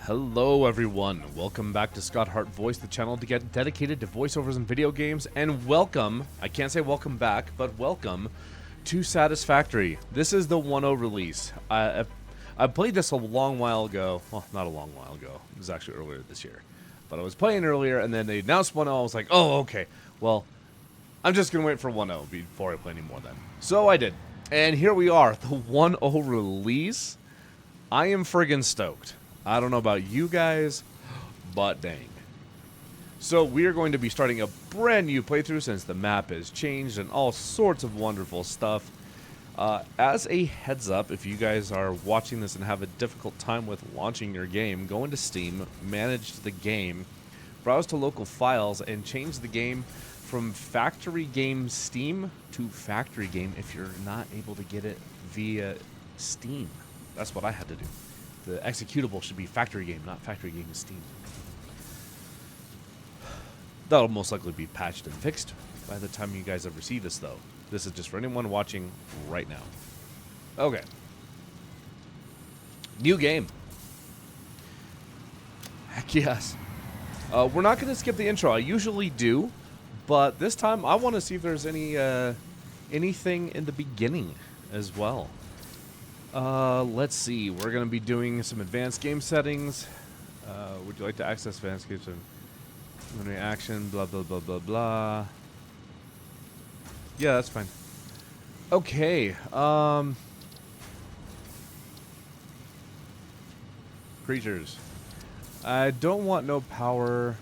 Hello everyone, welcome back to Scott Hart Voice, the channel to get dedicated to voiceovers in video games, and welcome, I can't say welcome back, but welcome to Satisfactory. This is the 1.0 release. I played this a long while ago, well not a long while ago, it was actually earlier this year, but I was playing earlier and then they announced 1.0, I was like, oh okay, well I'm just gonna wait for 1.0 before I play any more then. So I did, and here we are, the 1.0 release. I am friggin' stoked. I don't know about you guys, but dang. So we are going to be starting a brand new playthrough since the map has changed and all sorts of wonderful stuff. As a heads up, if you guys are watching this and have a difficult time with launching your game, go into Steam, manage the game, browse to local files, and change the game from Factory Game Steam to Factory Game if you're not able to get it via Steam. That's what I had to do. The executable should be Factory Game, not Factory Game Steam. That'll most likely be patched and fixed by the time you guys ever see this, though. This is just for anyone watching right now. Okay. New game. Heck yes. We're not going to skip the intro. I usually do, but this time I want to see if there's any anything in the beginning as well. Let's see. We're going to be doing some advanced game settings. Would you like to access advanced game settings? Memory action, blah, blah, blah, blah, blah. Yeah, that's fine. Okay. Creatures. I don't want no power.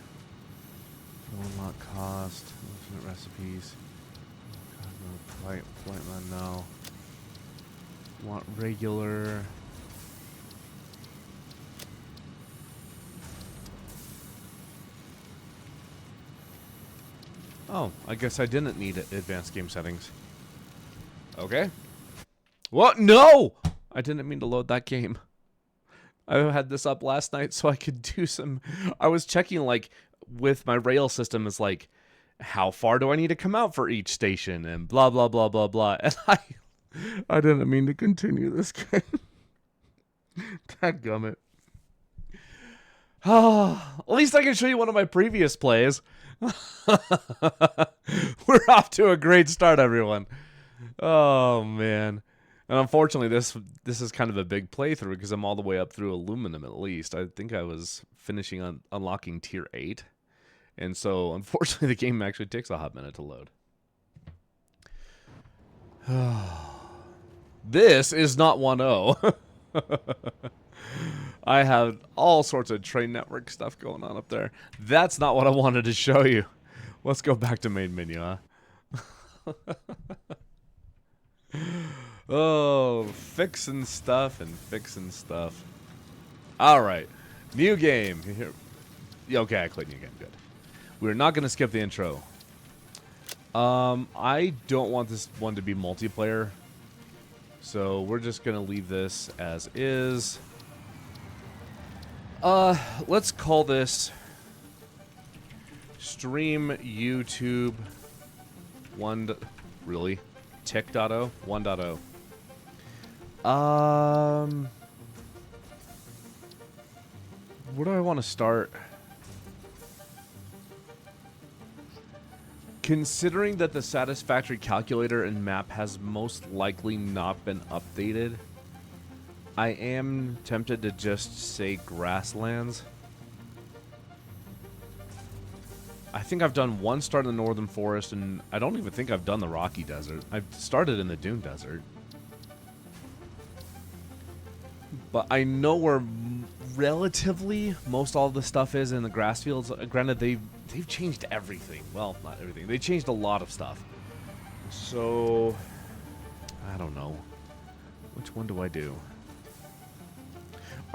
Don't unlock cost. Infinite recipes. No polite man, no. Want regular. Oh, I guess I didn't need advanced game settings. Okay. What? No! I didn't mean to load that game. I had this up last night so I could do some... I was checking, like, with my rail system, is like, how far do I need to come out for each station? And blah, blah, blah, blah, blah. And I didn't mean to continue this game. Dadgummit. Oh, at least I can show you one of my previous plays. We're off to a great start, everyone. Oh, man. And unfortunately, this is kind of a big playthrough because I'm all the way up through Aluminum at least. I think I was finishing on unlocking Tier 8. And so, unfortunately, the game actually takes a hot minute to load. This is not 1.0. I have all sorts of train network stuff going on up there. That's not what I wanted to show you. Let's go back to main menu, huh? Oh, fixing stuff and fixing stuff. Alright, new game. Here. Okay, I clicked new game, good. We're not going to skip the intro. I don't want this one to be multiplayer. So we're just going to leave this as is. Let's call this Stream YouTube 1. Really? Tick.0? 1.0. Where do I want to start? Considering that the Satisfactory calculator and map has most likely not been updated, I am tempted to just say grasslands. I think I've done one start in the Northern Forest, and I don't even think I've done the Rocky Desert. I've started in the Dune Desert. But I know where relatively most all the stuff is in the grass fields. Granted, they've changed everything. Well, not everything. They changed a lot of stuff. So, I don't know. Which one do I do?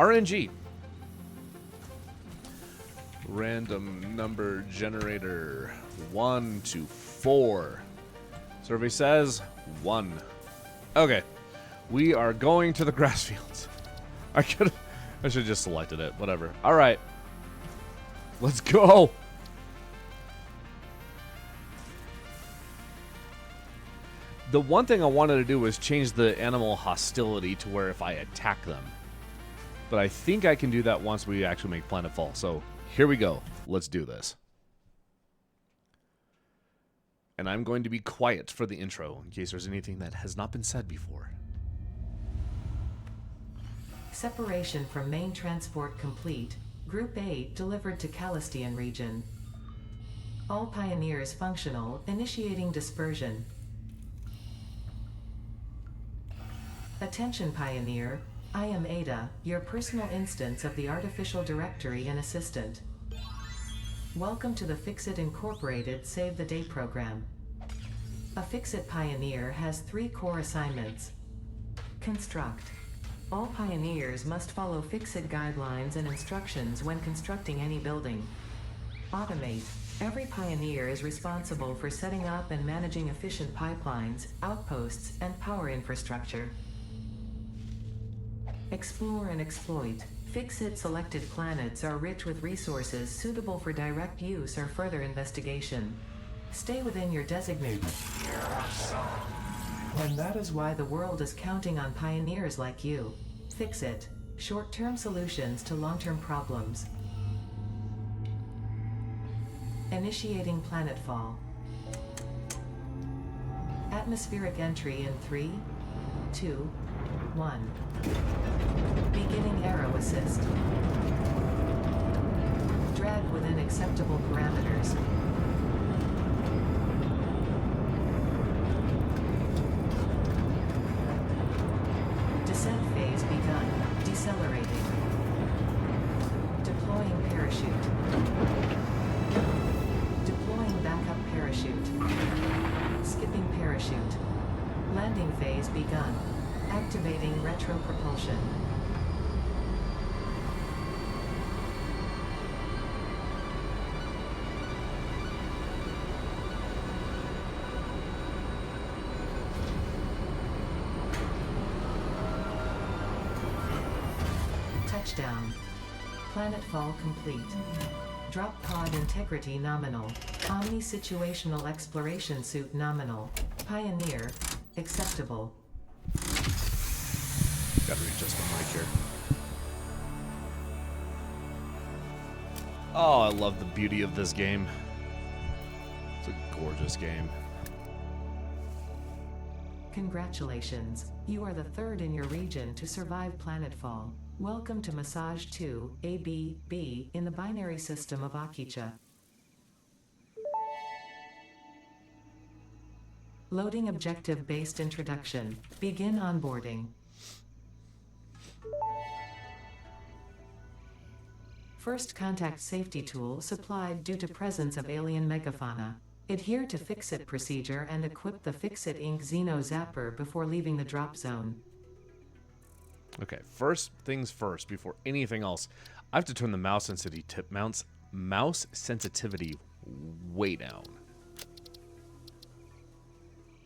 RNG. Random number generator. 1 to 4. Survey says 1. Okay. We are going to the grass fields. I should have just selected it. Whatever. Alright. Let's go. The one thing I wanted to do was change the animal hostility to where if I attack them, But I think I can do that once we actually make planetfall. So here we go. Let's do this. And I'm going to be quiet for the intro in case there's anything that has not been said before. Separation from main transport complete. Group A delivered to Calistian region. All pioneers functional, initiating dispersion. Attention Pioneer, I am Ada, your personal instance of the artificial directory and assistant. Welcome to the Fixit Incorporated Save the Day program. A Fixit Pioneer has 3 core assignments. Construct. All pioneers must follow Fixit guidelines and instructions when constructing any building. Automate. Every pioneer is responsible for setting up and managing efficient pipelines, outposts, and power infrastructure. Explore and exploit. Fixit selected planets are rich with resources suitable for direct use or further investigation. Stay within your designated. And that is why the world is counting on pioneers like you. Fixit. Short-term solutions to long-term problems. Initiating planetfall. Atmospheric entry in 3, 2, 1. Beginning aero assist. Drag within acceptable parameters. Descent phase begun. Decelerating. Deploying parachute. Deploying backup parachute. Skipping parachute. Landing phase begun. Activating retro propulsion. Touchdown. Planetfall complete. Drop pod integrity nominal. Omni situational exploration suit nominal. Pioneer. Acceptable. Gotta readjust the mic here. Oh, I love the beauty of this game. It's a gorgeous game. Congratulations. You are the 3rd in your region to survive planetfall. Welcome to Massage 2, AB-B, in the binary system of Akicha. Loading objective-based introduction. Begin onboarding. First contact safety tool supplied due to presence of alien megafauna. Adhere to Fixit procedure and equip the Fixit Inc. Xeno Zapper before leaving the drop zone. Okay, first things first, before anything else, I have to turn the mouse sensitivity way down.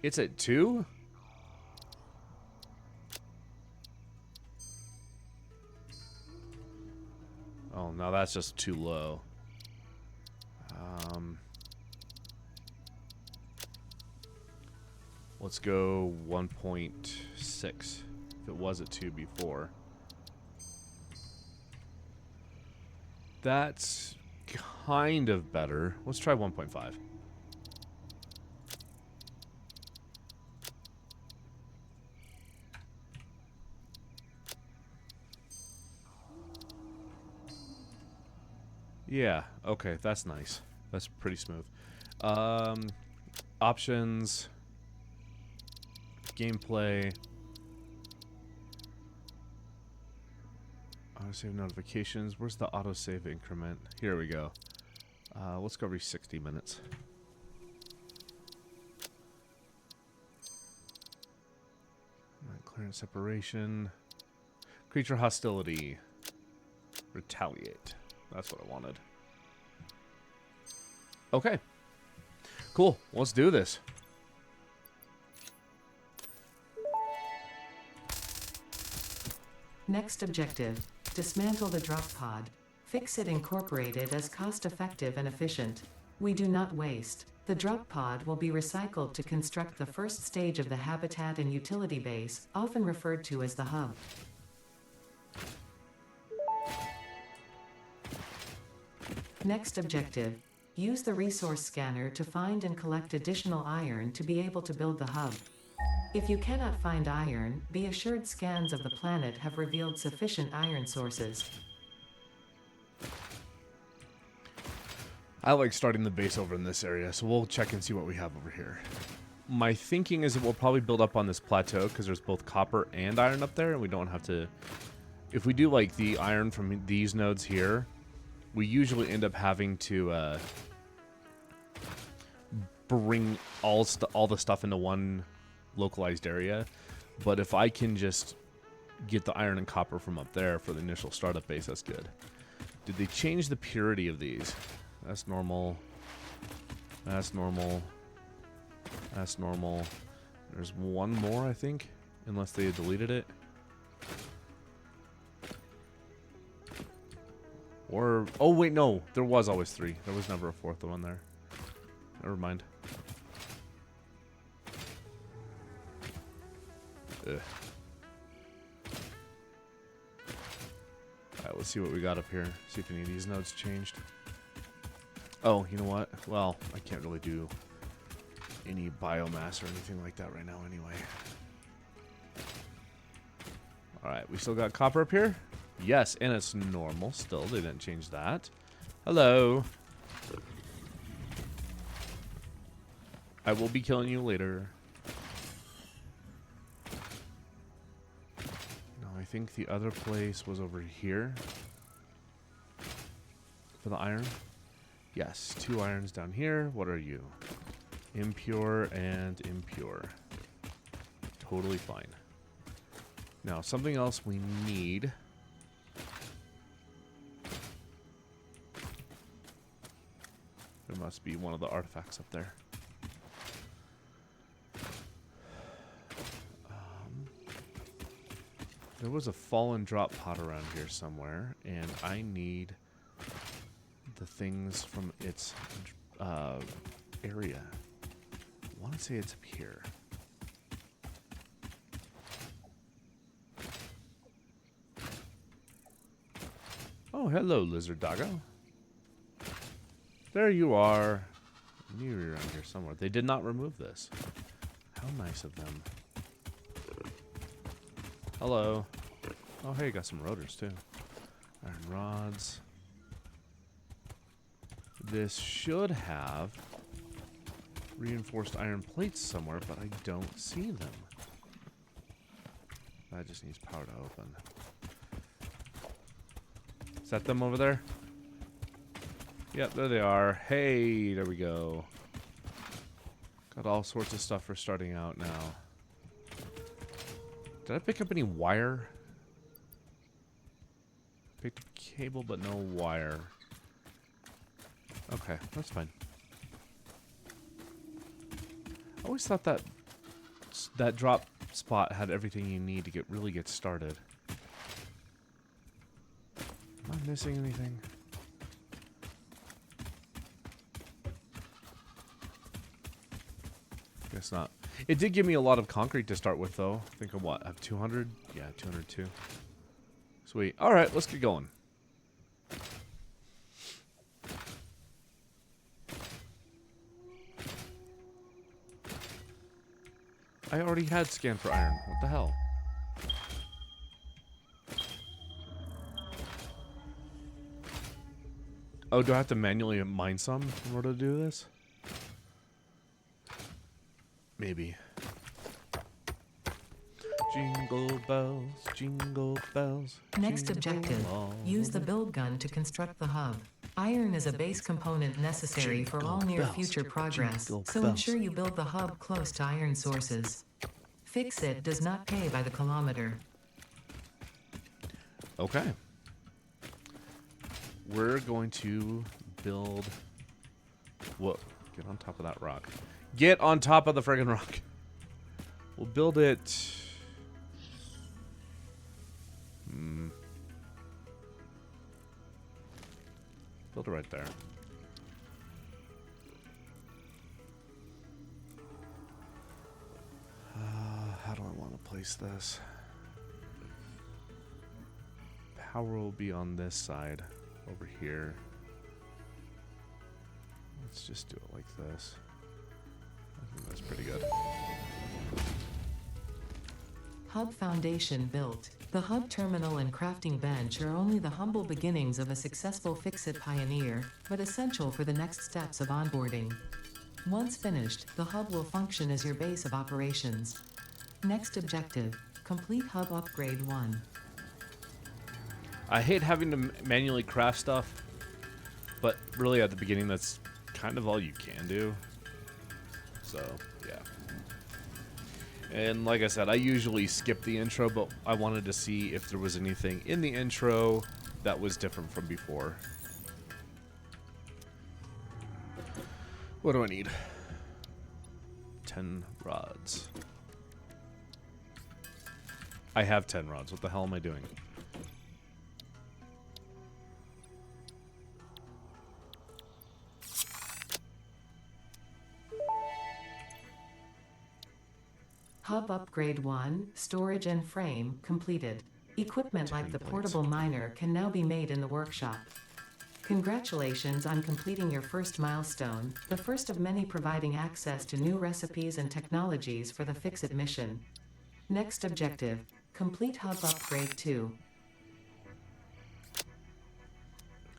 It's at 2? Oh, no, that's just too low. Let's go 1.6. If it was at 2 before. That's kind of better. Let's try 1.5. Yeah, okay, that's nice. That's pretty smooth. Options, gameplay, autosave notifications. Where's the autosave increment? Here we go. Let's go every 60 minutes. Clearance separation. Creature hostility. Retaliate. That's what I wanted. Okay. Cool. Let's do this. Next objective. Dismantle the drop pod. Fixit Incorporated as cost-effective and efficient. We do not waste. The drop pod will be recycled to construct the first stage of the habitat and utility base, often referred to as the hub. Next objective. Use the resource scanner to find and collect additional iron to be able to build the hub. If you cannot find iron, be assured scans of the planet have revealed sufficient iron sources. I like starting the base over in this area, so we'll check and see what we have over here. My thinking is that we'll probably build up on this plateau because there's both copper and iron up there, and we don't have to... If we do like the iron from these nodes here, we usually end up having to bring all the stuff into one localized area. But if I can just get the iron and copper from up there for the initial startup base, that's good. Did they change the purity of these? That's normal. That's normal. That's normal. There's one more, I think, unless they deleted it. Or, oh wait, no, there was always 3. There was never a 4th one there. Never mind. Ugh. Alright, let's see what we got up here. See if any of these nodes changed. Oh, you know what? Well, I can't really do any biomass or anything like that right now anyway. Alright, we still got copper up here? Yes, and it's normal still. They didn't change that. Hello. I will be killing you later. No, I think the other place was over here. For the iron. Yes, 2 irons down here. What are you? Impure and impure. Totally fine. Now, something else we need. There must be one of the artifacts up there. There was a fallen drop pod around here somewhere, and I need the things from its area. I want to say it's up here. Oh, hello, lizard doggo. There you are. I knew you were around here somewhere. They did not remove this. How nice of them. Hello. Oh, hey, got some rotors, too. Iron rods. This should have reinforced iron plates somewhere, but I don't see them. That just needs power to open. Is that them over there? Yep, there they are. Hey, there we go. Got all sorts of stuff for starting out now. Did I pick up any wire? Picked up cable, but no wire. Okay, that's fine. I always thought that that drop spot had everything you need to really get started. Am I missing anything? Guess not. It did give me a lot of concrete to start with, though. I think of what? I have 200? Yeah, 202. Sweet. Alright, let's get going. I already had scan for iron. What the hell? Oh, do I have to manually mine some in order to do this? Maybe. Jingle bells, jingle bells. Next jingle objective. all Use the build gun to construct the hub. Iron is a base component necessary for all near future progress, so ensure you build the hub close to iron sources. Fix it does not pay by the kilometer. Okay. We're going to build... Whoa. Get on top of that rock. Get on top of the friggin' rock. We'll build it... Build it right there. How do I want to place this? Power will be on this side, over here. Let's just do it like this. I think that's pretty good. Hub foundation built. The hub terminal and crafting bench are only the humble beginnings of a successful Fix-It pioneer, but essential for the next steps of onboarding. Once finished, the hub will function as your base of operations. Next objective, complete hub upgrade 1. I hate having to manually craft stuff, but really at the beginning that's kind of all you can do. So, yeah. And like I said, I usually skip the intro, but I wanted to see if there was anything in the intro that was different from before. What do I need? 10 rods. I have 10 rods. What the hell am I doing? Hub upgrade 1, storage and frame, completed. Equipment like the portable miner can now be made in the workshop. Congratulations on completing your first milestone, the first of many providing access to new recipes and technologies for the Fix-It mission. Next objective, complete hub upgrade 2.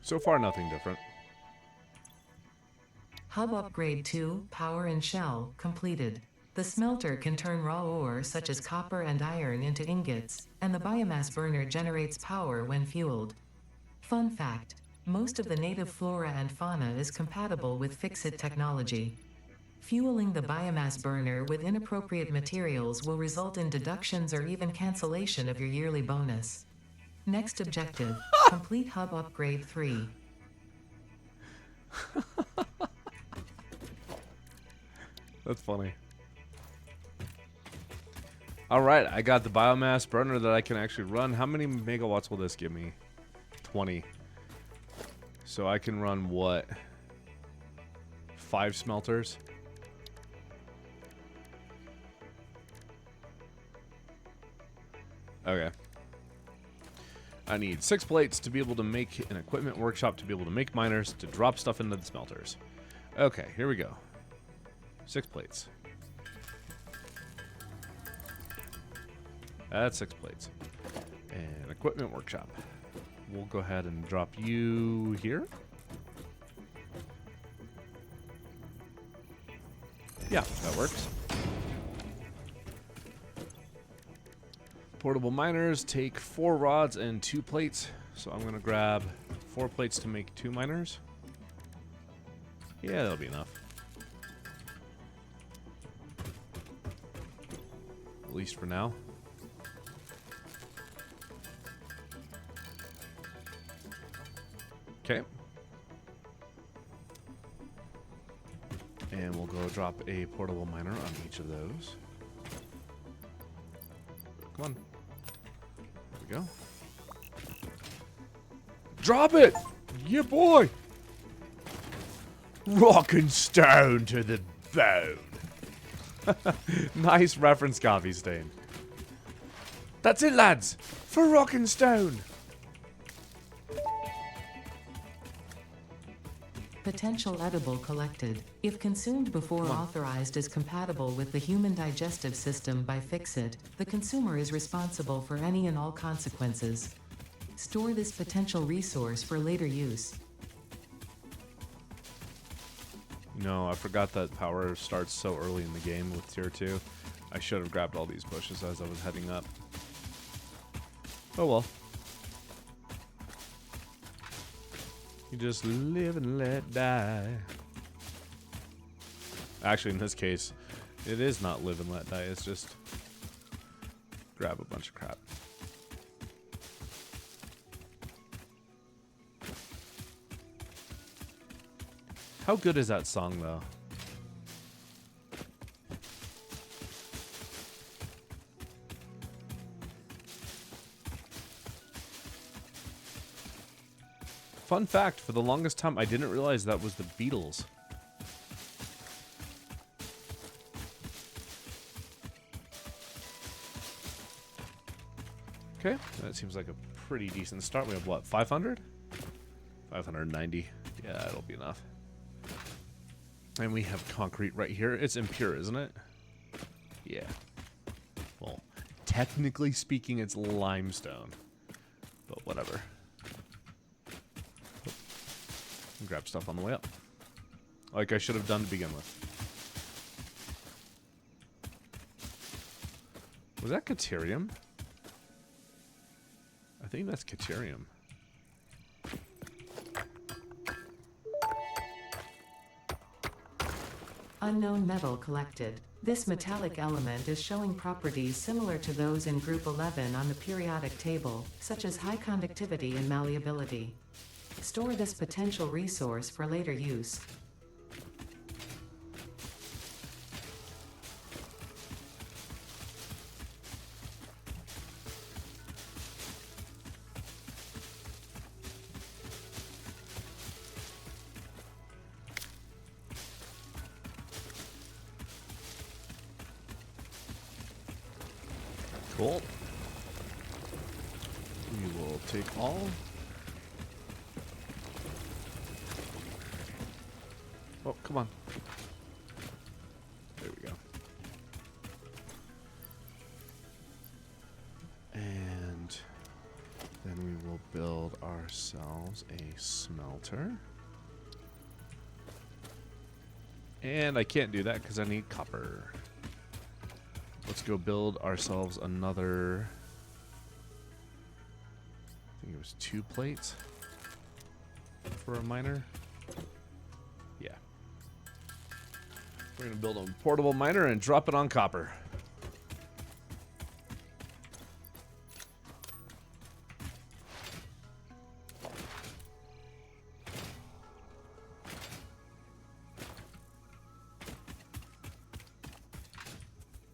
So far, nothing different. Hub upgrade 2, power and shell, completed. The smelter can turn raw ore such as copper and iron into ingots, and the biomass burner generates power when fueled. Fun fact, most of the native flora and fauna is compatible with Fix-It technology. Fueling the biomass burner with inappropriate materials will result in deductions or even cancellation of your yearly bonus. Next objective, complete hub upgrade 3. That's funny. Alright, I got the biomass burner that I can actually run. How many megawatts will this give me? 20. So I can run what? 5 smelters? Okay. I need 6 plates to be able to make an equipment workshop, to be able to make miners, to drop stuff into the smelters. Okay, here we go. 6 plates. That's 6 plates. And equipment workshop. We'll go ahead and drop you here. Yeah, that works. Portable miners take 4 rods and 2 plates. So I'm going to grab 4 plates to make 2 miners. Yeah, that'll be enough. At least for now. Okay. And we'll go drop a portable miner on each of those. Come on. There we go. Drop it! Yeah, boy! Rockin' stone to the bone. Nice reference, Coffee Stain. That's it, lads! For Rockin' Stone! Potential edible collected. If consumed before authorized as compatible with the human digestive system by Fix-It, the consumer is responsible for any and all consequences. Store this potential resource for later use. No, I forgot that power starts so early in the game with tier 2. I should have grabbed all these bushes as I was heading up. Oh well. You just live and let die. Actually, in this case, it is not live and let die. It's just grab a bunch of crap. How good is that song, though? Fun fact, for the longest time, I didn't realize that was the Beatles. Okay, that seems like a pretty decent start. We have what, 500? 590. Yeah, that'll be enough. And we have concrete right here. It's impure, isn't it? Yeah. Well, technically speaking, it's limestone. But whatever. Grab stuff on the way up. Like I should have done to begin with. Was that Caterium? I think that's Caterium. Unknown metal collected. This metallic element is showing properties similar to those in Group 11 on the periodic table, such as high conductivity and malleability. Store this potential resource for later use. Cool. We will take all. Oh, come on. There we go. And then we will build ourselves a smelter. And I can't do that because I need copper. Let's go build ourselves another. I think it was 2 plates for a miner. Yeah. We're going to build a portable miner and drop it on copper.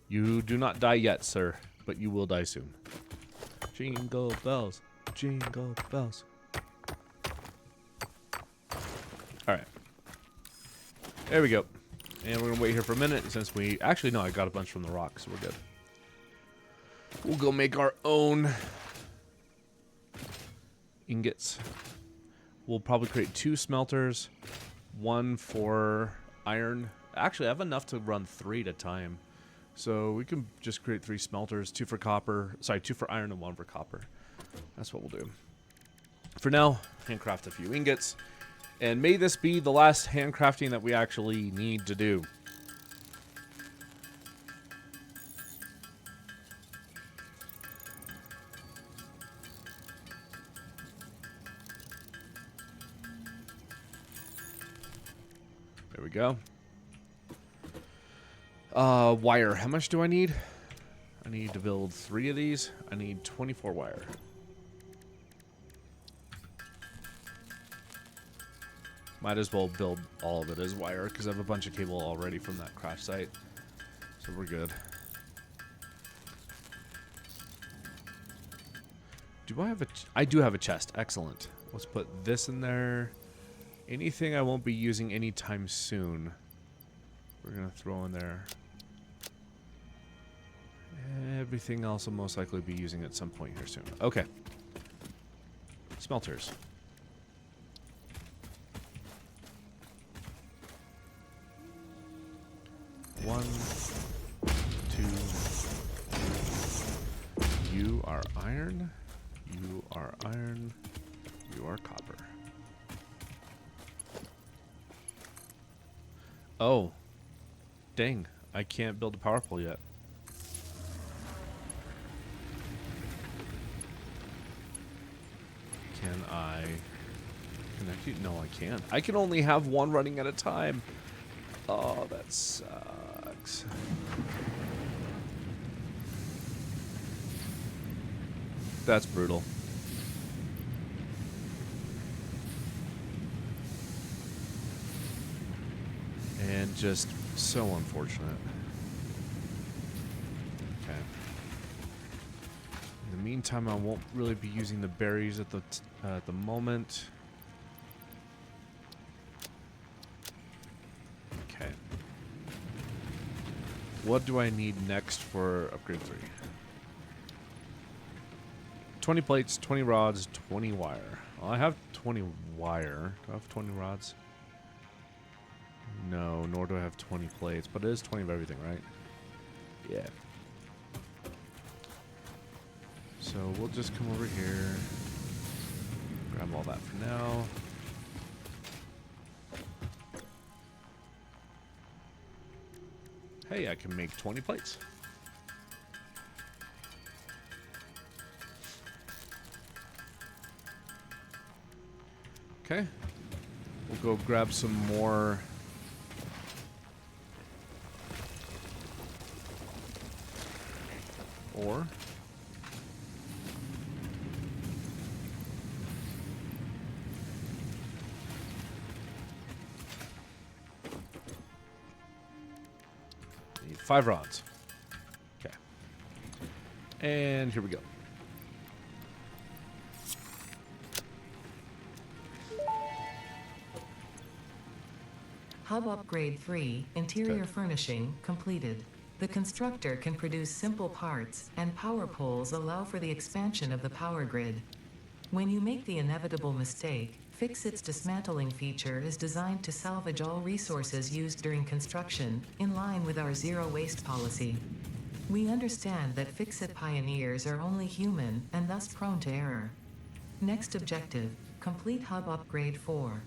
You do not die yet, sir, but you will die soon. Jingle bells, jingle bells. All right. There we go. And we're going to wait here for a minute since we... Actually, no, I got a bunch from the rocks, so we're good. We'll go make our own ingots. We'll probably create 2 smelters, 1 for iron. Actually, I have enough to run 3 at a time. So we can just create 3 smelters, 2 for copper, sorry, 2 for iron and 1 for copper. That's what we'll do. For now, handcraft a few ingots. And may this be the last handcrafting that we actually need to do. There we go. Wire. How much do I need? I need to build 3 of these. I need 24 wire. Might as well build all of it as wire because I have a bunch of cable already from that crash site. So we're good. Do I have a... I do have a chest. Excellent. Let's put this in there. Anything I won't be using anytime soon, we're going to throw in there. Everything else will most likely be using at some point here soon. Okay. Smelters. One, 2. You are iron. You are iron. You are copper. Oh. Dang. I can't build a power pole yet. Can I connect you? No, I can't. I can only have 1 running at a time. Oh, that sucks. That's brutal. And just so unfortunate. Okay. In the meantime, I won't really be using the berries at the moment. Okay. What do I need next for upgrade 3? 20 plates, 20 rods, 20 wire. Well, I have 20 wire. Do I have 20 rods? No, nor do I have 20 plates, but it is 20 of everything, right? Yeah. So we'll just come over here, grab all that for now. Hey, I can make 20 plates. Okay. We'll go grab some more ore. Need 5 rods. Okay. And here we go. Hub Upgrade 3, Interior Furnishing, completed. The constructor can produce simple parts, and power poles allow for the expansion of the power grid. When you make the inevitable mistake, Fixit's dismantling feature is designed to salvage all resources used during construction, in line with our zero waste policy. We understand that Fixit pioneers are only human, and thus prone to error. Next objective, complete Hub Upgrade 4.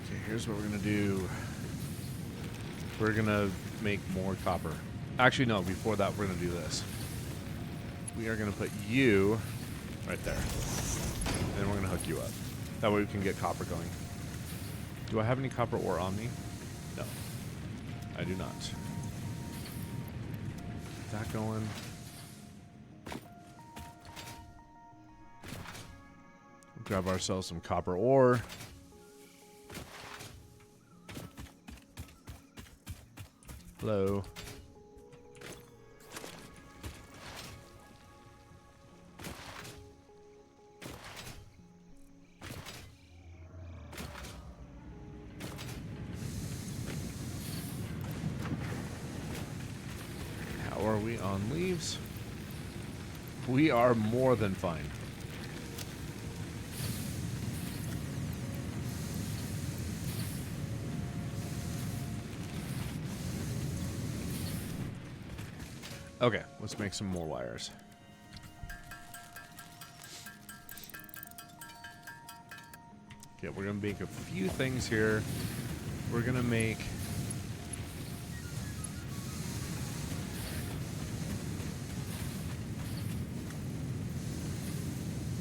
Okay, here's what we're gonna do. We're gonna make more copper. Actually, no, before that, we're gonna do this. We are gonna put you right there. And then we're gonna hook you up. That way we can get copper going. Do I have any copper ore on me? No. I do not. Get that going. Grab ourselves some copper ore. Hello. How are we on leaves? We are more than fine. Okay, let's make some more wires. Okay, we're gonna make a few things here. We're gonna make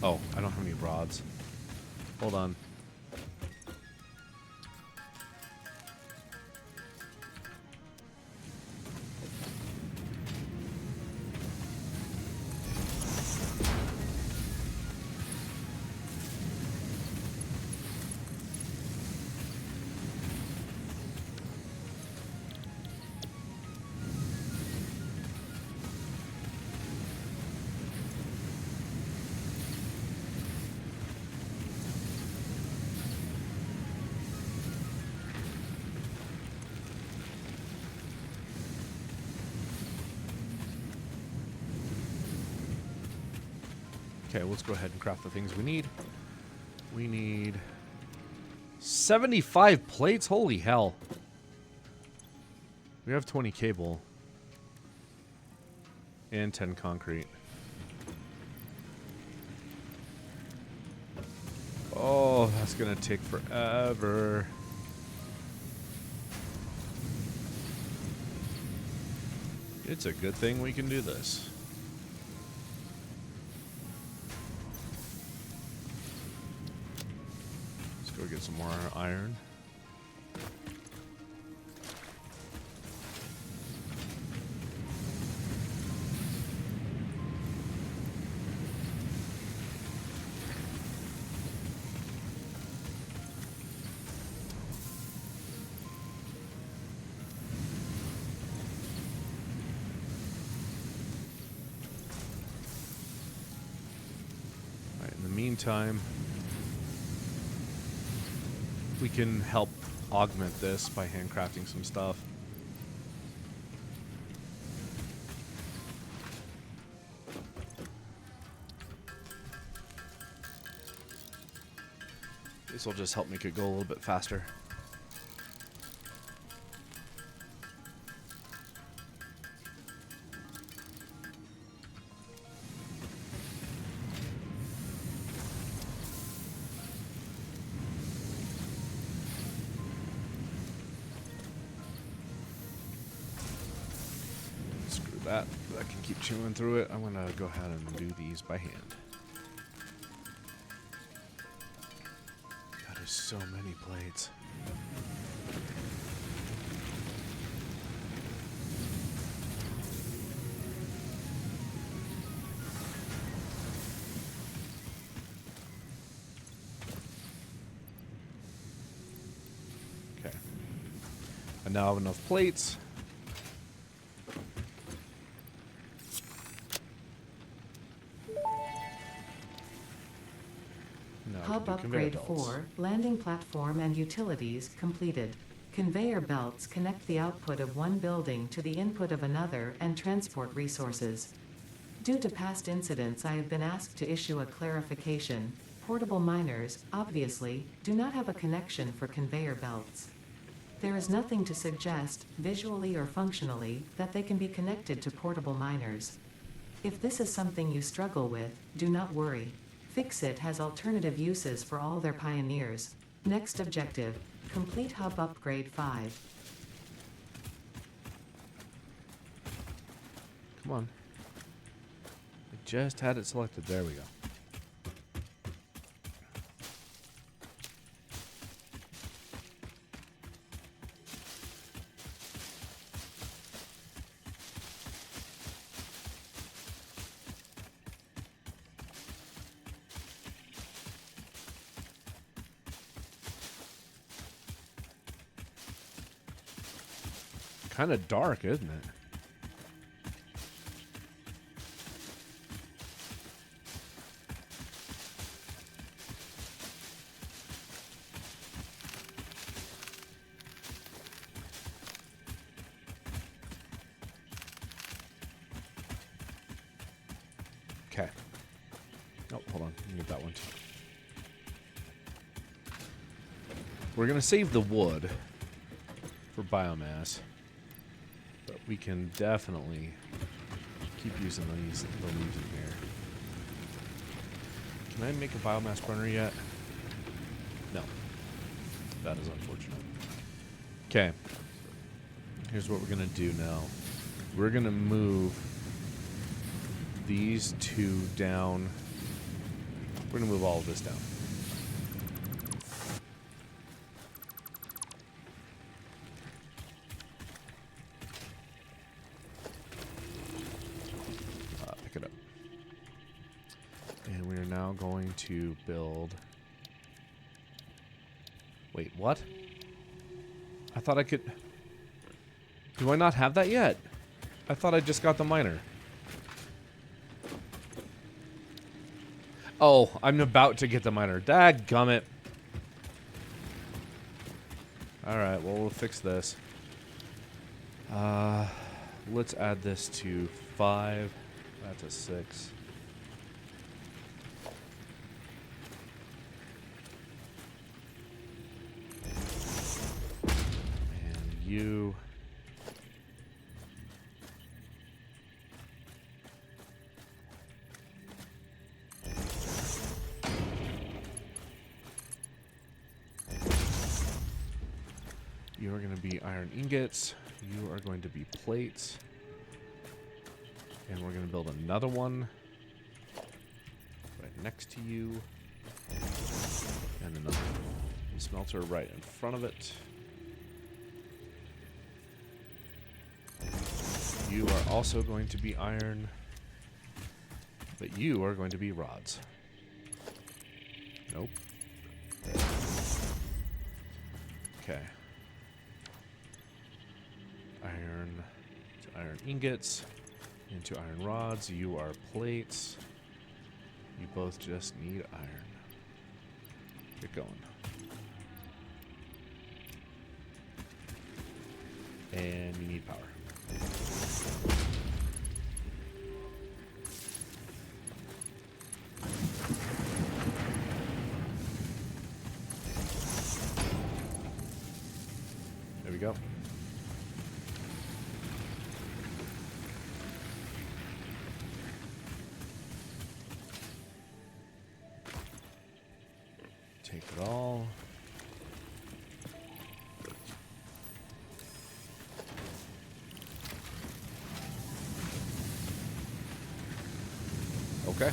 oh, I don't have any rods. Hold on. Okay, let's go ahead and craft the things we need. We need 75 plates? Holy hell. We have 20 cable. And 10 concrete. Oh, that's gonna take forever. It's a good thing we can do this. Let's go get some more iron. Meantime, we can help augment this by handcrafting some stuff. This will just help make it go a little bit faster. Screw that. I can keep chewing through it. I'm going to go ahead and do these by hand. There's so many plates. Okay. I now have enough plates. Hub upgrade 4, landing platform and utilities completed. Conveyor belts connect the output of one building to the input of another and transport resources. Due to past incidents, I have been asked to issue a clarification. Portable miners, obviously, do not have a connection for conveyor belts. There is nothing to suggest, visually or functionally, that they can be connected to portable miners. If this is something you struggle with, do not worry. Fixit has alternative uses for all their pioneers. Next objective, complete hub upgrade 5. Come on. I just had it selected. There we go. Kind of dark, isn't it? Okay. Oh, hold on. Let me get that one too. We're going to save the wood for biomass. But we can definitely keep using the leaves in here. Can I make a biomass burner yet? No. That is unfortunate. Okay. Here's what we're going to do now. We're going to move these two down. We're going to move all of this down. Pick it up. And we are now going to build... Wait, what? I thought I could... Do I not have that yet? I thought I just got the miner. Oh, I'm about to get the miner. Dadgummit. Alright, well, we'll fix this. Let's add this to 5. That's a 6. And you... You are going to be iron ingots. You are going to be plates. And we're going to build another one right next to you. And another smelter right in front of it. You are also going to be iron. But you are going to be rods. Nope. Okay. Iron to iron ingots into iron rods. You are plates. You both just need iron. Get going. And you need power. Take it all. Okay.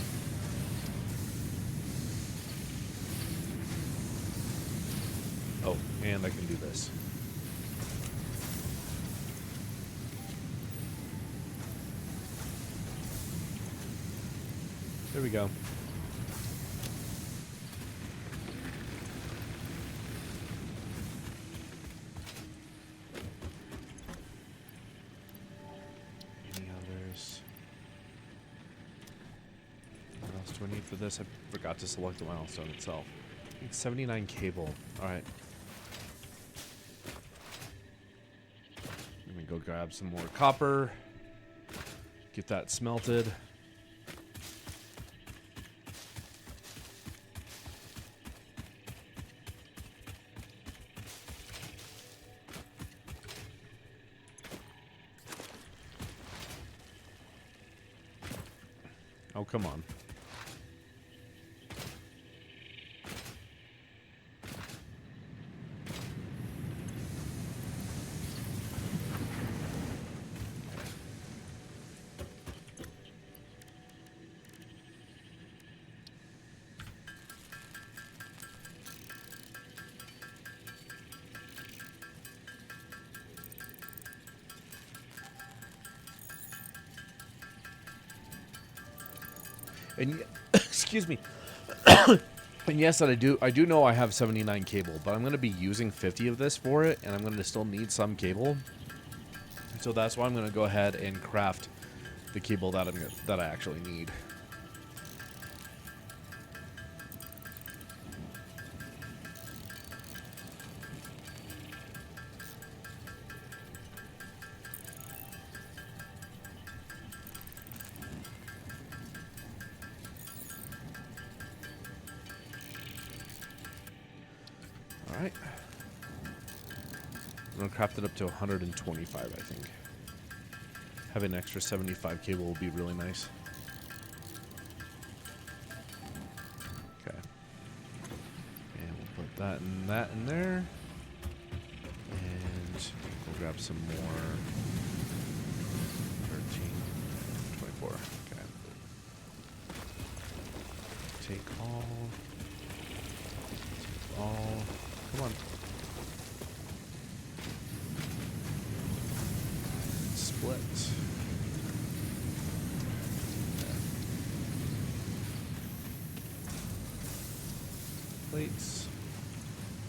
Oh, and I can do this. There we go. Any others? What else do I need for this? I forgot to select the milestone itself. I need 79 cable. Alright. Let me go grab some more copper. Get that smelted. Oh, come on. And excuse me. And yes, that I do know I have 79 cable, but I'm going to be using 50 of this for it, and I'm going to still need some cable. So that's why I'm going to go ahead and craft the cable that I actually need. Alright. I'm going to craft it up to 125, I think. Having an extra 75 cable will be really nice. Okay. And we'll put that in there. And we'll grab some more. 13, 24. Okay. Take all. Take all. Come on. Split. Okay. Plates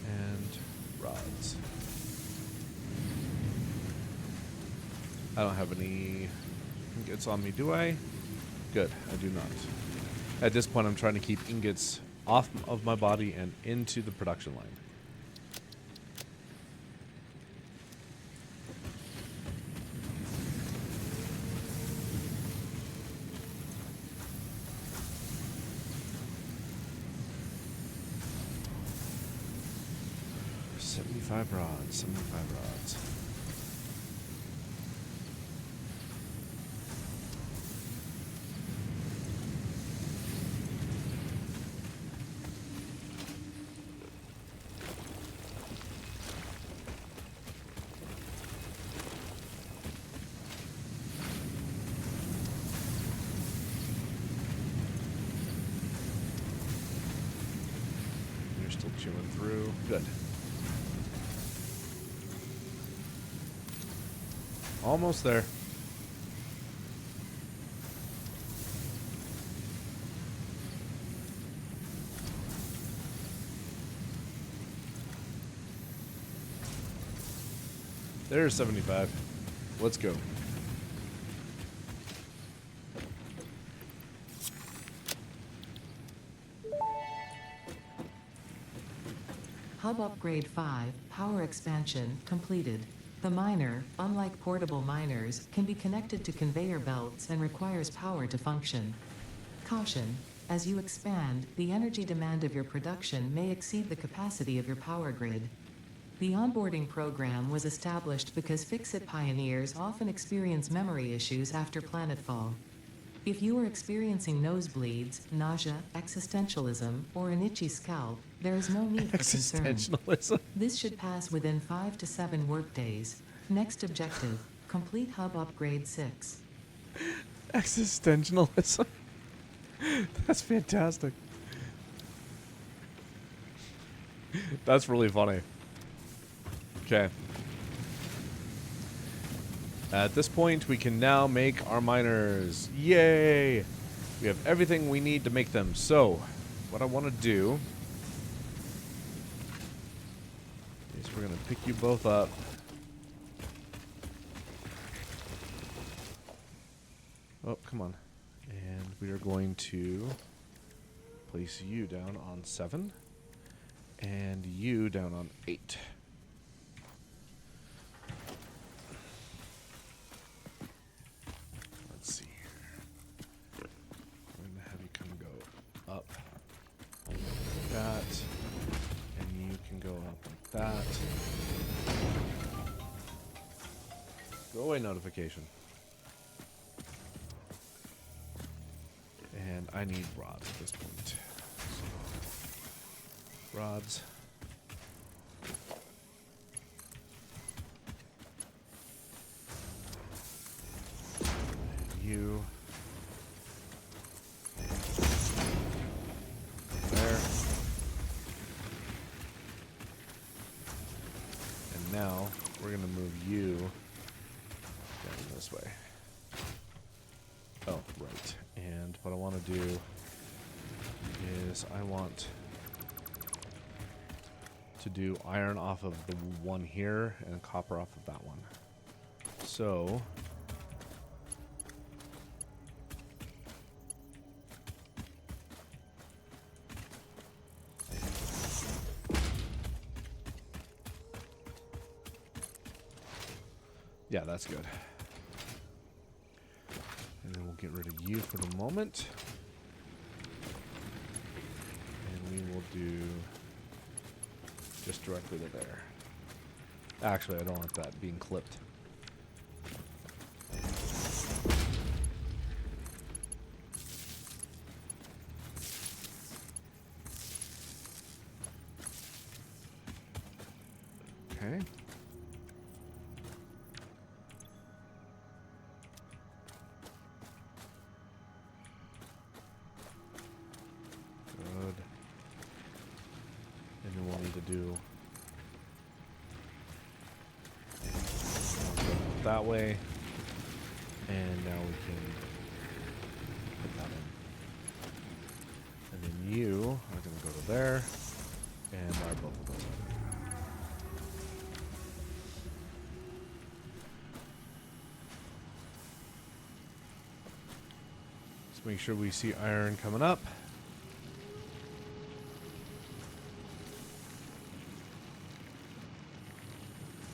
and rods. I don't have any ingots on me, do I? Good, I do not. At this point, I'm trying to keep ingots off of my body and into the production line. Rods, 75 rods. You're still chewing through. Good. Almost there. There's 75. Let's go. Hub Upgrade 5, Power Expansion, completed. The miner, unlike portable miners, can be connected to conveyor belts and requires power to function. Caution: as you expand, the energy demand of your production may exceed the capacity of your power grid. The onboarding program was established because Fix-It pioneers often experience memory issues after planetfall. If you are experiencing nosebleeds, nausea, existentialism, or an itchy scalp, there is no need for concern. Existentialism. This should pass within 5 to 7 workdays. Next objective, complete hub upgrade 6. Existentialism. That's fantastic. That's really funny. Okay. At this point, we can now make our miners. Yay! We have everything we need to make them. So, what I want to do is we're going to pick you both up. Oh, come on. And we are going to place you down on 7 and you down on 8. Let's see here. I'm going to have you come go up like that, and you can go up like that. Go away, notification. And I need rods at this point. So, rods. And you. There. And now we're going to move you down this way. Oh, right. And what I want to do is I want to do iron off of the one here and copper off of that one. So yeah, that's good. And then we'll get rid of you for the moment. And we will do just directly to there. Actually, I don't want that being clipped. Okay. Good. And then we'll need to do that way. And now we can put that in. And then you are going to go to there. And our both of those are. Let's make sure we see iron coming up.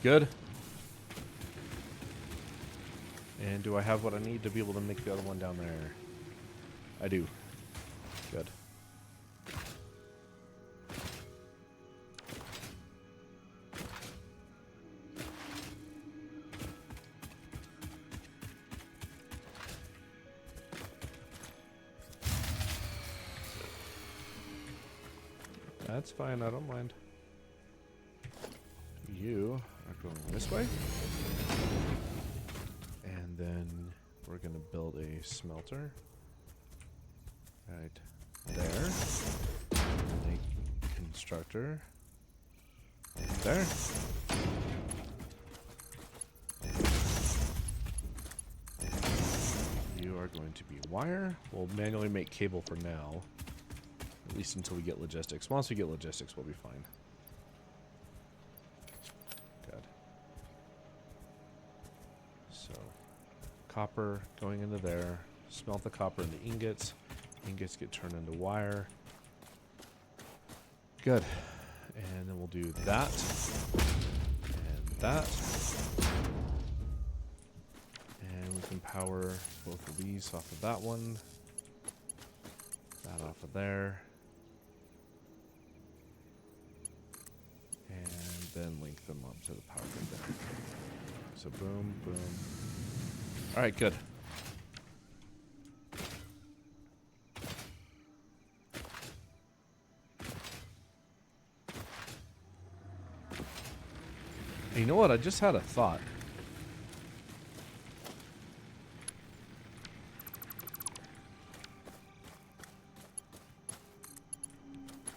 Good. And do I have what I need to be able to make the other one down there? I do. Good. That's fine, I don't mind. You are going this way. And then we're going to build a smelter. Right there. And a constructor. Right there. You are going to be wire. We'll manually make cable for now. At least until we get logistics. Once we get logistics, we'll be fine. Good. So, copper going into there. Smelt the copper into ingots. Ingots get turned into wire. Good. And then we'll do that. And that. And we can power both of these off of that one. That off of there. And then link them up to the power grid there. So boom, boom. Alright, good. You know what? I just had a thought.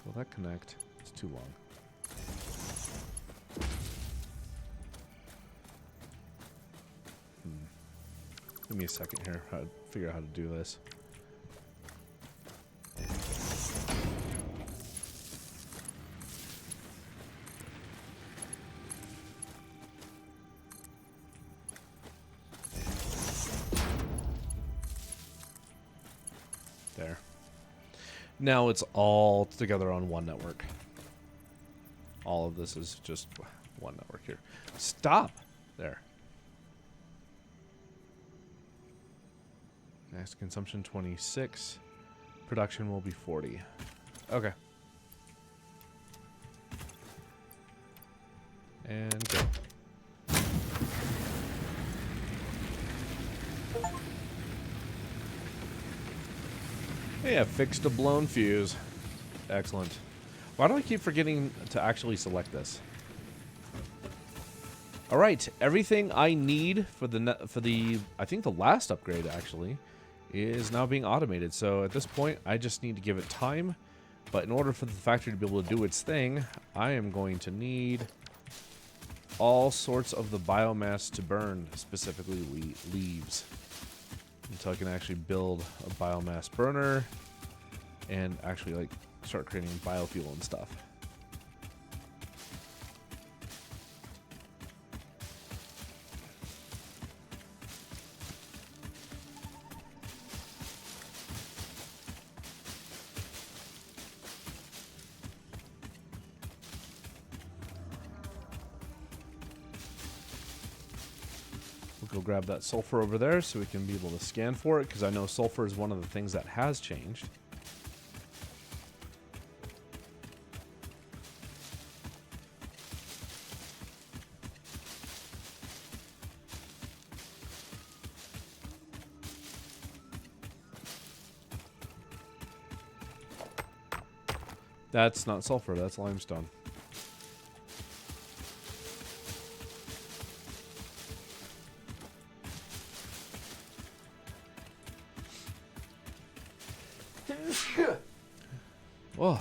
Will that connect? It's too long. Give me a second here. I'll figure out how to do this. There. Now it's all together on one network. All of this is just one network here. Stop! There. Next consumption 26. Production will be 40. Okay. And go. Hey, I fixed a blown fuse. Excellent. Why do I keep forgetting to actually select this? All right, everything I need for the I think the last upgrade actually is now being automated. So at this point, I just need to give it time. But in order for the factory to be able to do its thing, I am going to need all sorts of the biomass to burn, specifically leaves, until I can actually build a biomass burner and actually like start creating biofuel and stuff. We'll go grab that sulfur over there so we can be able to scan for it, because I know sulfur is one of the things that has changed. That's not sulfur, that's limestone. Whoa.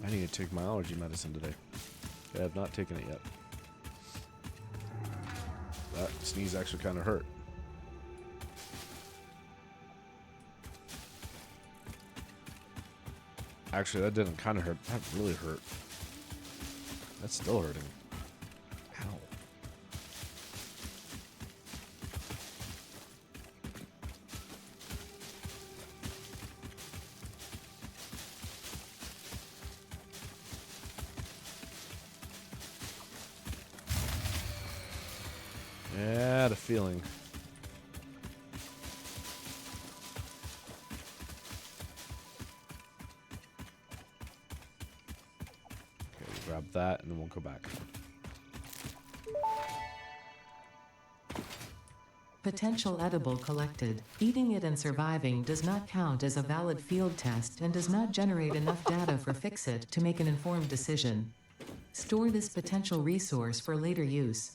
I need to take my allergy medicine today. I have not taken it yet. That sneeze actually kind of hurt. Actually, that didn't kind of hurt. That really hurt. That's still hurting. Ow. I had a feeling. Grab that, and then we'll go back. Potential edible collected. Eating it and surviving does not count as a valid field test and does not generate enough data for Fixit to make an informed decision. Store this potential resource for later use.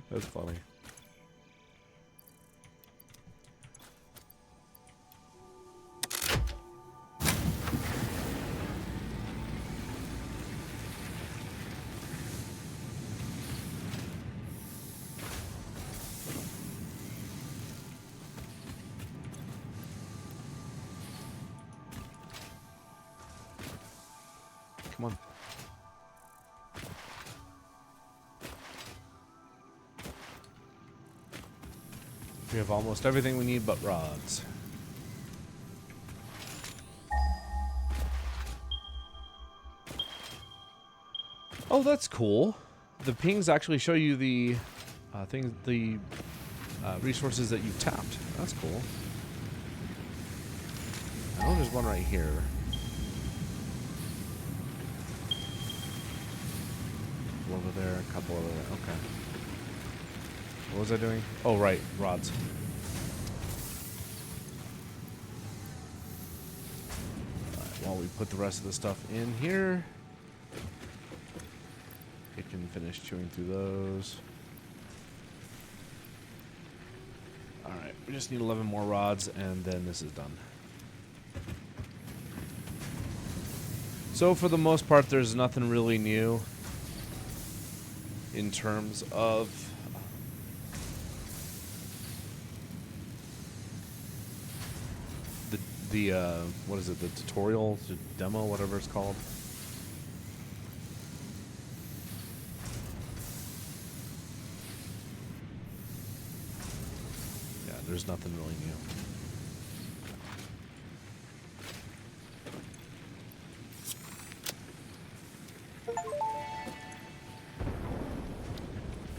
That's funny. Come on. We have almost everything we need but rods. Oh, that's cool. The pings actually show you the resources that you've tapped. That's cool. I know there's one right here. Over there, a couple over there. Okay. What was I doing? Oh, right. Rods. we put the rest of the stuff in here. It can finish chewing through those. Alright, we just need 11 more rods, and then this is done. So for the most part, there's nothing really new in terms of the what is it, the tutorial, the demo, whatever it's called. Yeah, there's nothing really new.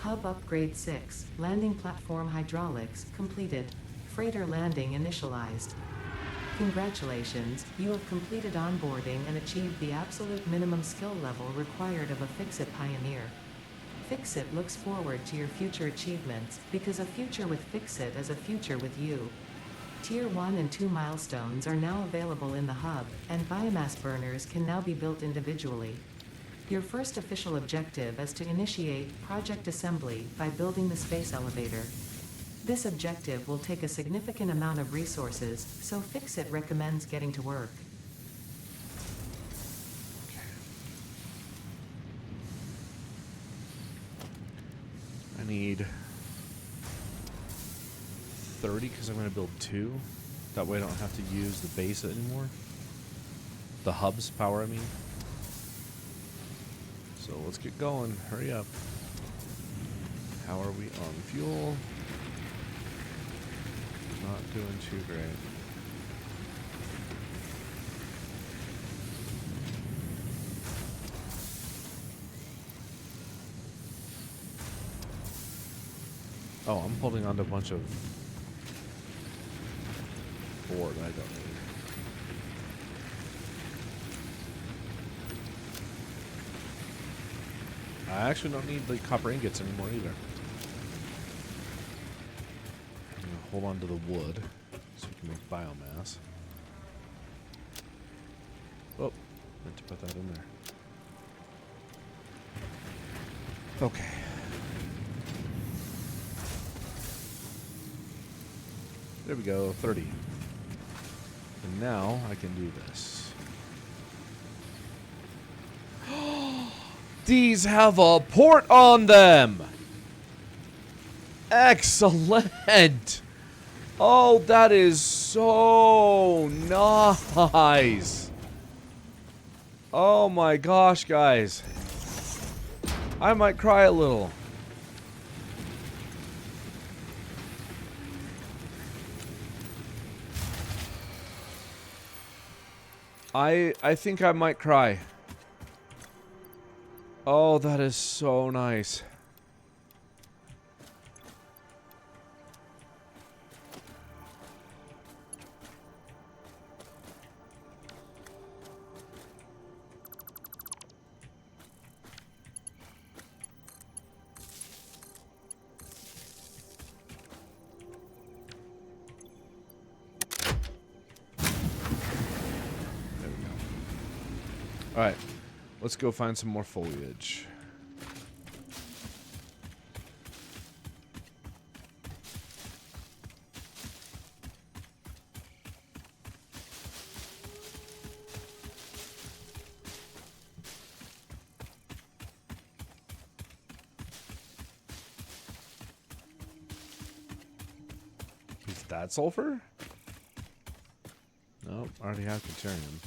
Hub Upgrade 6, Landing Platform Hydraulics, completed. Freighter landing initialized. Congratulations, you have completed onboarding and achieved the absolute minimum skill level required of a Fix-It pioneer. Fix-It looks forward to your future achievements, because a future with Fix-It is a future with you. Tier 1 and 2 milestones are now available in the hub, and biomass burners can now be built individually. Your first official objective is to initiate project assembly by building the space elevator. This objective will take a significant amount of resources, so Fix-It recommends getting to work. I need 30 because I'm going to build 2. That way I don't have to use the base anymore. The hub's power, I mean. So let's get going. Hurry up. How are we on fuel? Not doing too great. Oh, I'm holding on to a bunch of ore that I don't need. I actually don't need the copper ingots anymore either. I'm going to hold on to the wood so we can make biomass. Oh, meant to put that in there. Okay. There we go, 30. And now I can do this. These have a port on them! Excellent! Oh, that is so nice! Oh my gosh, guys. I might cry a little. I think I might cry. Oh, that is so nice. There we go. All right. Let's go find some more foliage. Is that sulfur? Nope, I already have deuterium.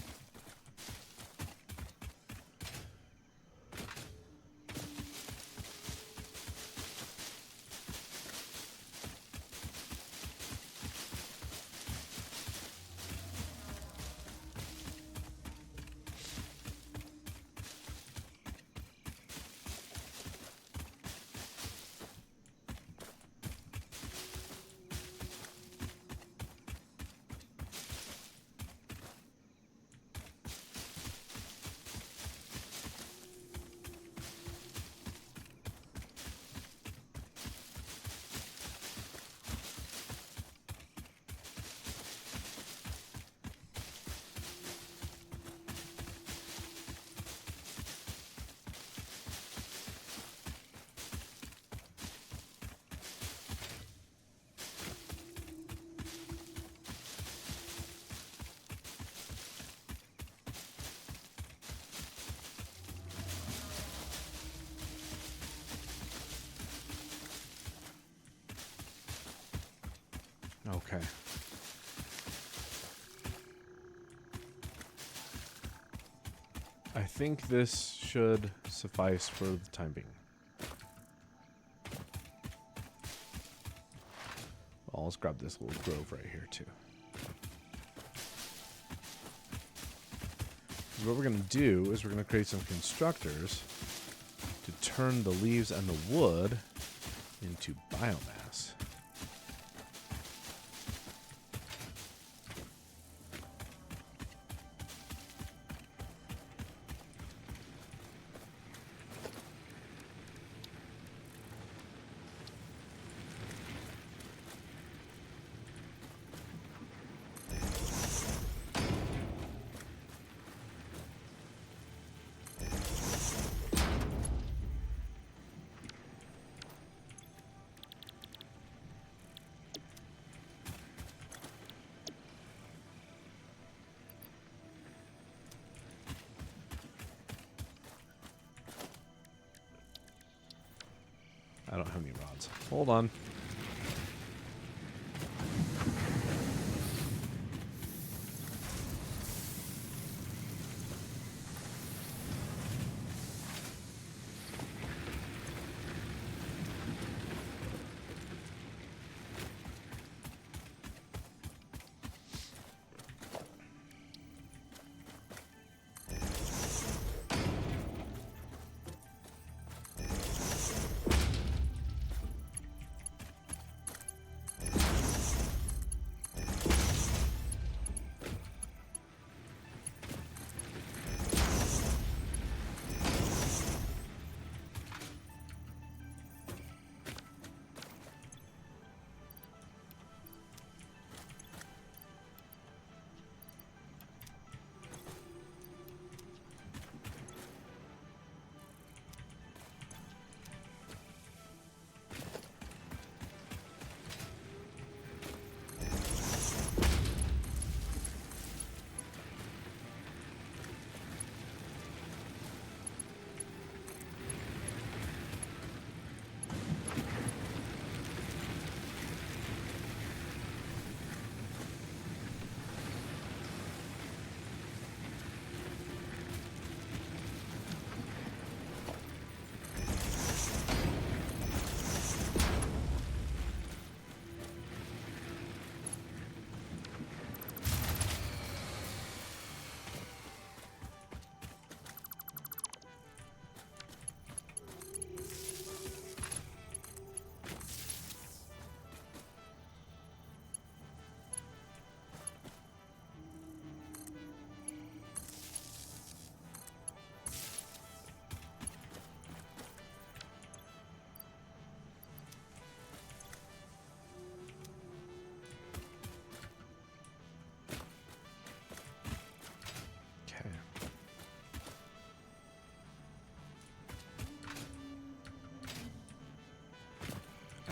Okay. I think this should suffice for the time being. Well, let's grab this little grove right here, too. What we're going to do is we're going to create some constructors to turn the leaves and the wood into biomass. I don't have any rods. Hold on.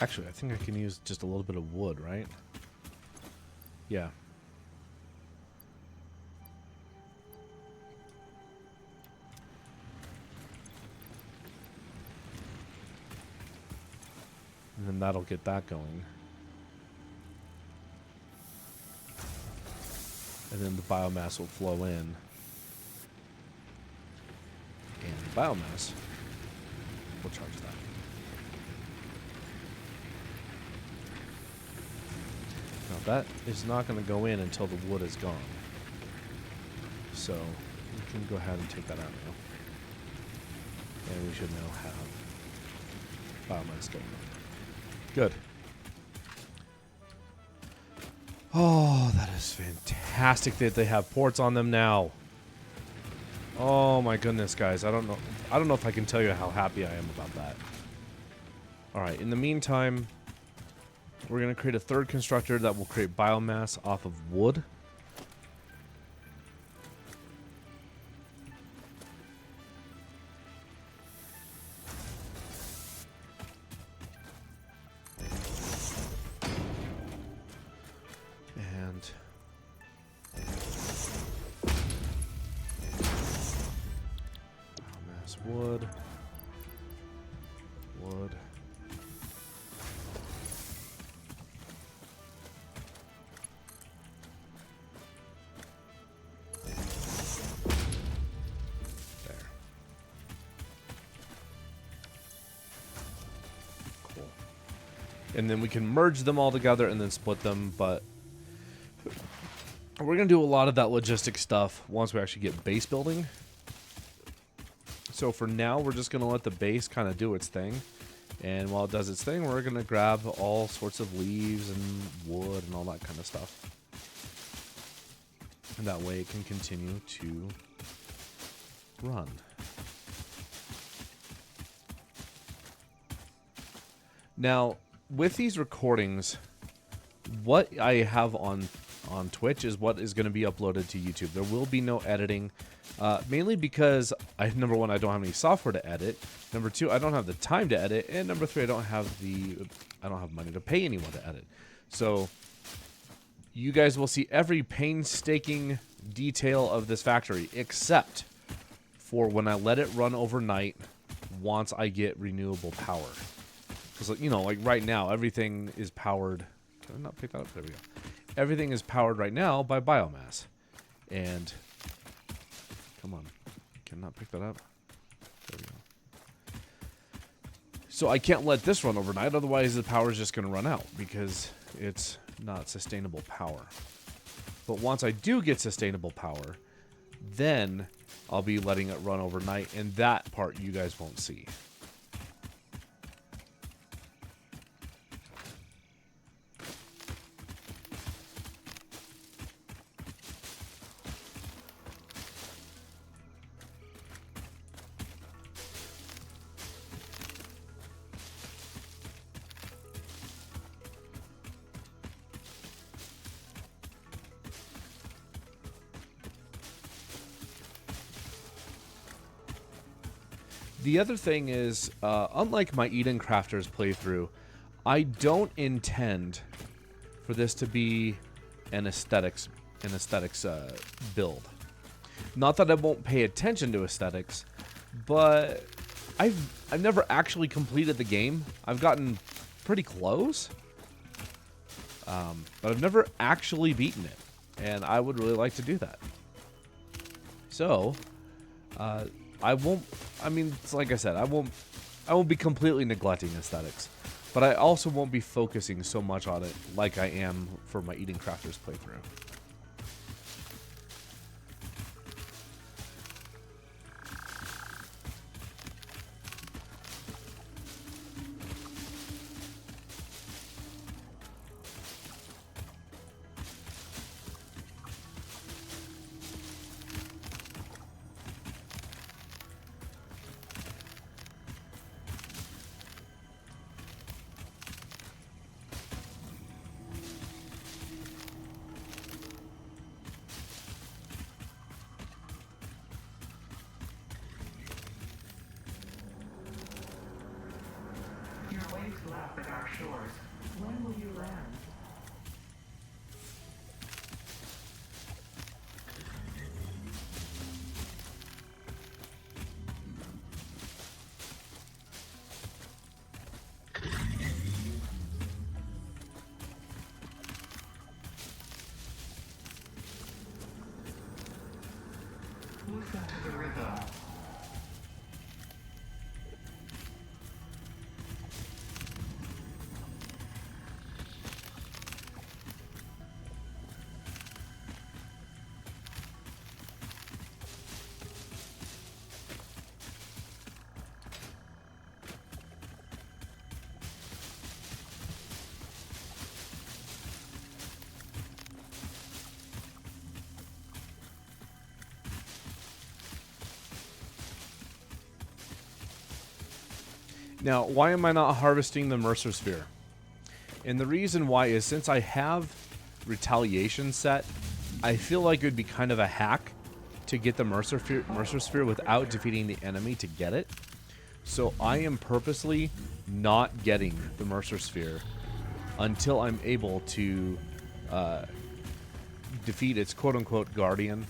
Actually, I think I can use just a little bit of wood, right? Yeah. And then that'll get that going. And then the biomass will flow in. And the biomass will charge that. Now that is not going to go in until the wood is gone. So we can go ahead and take that out now. And we should now have biomass going on. Good. Oh, that is fantastic that they have ports on them now. Oh my goodness, guys. I don't know if I can tell you how happy I am about that. Alright, in the meantime, we're going to create a third constructor that will create biomass off of wood. And biomass wood. Wood. and then we can merge them all together and then split them. But we're going to do a lot of that logistic stuff once we actually get base building. So for now, we're just going to let the base kind of do its thing. And while it does its thing, we're going to grab all sorts of leaves and wood and all that kind of stuff. And that way it can continue to run. Now, with these recordings, what I have on Twitch is what is going to be uploaded to YouTube. There will be no editing, mainly because number one, I don't have any software to edit. Number two, I don't have the time to edit, and number three, I don't have money to pay anyone to edit. So you guys will see every painstaking detail of this factory, except for when I let it run overnight once I get renewable power. Because, you know, like right now, everything is powered. Can I not pick that up? There we go. Everything is powered right now by biomass. And, come on. Cannot pick that up. There we go. So I can't let this run overnight, otherwise the power is just going to run out because it's not sustainable power. But once I do get sustainable power, then I'll be letting it run overnight, and that part you guys won't see. The other thing is, unlike my Eden Crafters playthrough, I don't intend for this to be an aesthetics build. Not that I won't pay attention to aesthetics, but I've never actually completed the game. I've gotten pretty close, but I've never actually beaten it, and I would really like to do that. So, I won't. I mean, it's like I said, I won't be completely neglecting aesthetics, but I also won't be focusing so much on it like I am for my Eden Crafters playthrough. Left at our shores. When will you land? Listen to the rhythm. Now, why am I not harvesting the Mercer Sphere? And the reason why is since I have retaliation set, I feel like it would be kind of a hack to get the Mercer Sphere without defeating the enemy to get it. So I am purposely not getting the Mercer Sphere until I'm able to defeat its quote-unquote guardian,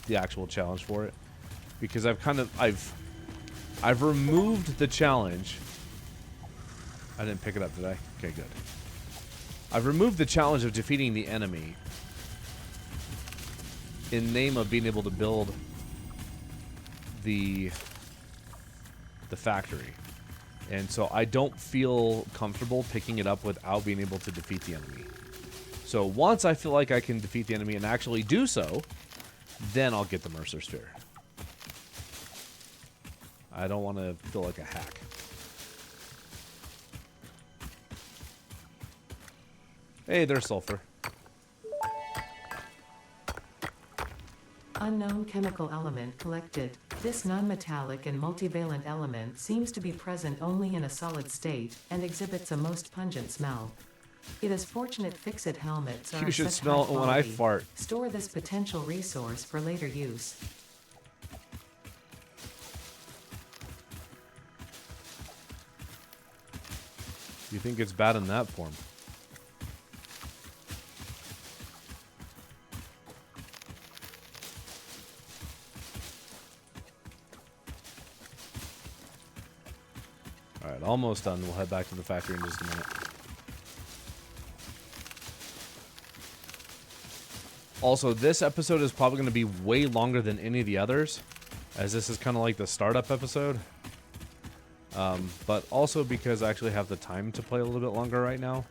the actual challenge for it, because I've removed the challenge. I didn't pick it up, did I? Okay, good. I've removed the challenge of defeating the enemy in name of being able to build the factory. And so I don't feel comfortable picking it up without being able to defeat the enemy. So once I feel like I can defeat the enemy and actually do so, then I'll get the Mercer Sphere. I don't want to feel like a hack. Hey, there's sulfur. Unknown chemical element collected. This non-metallic and multivalent element seems to be present only in a solid state, and exhibits a most pungent smell. It is fortunate Fix-It helmets are You should such smell high it when I quality. fart. Store this potential resource for later use. You think it's bad in that form? Alright, almost done. We'll head back to the factory in just a minute. Also, this episode is probably going to be way longer than any of the others, as this is kind of like the startup episode. But also because I actually have the time to play a little bit longer right now.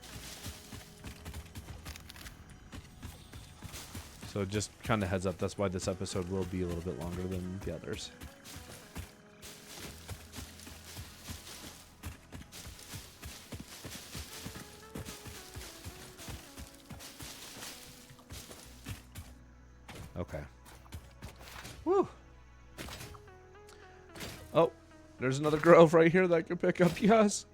So just kind of heads up, that's why this episode will be a little bit longer than the others. Okay. Woo! Oh, there's another grove right here that I could pick up, yes.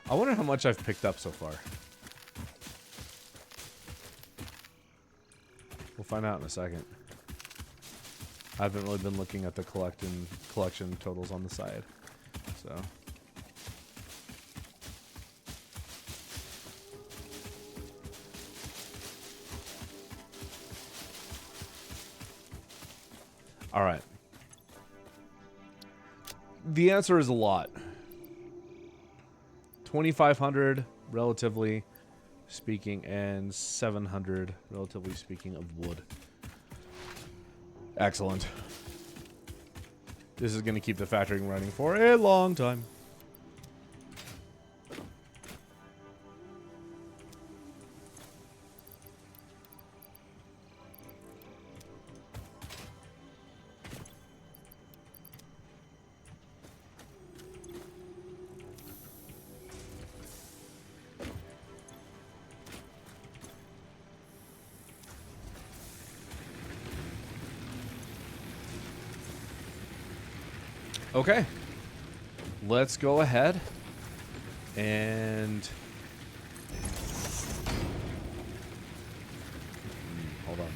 I wonder how much I've picked up so far. We'll find out in a second. I haven't really been looking at the collection totals on the side, so. All right. The answer is a lot. 2,500, relatively speaking, and 700, relatively speaking, of wood. Excellent. This is going to keep the factory running for a long time. Okay, let's go ahead and hold on.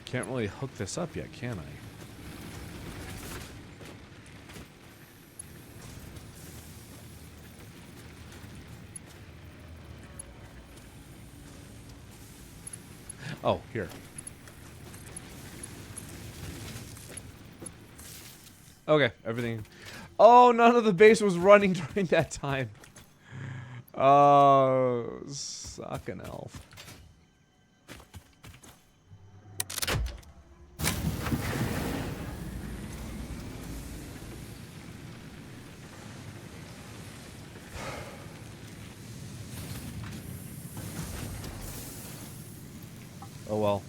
Can't really hook this up yet, can I? Oh, here. Okay, everything. Oh, none of the base was running during that time. Oh, sucking elf. Oh well.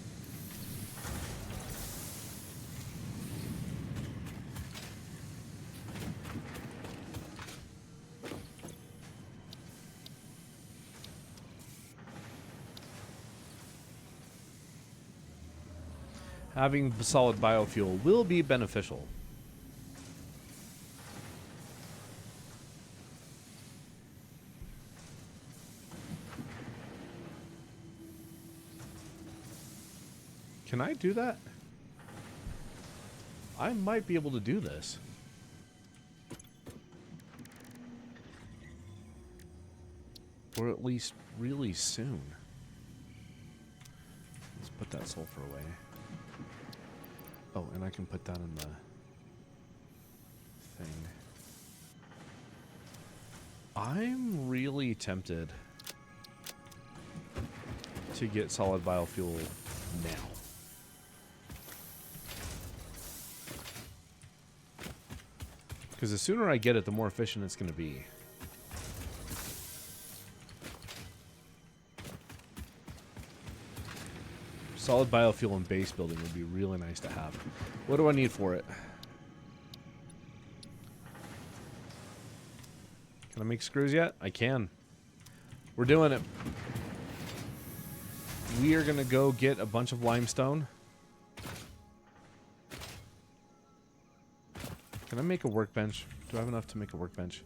Having solid biofuel will be beneficial. Can I do that? I might be able to do this. Or at least really soon. put that sulfur away. Oh, and I can put that in the thing. I'm really tempted to get solid biofuel now. Because the sooner I get it, the more efficient it's going to be. Solid biofuel and base building would be really nice to have. What do I need for it? Can I make screws yet? I can. We're doing it. We are going to go get a bunch of limestone. Can I make a workbench? Do I have enough to make a workbench?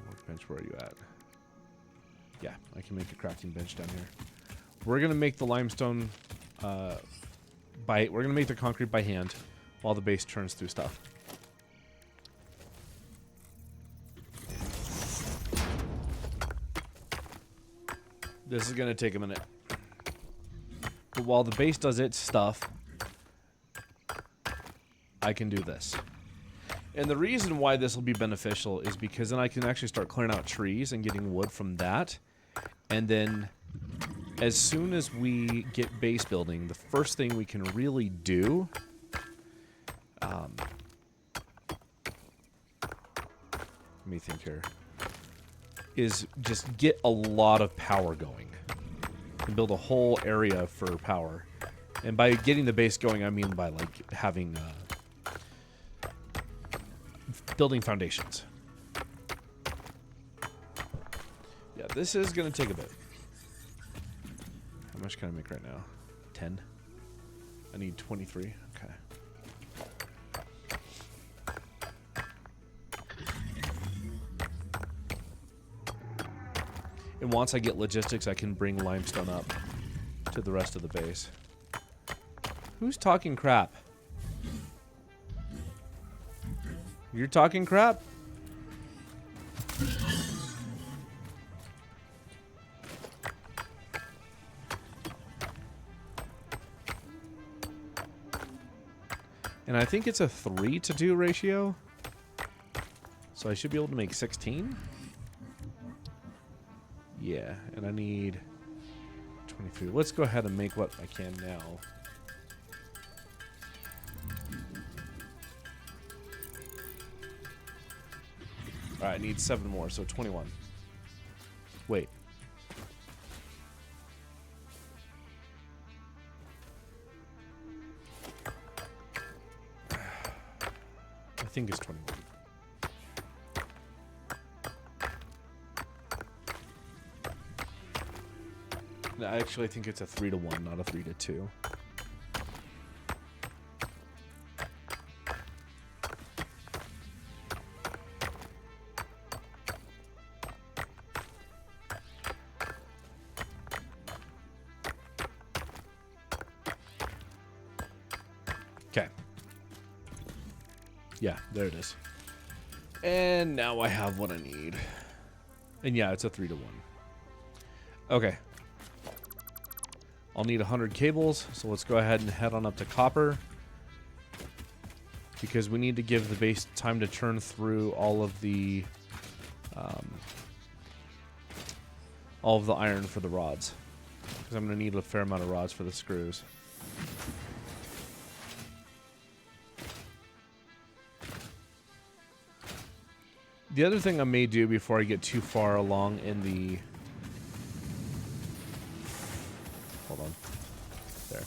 Workbench, where are you at? Yeah, I can make a crafting bench down here. We're gonna make the limestone we're gonna make the concrete by hand while the base churns through stuff. This is gonna take a minute. But while the base does its stuff, I can do this. And the reason why this will be beneficial is because then I can actually start clearing out trees and getting wood from that. And then as soon as we get base building, the first thing we can really do let me think here, is just get a lot of power going and build a whole area for power. And by getting the base going, I mean by like having building foundations. Yeah, this is going to take a bit. How much can I make right now? 10? I need 23. Okay. And once I get logistics, I can bring limestone up to the rest of the base. Who's talking crap? You're talking crap? And I think it's a 3-to-2 ratio. So I should be able to make 16. Yeah, and I need 23. Let's go ahead and make what I can now. Alright, I need 7 more, so 21. Wait. I think it's 21. No, I actually think it's a 3-to-1, not a 3-to-2. Okay. Yeah, there it is. And now I have what I need. And yeah, it's a 3-to-1. Okay. I'll need 100 cables, so let's go ahead and head on up to copper. Because we need to give the base time to churn through all of the iron for the rods. Because I'm going to need a fair amount of rods for the screws. The other thing I may do before I get too far along in the... Hold on. There.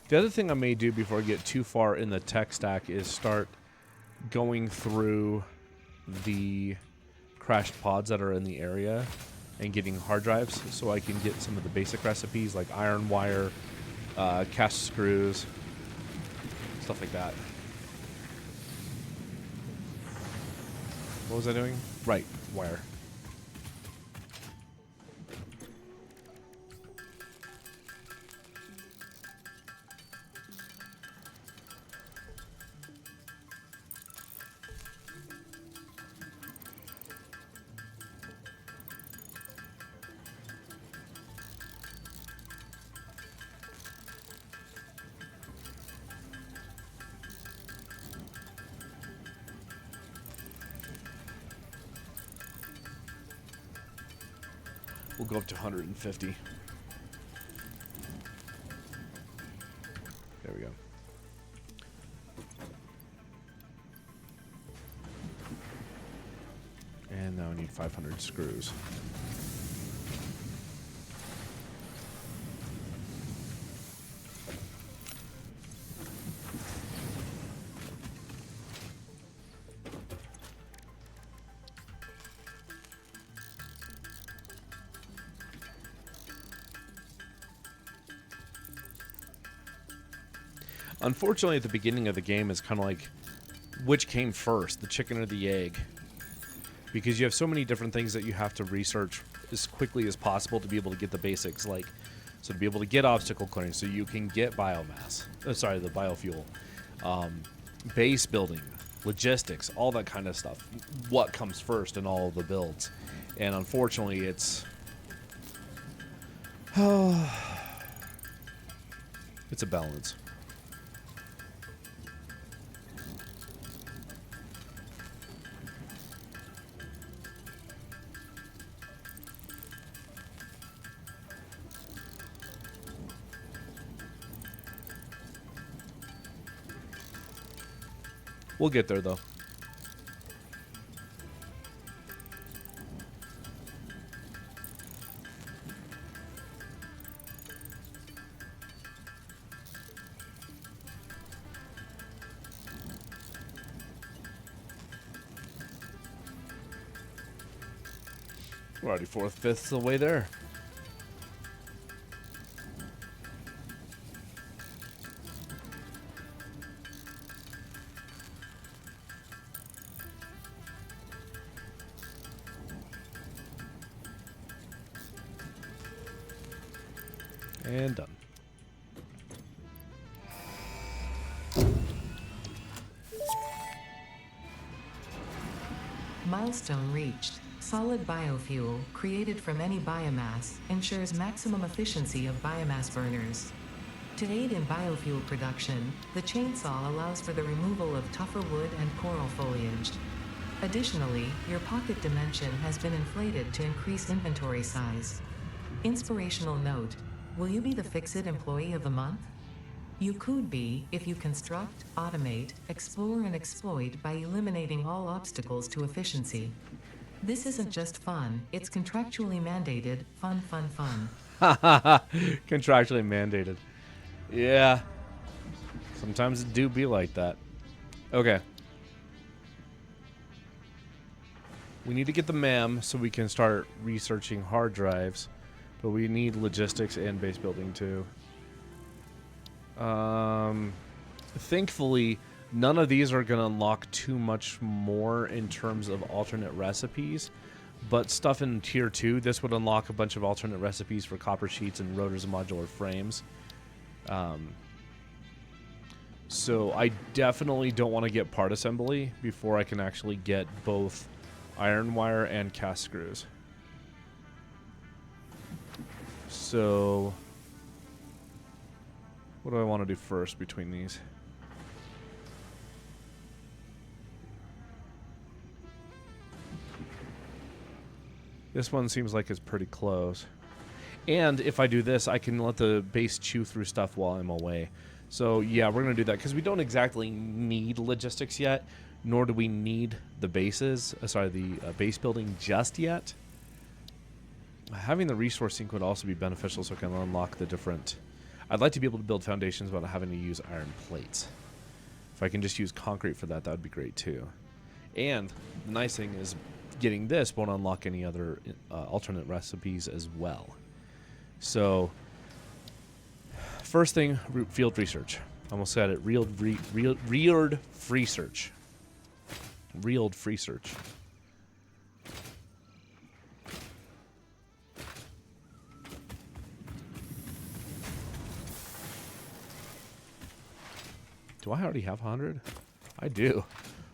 The other thing I may do before I get too far in the tech stack is start going through the crashed pods that are in the area and getting hard drives so I can get some of the basic recipes like iron wire, cast screws, stuff like that. What was I doing? Right, wire. We'll go up to 150. There we go. And now we need 500 screws. Unfortunately, at the beginning of the game, it's kind of like, which came first, the chicken or the egg? Because you have so many different things that you have to research as quickly as possible to be able to get the basics, like, so to be able to get obstacle clearing, so you can get biomass, the biofuel, base building, logistics, all that kind of stuff. What comes first in all of the builds? And unfortunately, it's... it's a balance. We'll get there, though. We're already 4/5 the way there. And done. Milestone reached. Solid biofuel, created from any biomass, ensures maximum efficiency of biomass burners. To aid in biofuel production, the chainsaw allows for the removal of tougher wood and coral foliage. Additionally, your pocket dimension has been inflated to increase inventory size. Inspirational note: will you be the Fix-It Employee of the Month? You could be if you construct, automate, explore and exploit by eliminating all obstacles to efficiency. This isn't just fun, it's contractually mandated, fun. Contractually mandated. Yeah. Sometimes it do be like that. Okay. We need to get the MAM so we can start researching hard drives. But we need logistics and base building too. Thankfully, none of these are going to unlock too much more in terms of alternate recipes. But stuff in Tier 2, this would unlock a bunch of alternate recipes for copper sheets and rotors and modular frames. So I definitely don't want to get part assembly before I can actually get both iron wire and cast screws. So, what do I want to do first between these? This one seems like it's pretty close. And if I do this, I can let the base chew through stuff while I'm away. So, yeah, we're going to do that because we don't exactly need logistics yet, nor do we need the bases, the base building just yet. Having the resource sink would also be beneficial so I can unlock the different... I'd like to be able to build foundations without having to use iron plates. If I can just use concrete for that, that would be great too. And the nice thing is getting this won't unlock any other alternate recipes as well. So, first thing, field research. Almost said it. Reeled research. Reeled research. Do I already have 100? I do.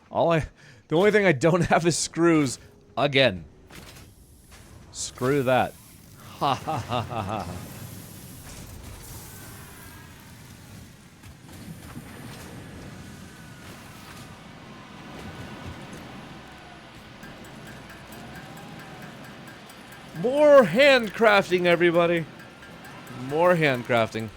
The only thing I don't have is screws again. Screw that. Ha ha ha ha ha. More handcrafting, everybody. More handcrafting.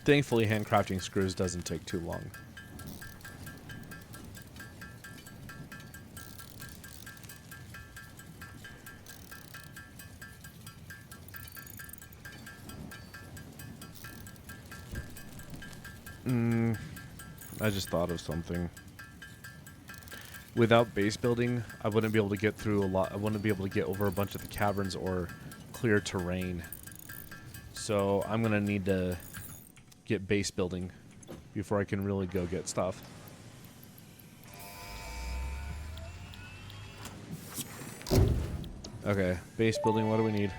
Thankfully, handcrafting screws doesn't take too long. I just thought of something. Without base building, I wouldn't be able to get through a lot. I wouldn't be able to get over a bunch of the caverns or clear terrain. So I'm gonna need to get base building before I can really go get stuff. Okay, base building, what do we need?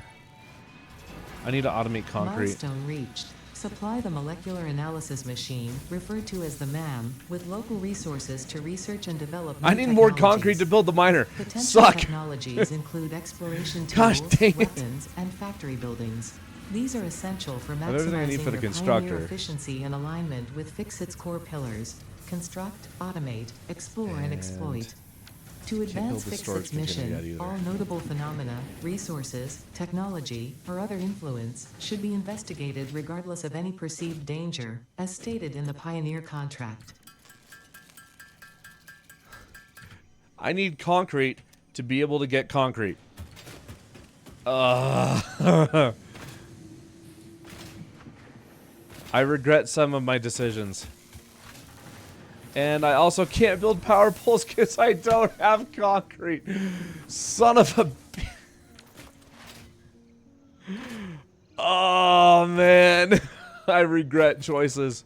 I need to automate concrete. Milestone reached. Supply the molecular analysis machine, referred to as the MAM, with local resources to research and develop new I need more concrete technologies. to build the miner. Potential Suck! technologies include exploration Gosh, tools, dang it. weapons, and factory buildings. These are essential for have everything I maximizing need for the your constructor. pioneer efficiency and alignment with Fixit's core pillars: construct, automate, explore, and exploit. To advance build the storage Fixit's mission, container yet either. all notable phenomena, resources, technology, or other influence should be investigated regardless of any perceived danger, as stated in the Pioneer contract. I need concrete to be able to get concrete. I regret some of my decisions. And I also can't build power poles because I don't have concrete. Son of a... Oh, man. I regret choices.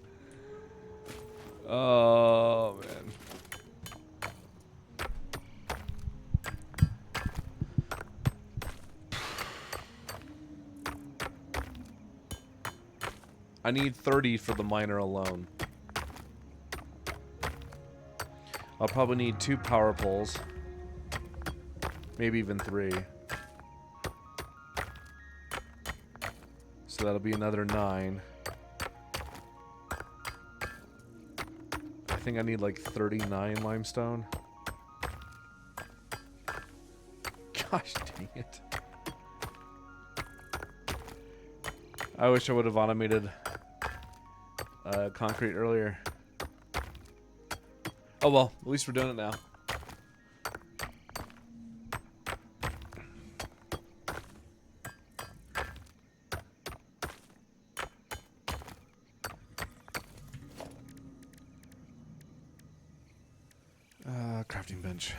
Oh, man. I need 30 for the miner alone. I'll probably need 2 power poles. Maybe even 3. So that'll be another 9. I think I need like 39 limestone. Gosh dang it. I wish I would have automated concrete earlier. Oh well, at least we're doing it now. Crafting bench.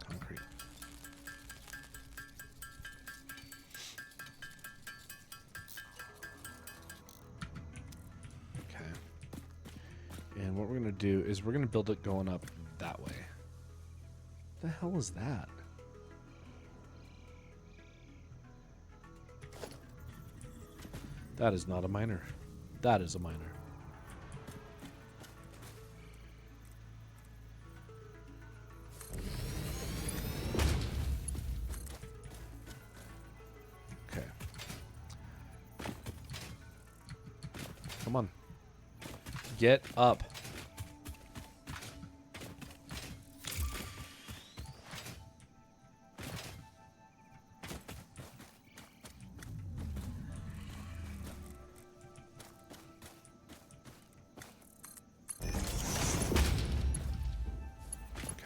Concrete. Okay. And what we're gonna do is we're gonna build it going up that way. What the hell is that? That is not a miner. That is a miner. Okay. Come on. Get up.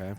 Okay.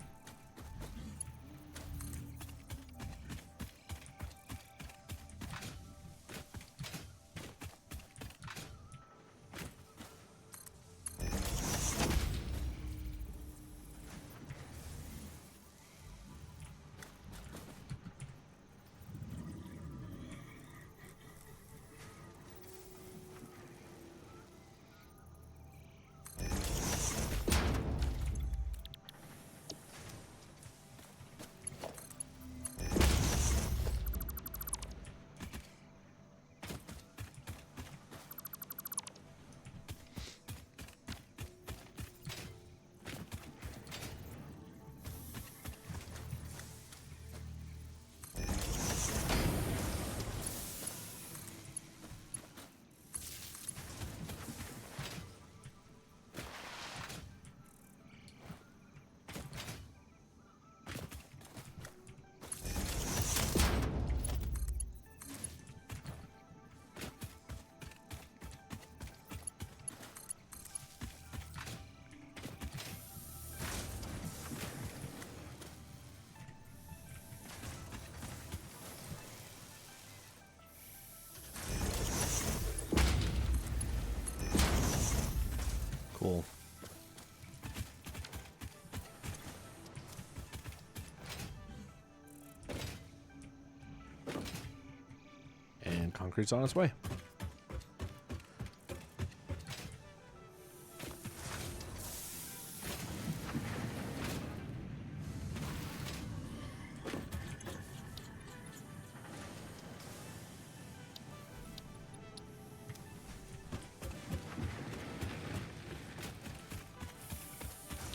concrete's on its way.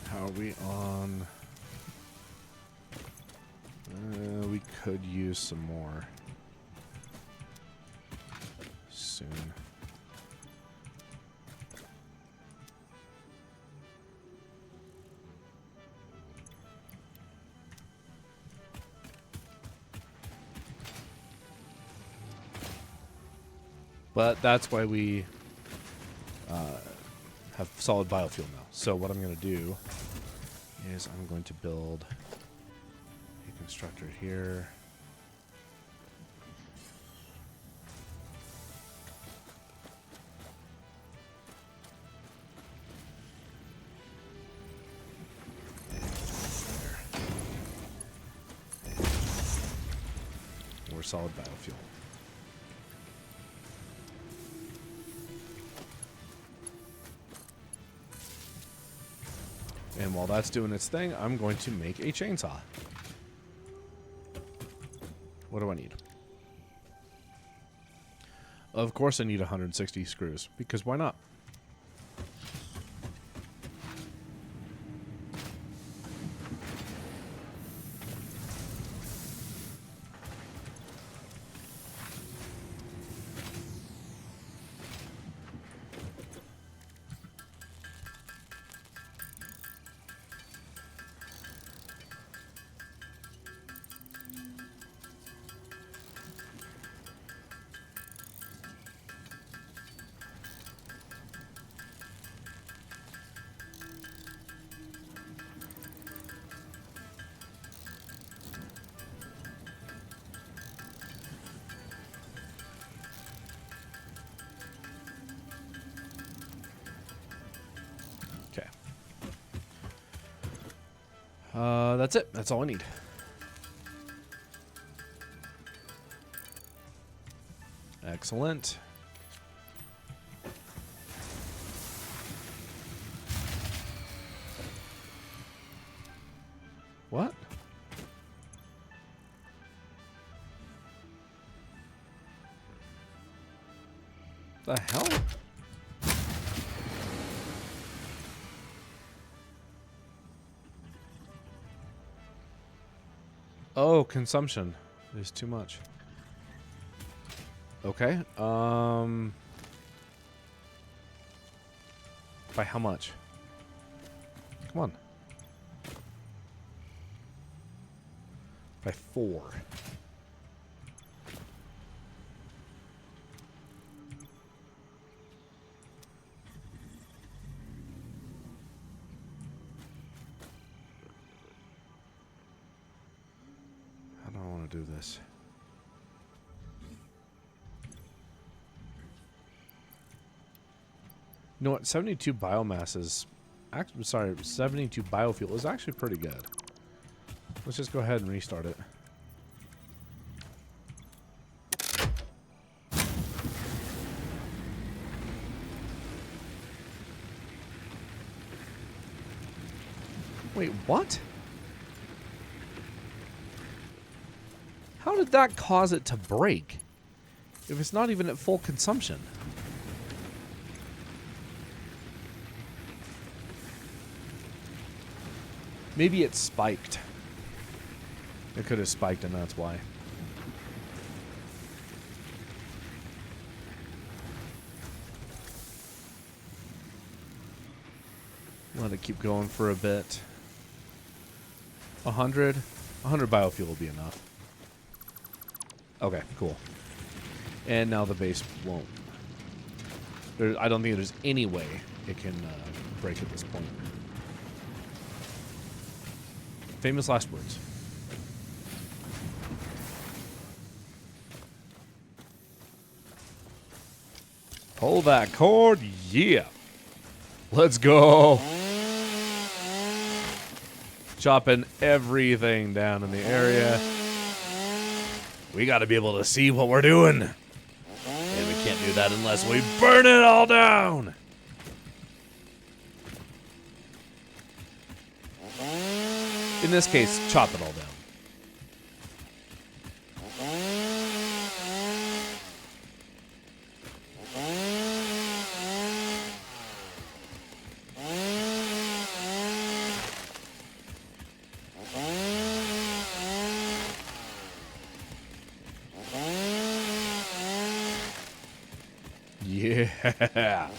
How are we on? We could use some more soon. But that's why we have solid biofuel now. So what I'm going to do is I'm going to build a constructor here. More solid biofuel. And while that's doing its thing, I'm going to make a chainsaw. What do I need? Of course I need 160 screws, because why not? Okay. That's it. That's all I need. Excellent. What? The hell? Oh, consumption is too much. Okay. By how much? Come on. By 4. How do I want to do this? You know what? 72 biomass is... sorry, 72 biofuel is actually pretty good. Let's just go ahead and restart it. Wait, what? How did that cause it to break? If it's not even at full consumption. Maybe it spiked. It could have spiked and that's why. Let it keep going for a bit. 100 biofuel will be enough. Okay, cool. And now the base won't. I don't think there's any way it can break at this point. Famous last words. Pull that cord, yeah. Let's go. Chopping everything down in the area. We got to be able to see what we're doing. do that unless we burn it all down. In this case, chop it all down. Yeah.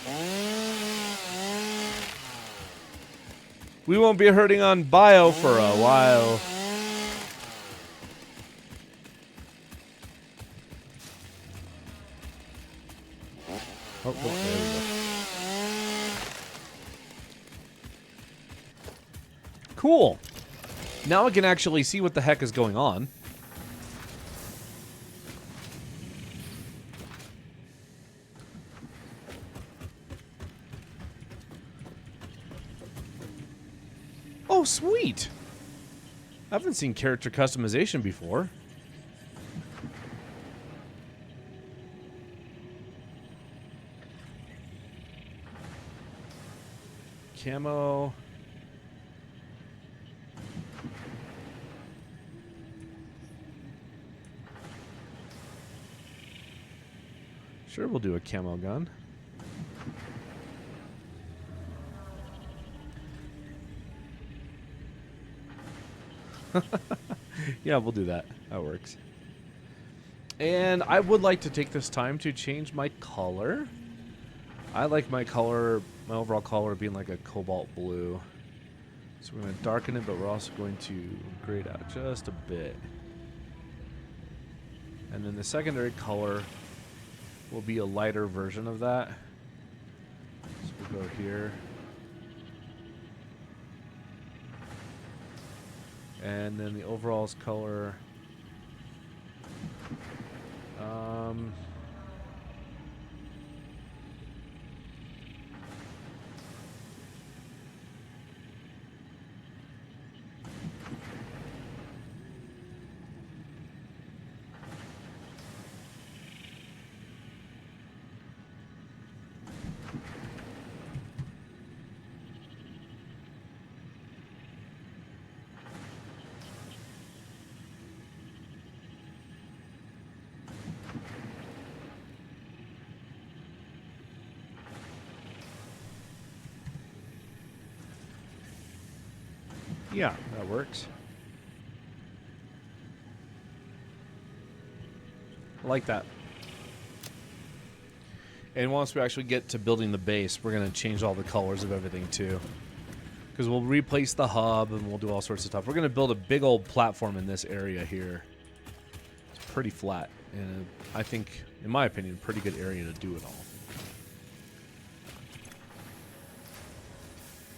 We won't be hurting on bio for a while. Oh, there we go. Cool. Now I can actually see what the heck is going on. Oh, sweet. I haven't seen character customization before. Camo. Sure, we'll do a camo gun. Yeah, we'll do that. That works. And I would like to take this time to change my color. I like my color, my overall color being like a cobalt blue. So we're going to darken it, but we're also going to gray it out just a bit. And then the secondary color will be a lighter version of that. So we'll go here. And then the overalls color. Yeah, that works. I like that. And once we actually get to building the base, we're going to change all the colors of everything too. Because we'll replace the hub and we'll do all sorts of stuff. We're going to build a big old platform in this area here. It's pretty flat. And I think, in my opinion, a pretty good area to do it all.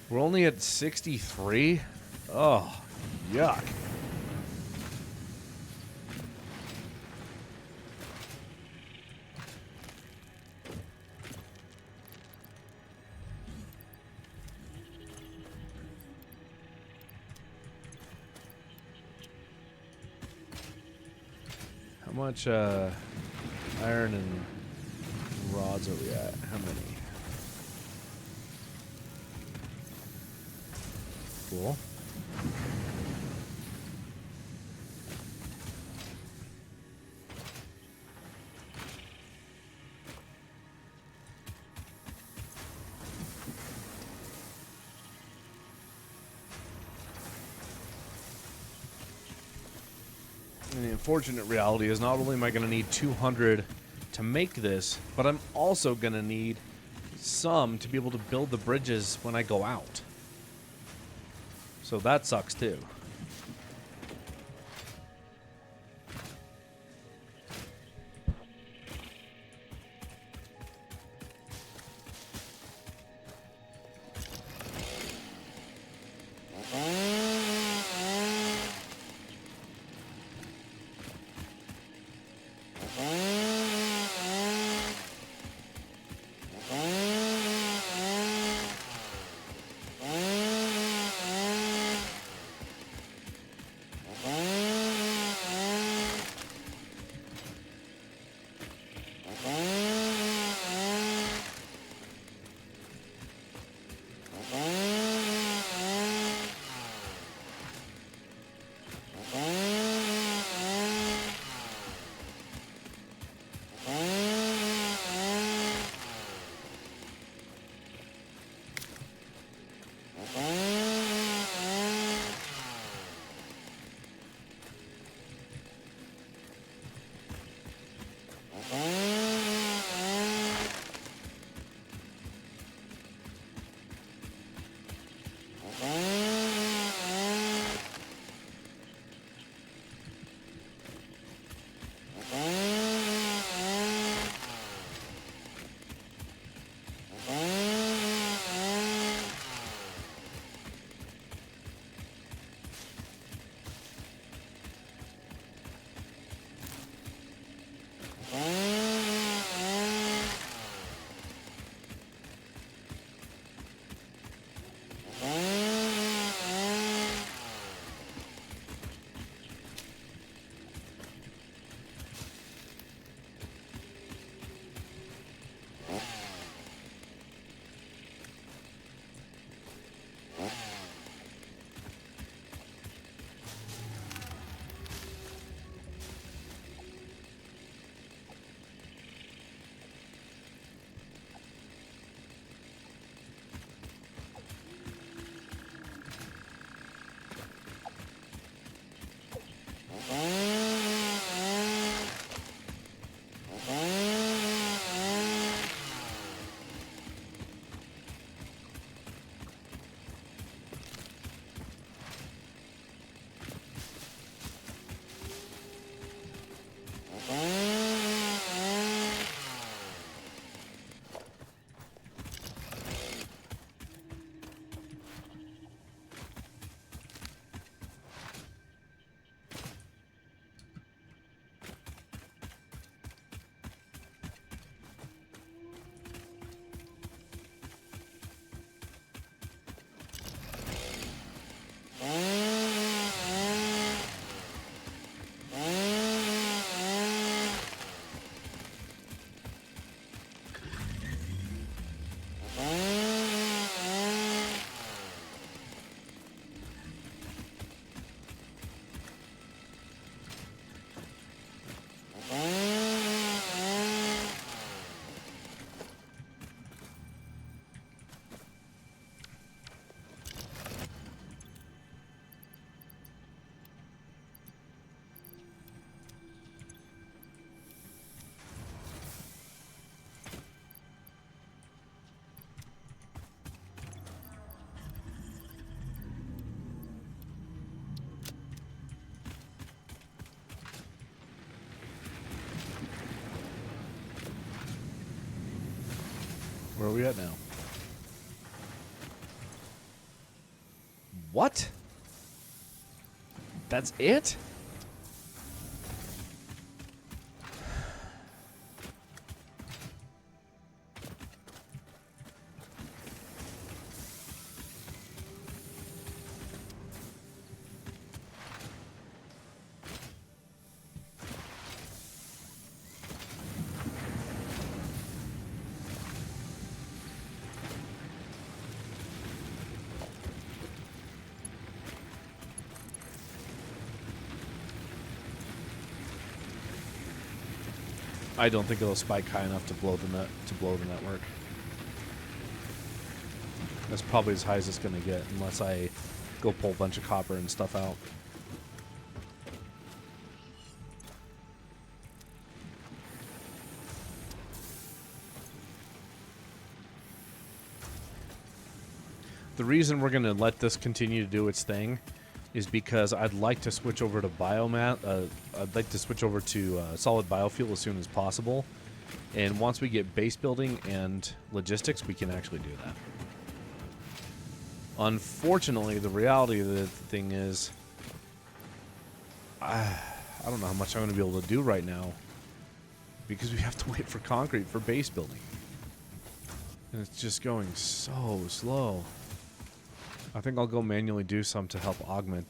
We're only at 63? Oh, yuck. How much iron and rods are we at? How many? Cool. And the unfortunate reality is not only am I going to need 200 to make this, but I'm also going to need some to be able to build the bridges when I go out. So that sucks too. Where are we at now? What? That's it? I don't think it'll spike high enough to blow the network. That's probably as high as it's going to get, unless I go pull a bunch of copper and stuff out. The reason we're going to let this continue to do its thing is because I'd like to switch over to biomass. I'd like to switch over to solid biofuel as soon as possible. And once we get base building and logistics, we can actually do that. Unfortunately, the reality of the thing is, I don't know how much I'm going to be able to do right now because we have to wait for concrete for base building. And it's just going so slow. I think I'll go manually do some to help augment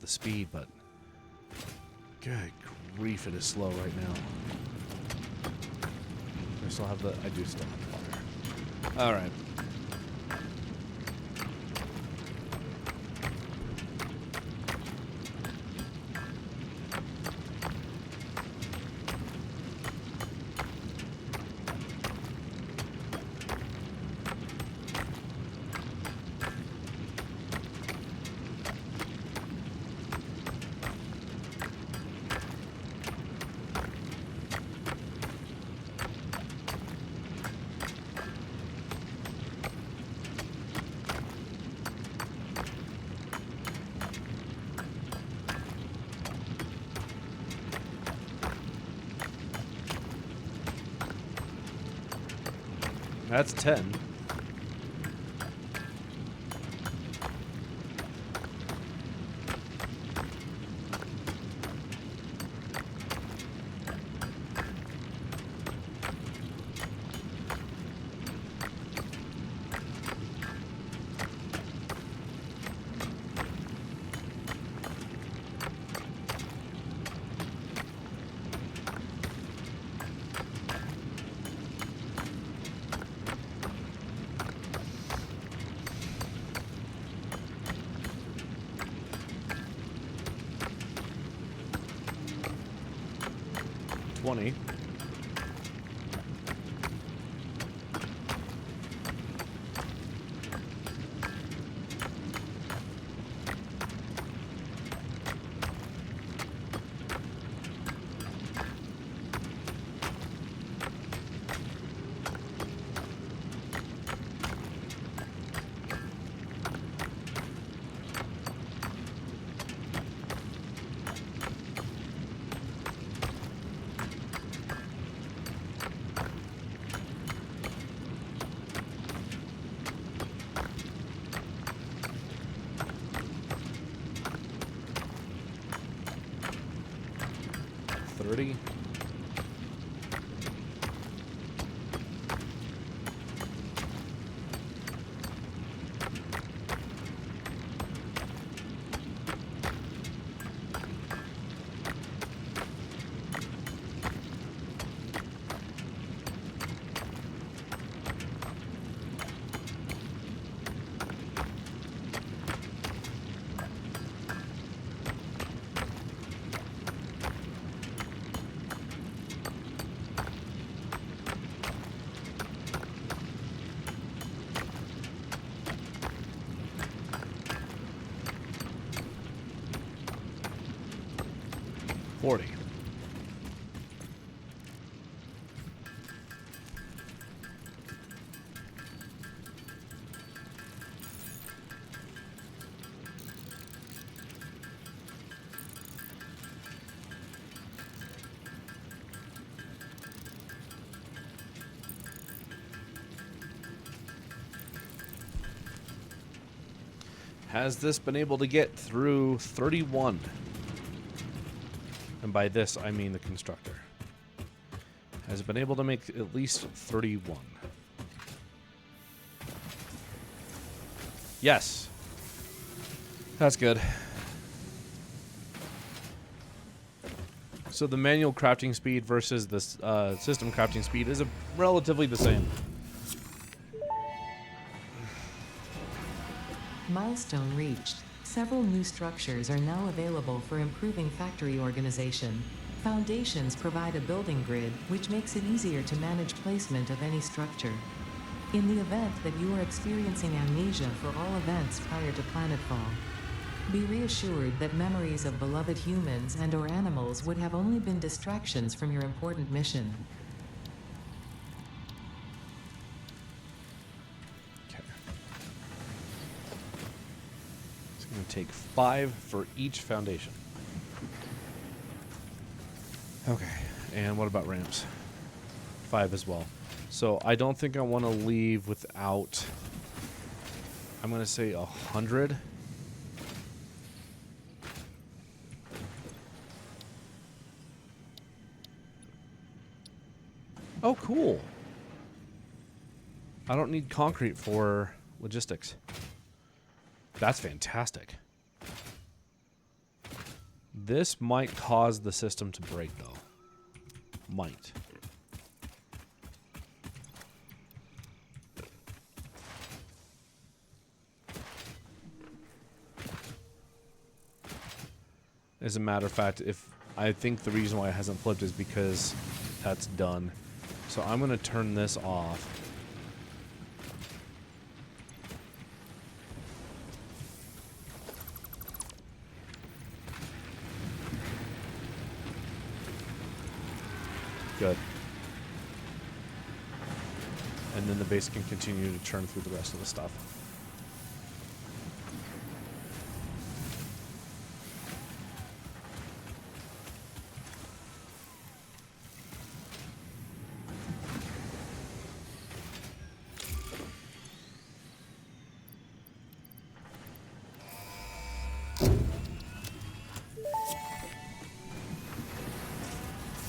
the speed, but good grief, it is slow right now. I still have I do still have fire. All right. That's 10. $20. $30. $40. Has this been able to get through 31? And by this, I mean the constructor. Has it been able to make at least 31? Yes. That's good. So the manual crafting speed versus the system crafting speed is relatively the same. Milestone reached. Several new structures are now available for improving factory organization. Foundations provide a building grid, which makes it easier to manage placement of any structure. In the event that you are experiencing amnesia for all events prior to planetfall, be reassured that memories of beloved humans and/or animals would have only been distractions from your important mission. Okay. It's going to take 5 for each foundation. Okay, and what about ramps? 5 as well. So I don't think I want to leave without, I'm going to say 100. Oh, cool. I don't need concrete for logistics. That's fantastic. This might cause the system to break, though. Might. As a matter of fact, if I think the reason why it hasn't flipped is because that's done. So I'm going to turn this off. Good. And then the base can continue to churn through the rest of the stuff.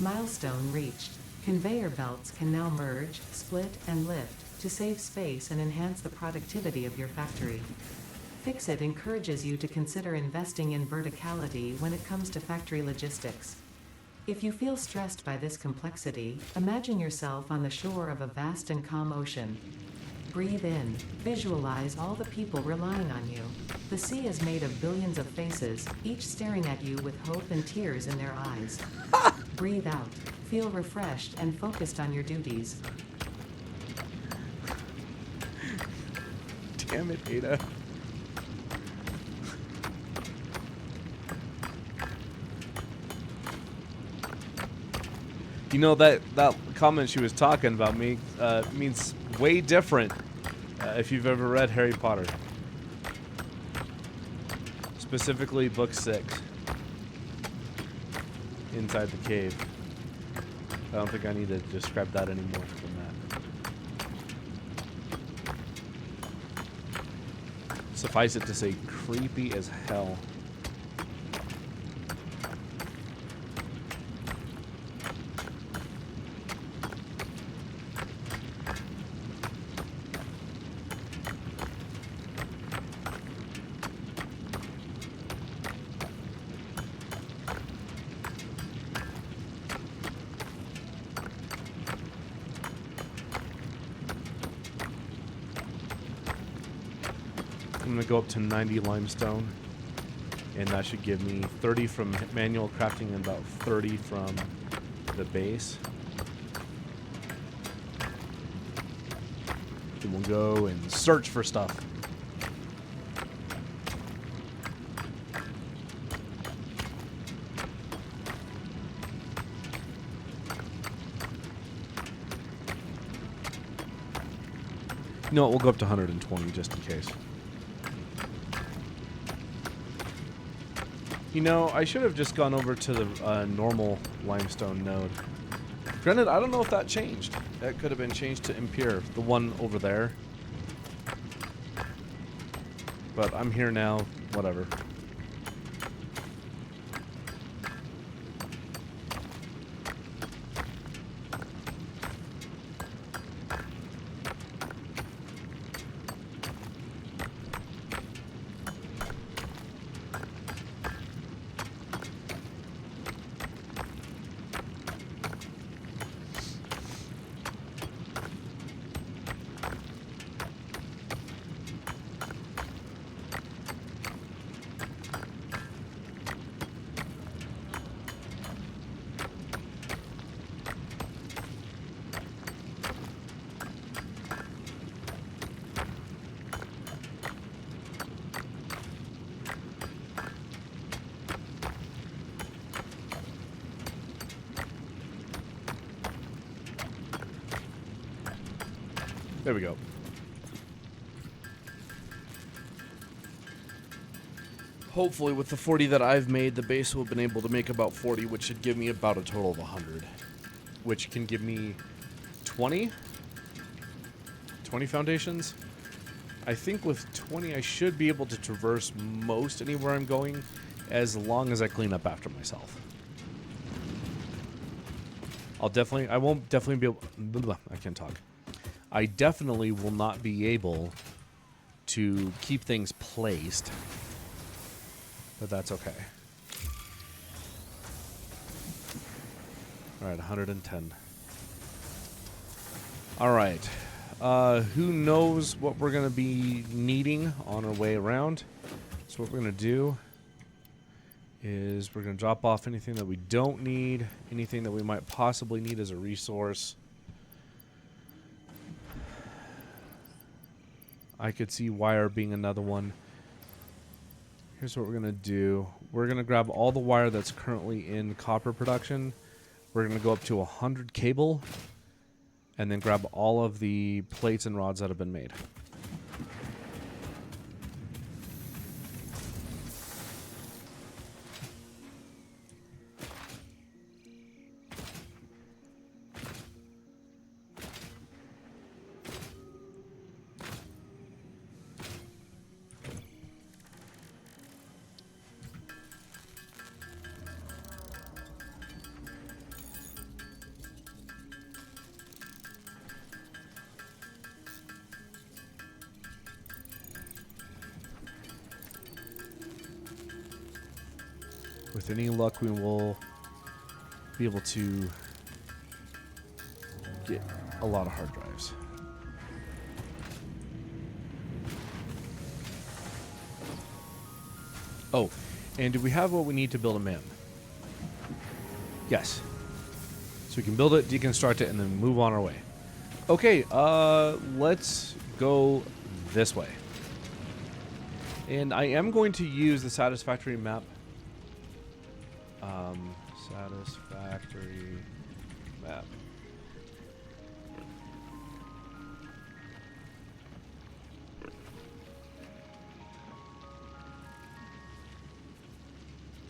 Milestone reached. Conveyor belts can now merge, split, and lift to save space and enhance the productivity of your factory. Fixit encourages you to consider investing in verticality when it comes to factory logistics. If you feel stressed by this complexity, imagine yourself on the shore of a vast and calm ocean. Breathe in. Visualize all the people relying on you. The sea is made of billions of faces, each staring at you with hope and tears in their eyes. Breathe out. Feel refreshed and focused on your duties. Damn it, Ada. You know, that comment she was talking about me means way different if you've ever read Harry Potter. Specifically book 6. Inside the cave. I don't think I need to describe that anymore than that. Suffice it to say, creepy as hell. I'm going to go up to 90 limestone, and that should give me 30 from manual crafting and about 30 from the base. Then we'll go and search for stuff. You know what, we'll go up to 120 just in case. You know, I should have just gone over to the normal limestone node. Granted, I don't know if that changed. That could have been changed to impure, the one over there. But I'm here now, whatever. There we go. Hopefully with the 40 that I've made, the base will have been able to make about 40, which should give me about a total of 100. Which can give me 20? 20 foundations? I think with 20 I should be able to traverse most anywhere I'm going, as long as I clean up after myself. I won't definitely be able, I can't talk. I definitely will not be able to keep things placed, but that's okay. All right, 110. All right, who knows what we're gonna be needing on our way around? So what we're gonna do is we're gonna drop off anything that we don't need, anything that we might possibly need as a resource. I could see wire being another one. Here's what we're going to do. We're going to grab all the wire that's currently in copper production. We're going to go up to 100 cable. And then grab all of the plates and rods that have been made. With any luck, we will be able to get a lot of hard drives. Oh, and do we have what we need to build a man? Yes. So we can build it, deconstruct it, and then move on our way. Okay, let's go this way. And I am going to use the Satisfactory map. Satisfactory map.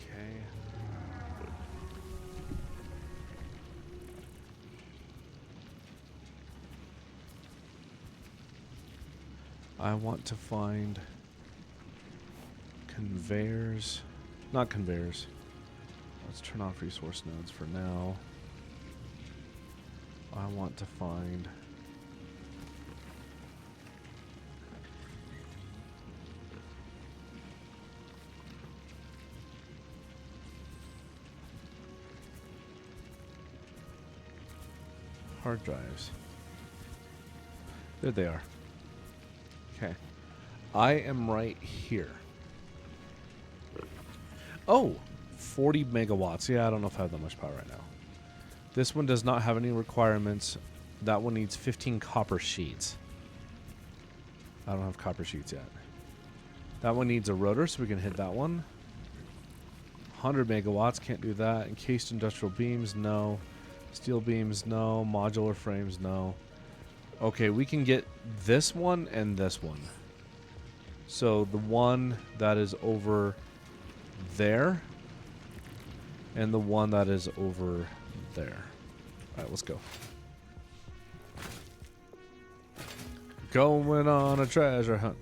Okay. I want to find conveyors. Not conveyors. Let's turn off resource nodes for now. I want to find hard drives. There they are. Okay. I am right here. Oh! 40 megawatts. Yeah, I don't know if I have that much power right now. This one does not have any requirements. That one needs 15 copper sheets. I don't have copper sheets yet. That one needs a rotor, so we can hit that one. 100 megawatts. Can't do that. Encased industrial beams, no. Steel beams, no. Modular frames, no. Okay, we can get this one and this one. So the one that is over there and the one that is over there. Alright, let's go. Going on a treasure hunt.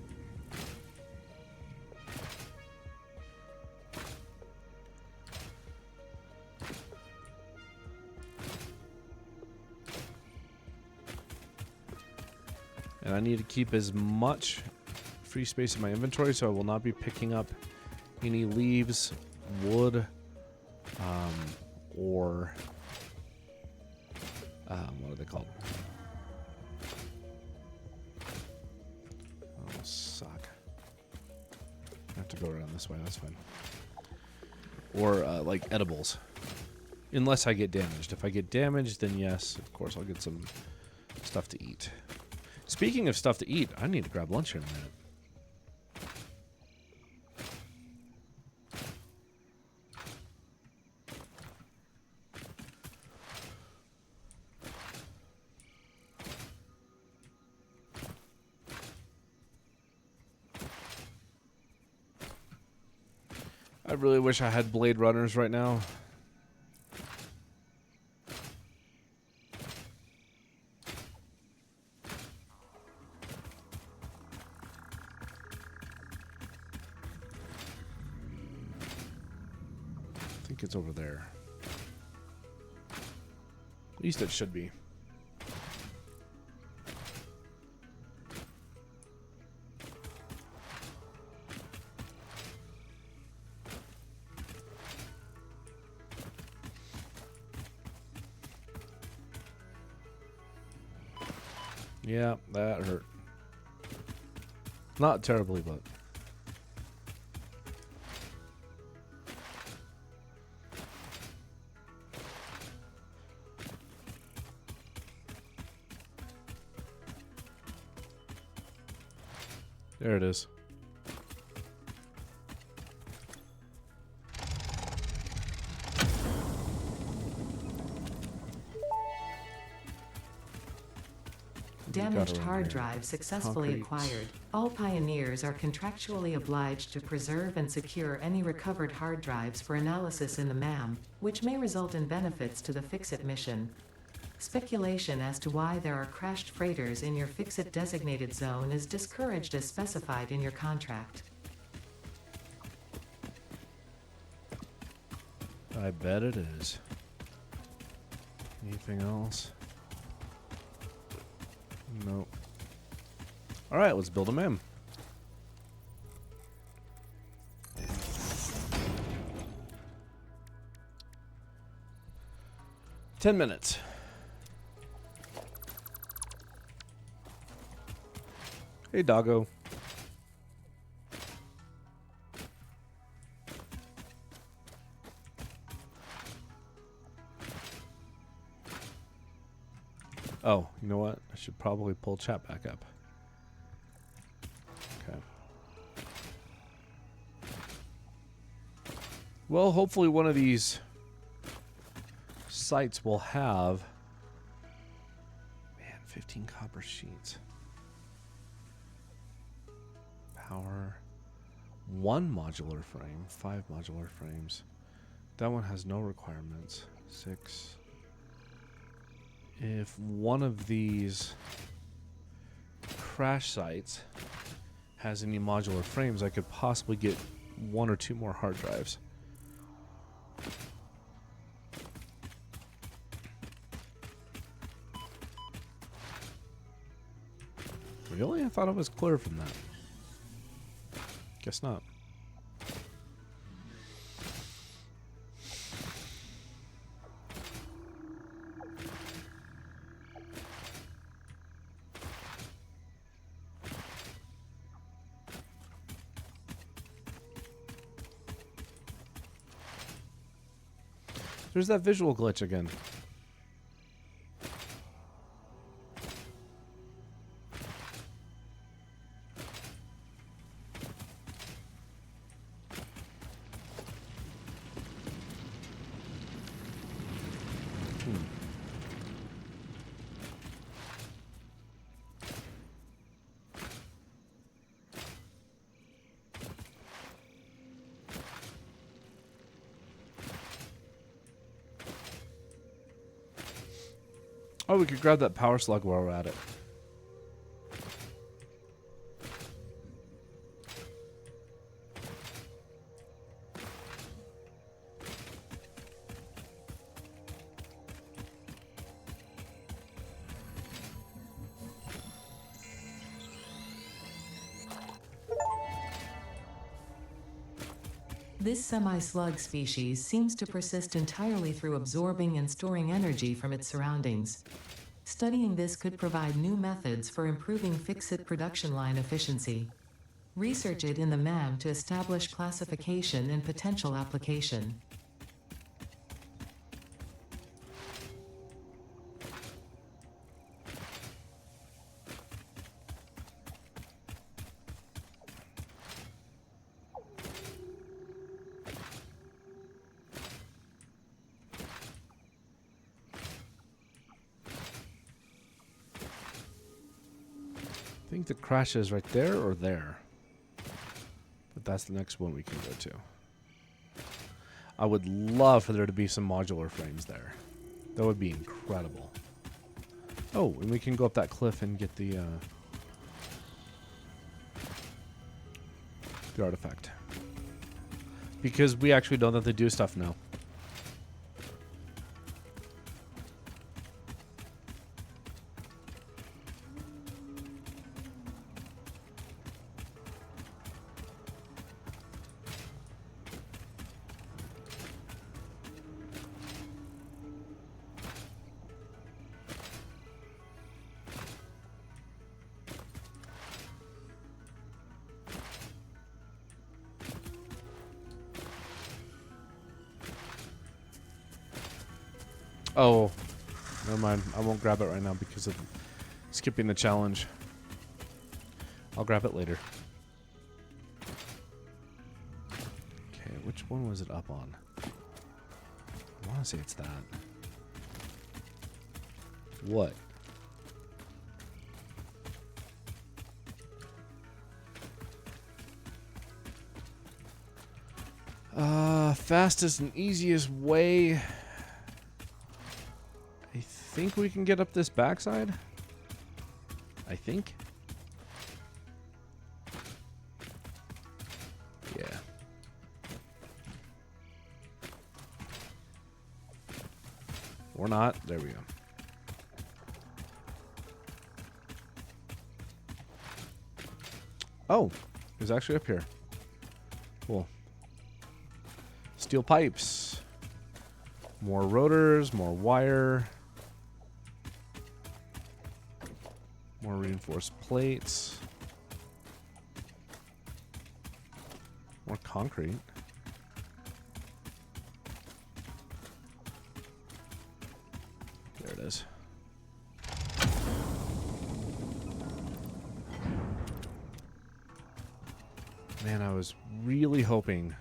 And I need to keep as much free space in my inventory, so I will not be picking up any leaves, wood, or what are they called? Oh, suck. I have to go around this way, that's fine. Or like edibles. Unless I get damaged. If I get damaged, then yes, of course, I'll get some stuff to eat. Speaking of stuff to eat, I need to grab lunch here in a minute. I really wish I had Blade Runners right now. I think it's over there. At least it should be. Yeah, that hurt. Not terribly, but... There it is. Damaged hard drive successfully acquired. All pioneers are contractually obliged to preserve and secure any recovered hard drives for analysis in the MAM, which may result in benefits to the Fix-It mission. Speculation as to why there are crashed freighters in your Fix-It designated zone is discouraged as specified in your contract. I bet it is. Anything else? Nope. Alright, let's build a MAM. Ten minutes. Hey, doggo. Oh, you know what? I should probably pull chat back up. Okay. Well, hopefully one of these sites will have... Man, 15 copper sheets. Power. 1 modular frame. 5 modular frames. That one has no requirements. 6... If one of these crash sites has any modular frames, I could possibly get 1 or 2 more hard drives. Really? I thought I was clear from that. Guess not. There's that visual glitch again. Oh, we could grab that power slug while we're at it. This semi-slug species seems to persist entirely through absorbing and storing energy from its surroundings. Studying this could provide new methods for improving fixit production line efficiency. Research it in the MAM to establish classification and potential application. I think the crash is right there or there. But that's the next one we can go to. I would love for there to be some modular frames there. That would be incredible. Oh, and we can go up that cliff and get the artifact. Because we actually know that they do stuff now. Oh, never mind. I won't grab it right now because of skipping the challenge. I'll grab it later. Okay, which one was it up on? I want to say it's that. What? Fastest and easiest way. I think we can get up this backside. I think. Yeah. Or not. There we go. Oh, it's actually up here. Cool. Steel pipes. More rotors, more wire. More reinforced plates. More concrete. There it is. Man, I was really hoping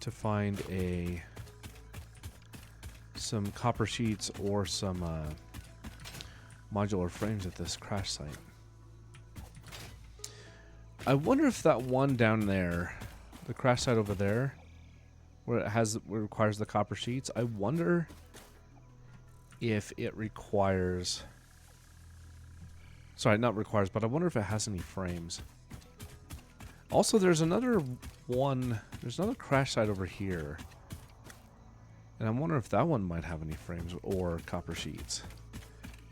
to find some copper sheets or some modular frames at this crash site. I wonder if that one down there, the crash site over there, where it requires the copper sheets, I wonder if it requires, sorry, not requires, but I wonder if it has any frames. Also, there's another crash site over here. And I'm wondering if that one might have any frames or copper sheets.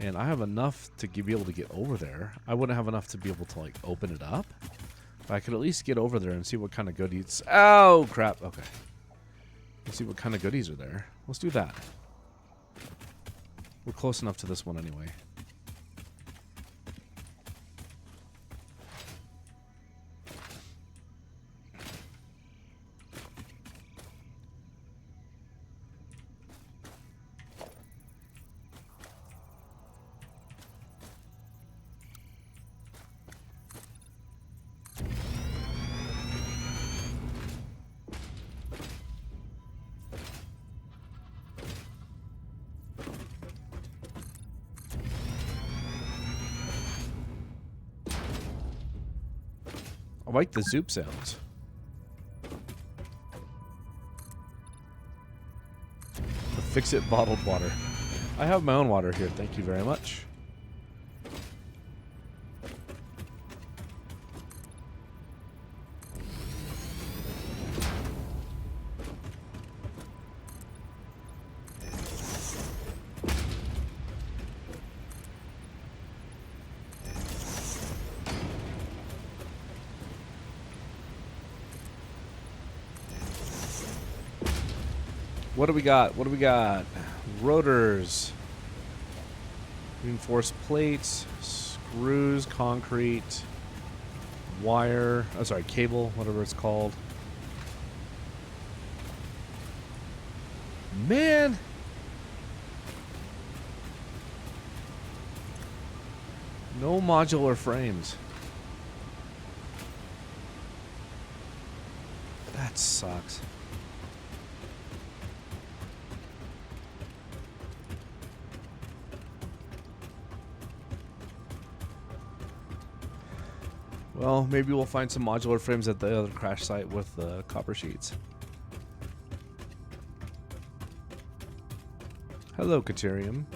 And I have enough to be able to get over there. I wouldn't have enough to be able to, like, open it up. But I could at least get over there and see what kind of goodies... Oh, crap. Okay. Let's see what kind of goodies are there. Let's do that. We're close enough to this one anyway. I like the zoop sounds. The Fix-It bottled water. I have my own water here. Thank you very much. What do we got? What do we got? Rotors. Reinforced plates. Screws. Concrete. Wire. Oh, sorry, cable. Whatever it's called. Man. No modular frames. That sucks. Well, maybe we'll find some modular frames at the other crash site with the copper sheets. Hello, Caterium.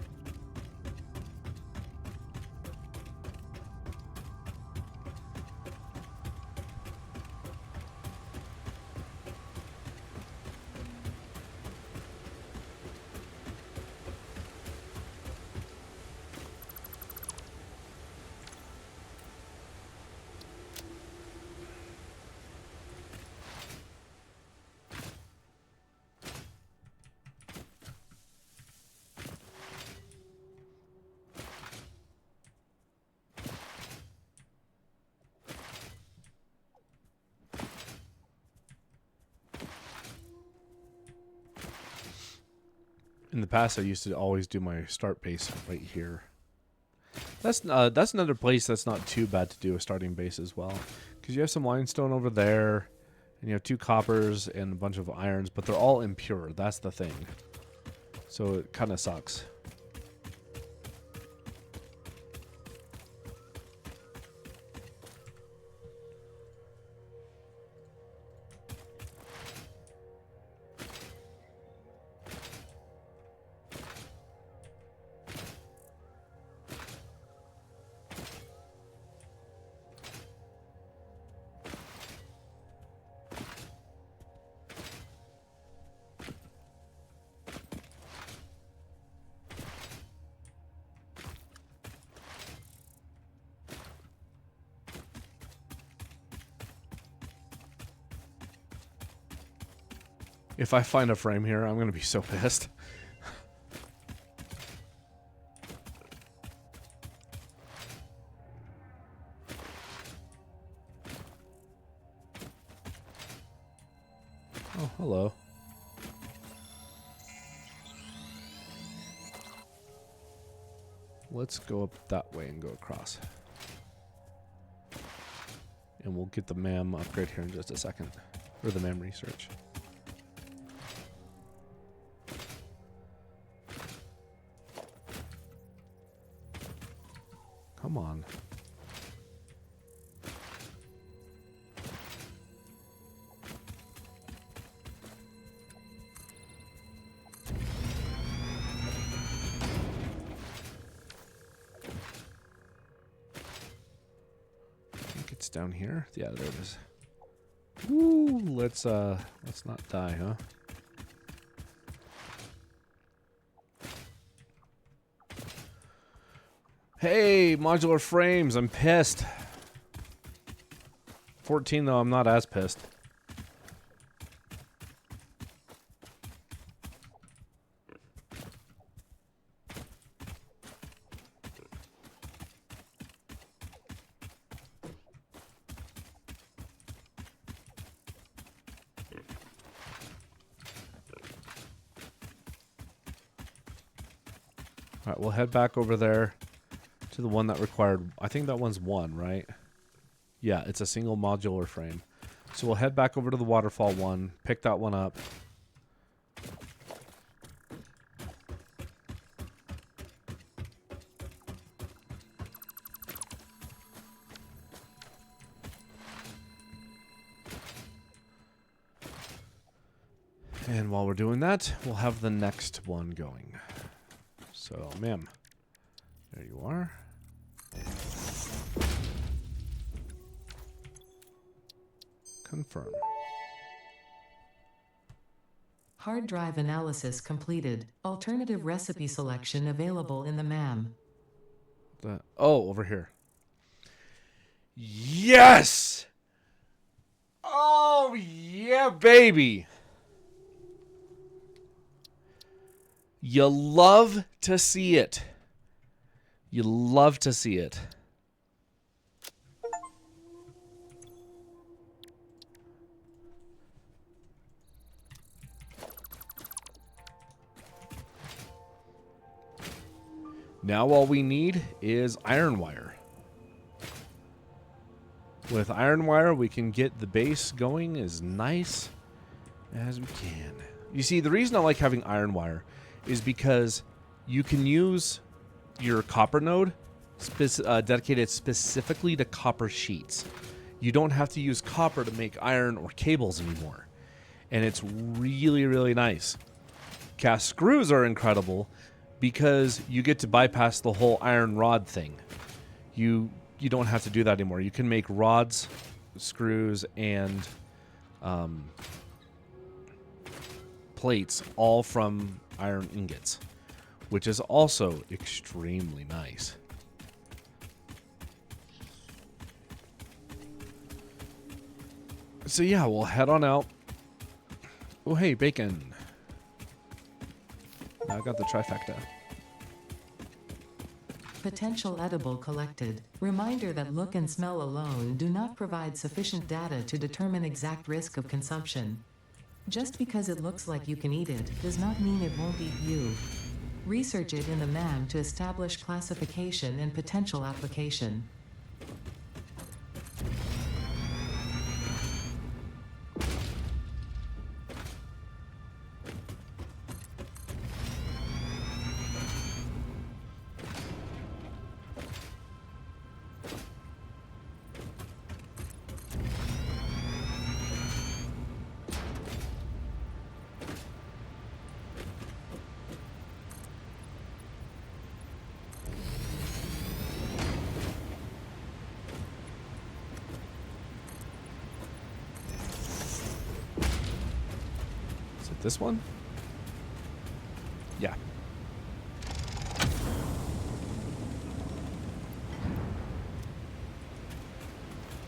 In the past, I used to always do my start base right here. That's another place that's not too bad to do a starting base as well, because you have some limestone over there, and you have 2 coppers and a bunch of irons, but they're all impure. That's the thing. So it kind of sucks. If I find a frame here, I'm going to be so pissed. Oh, hello. Let's go up that way and go across. And we'll get the MAM upgrade here in just a second. Or the MAM research. Come on. I think it's down here. Yeah, there it is. Woo! Let's not die, huh? Hey, modular frames, I'm pissed. 14 though, I'm not as pissed. Alright, we'll head back over there to the one that required, I think that one's 1, right? Yeah, it's a single modular frame. So we'll head back over to the waterfall one, pick that one up. And while we're doing that, we'll have the next one going. So, ma'am, there you are. Confirm. Hard drive analysis completed. Alternative recipe selection available in the MAM. Oh, over here. Yes! Oh, yeah, baby! You love to see it. You love to see it. Now all we need is iron wire. With iron wire, we can get the base going as nice as we can. You see, the reason I like having iron wire is because you can use your copper node dedicated specifically to copper sheets. You don't have to use copper to make iron or cables anymore. And it's really, really nice. Cast screws are incredible because you get to bypass the whole iron rod thing. You don't have to do that anymore. You can make rods, screws, and plates all from iron ingots, which is also extremely nice. So yeah, we'll head on out. Oh hey, bacon. Now I got the trifecta. Potential edible collected. Reminder that look and smell alone do not provide sufficient data to determine exact risk of consumption. Just because it looks like you can eat it does not mean it won't eat you. Research it in the MAM to establish classification and potential application. This one? Yeah.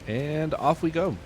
And off we go.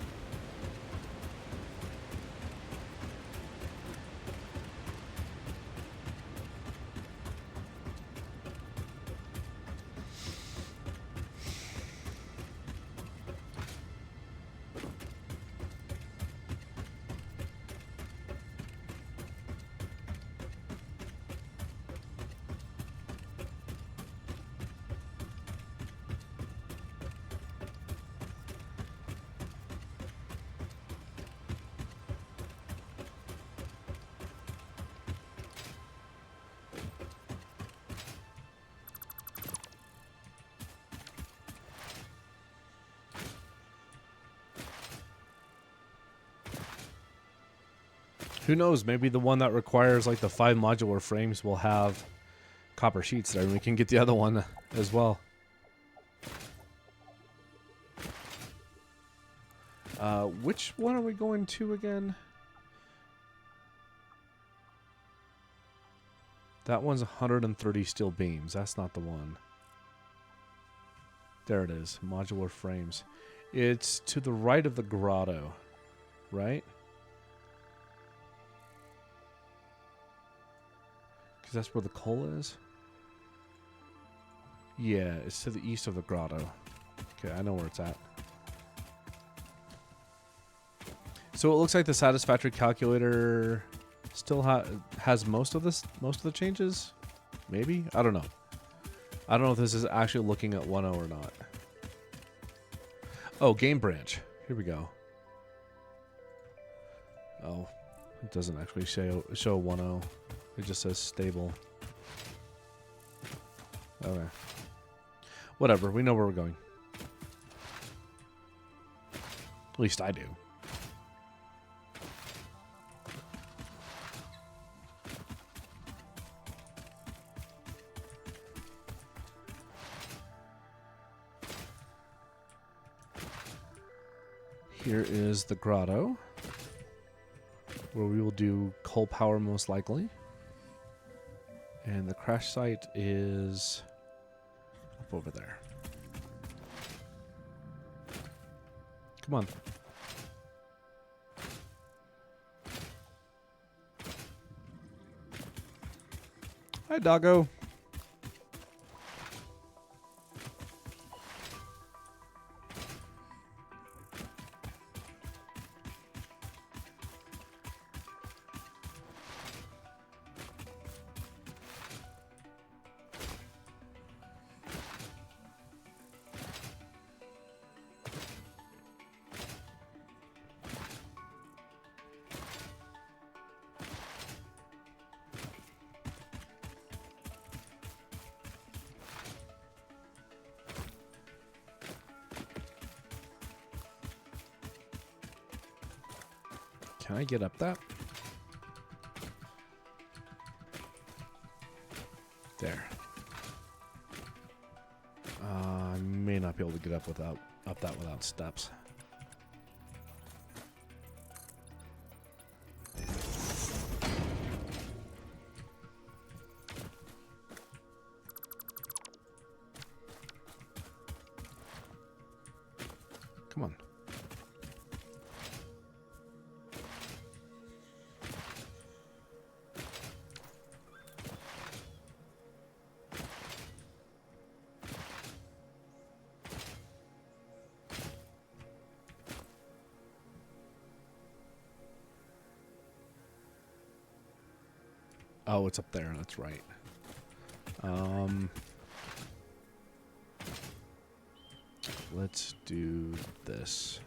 Who knows? Maybe the one that requires like the 5 modular frames will have copper sheets there, and we can get the other one as well. Which one are we going to again? That one's 130 steel beams. That's not the one. There it is. Modular frames. It's to the right of the grotto, right? Because that's where the coal is? Yeah, it's to the east of the grotto. Okay, I know where it's at. So it looks like the Satisfactory calculator still has most of the changes? Maybe? I don't know. I don't know if this is actually looking at 1.0 or not. Oh, game branch. Here we go. Oh, it doesn't actually show 1.0. It just says stable. Okay. Whatever, we know where we're going. At least I do. Here is the grotto, where we will do coal power most likely. And the crash site is up over there. Come on. Hi, doggo. Can I get up that? There. I may not be able to get up that without steps. Come on. Oh, it's up there. That's right. Let's do this.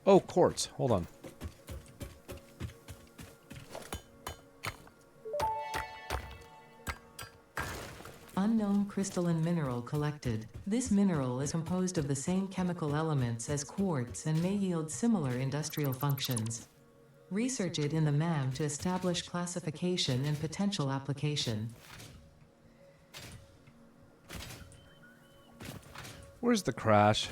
Oh, quartz. Hold on. Unknown crystalline mineral collected. This mineral is composed of the same chemical elements as quartz and may yield similar industrial functions. Research it in the MAM to establish classification and potential application. Where's the crash?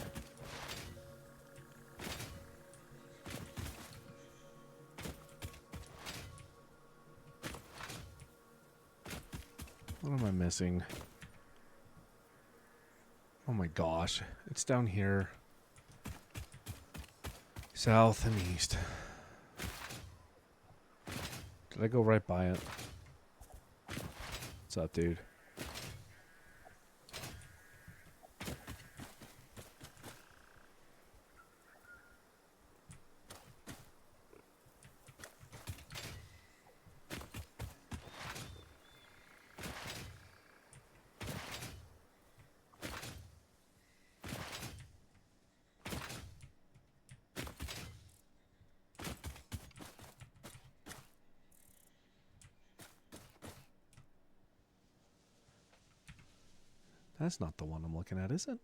What am I missing? Oh my gosh. It's down here. South and east. Did I go right by it? What's up, dude? That's not the one I'm looking at, is it?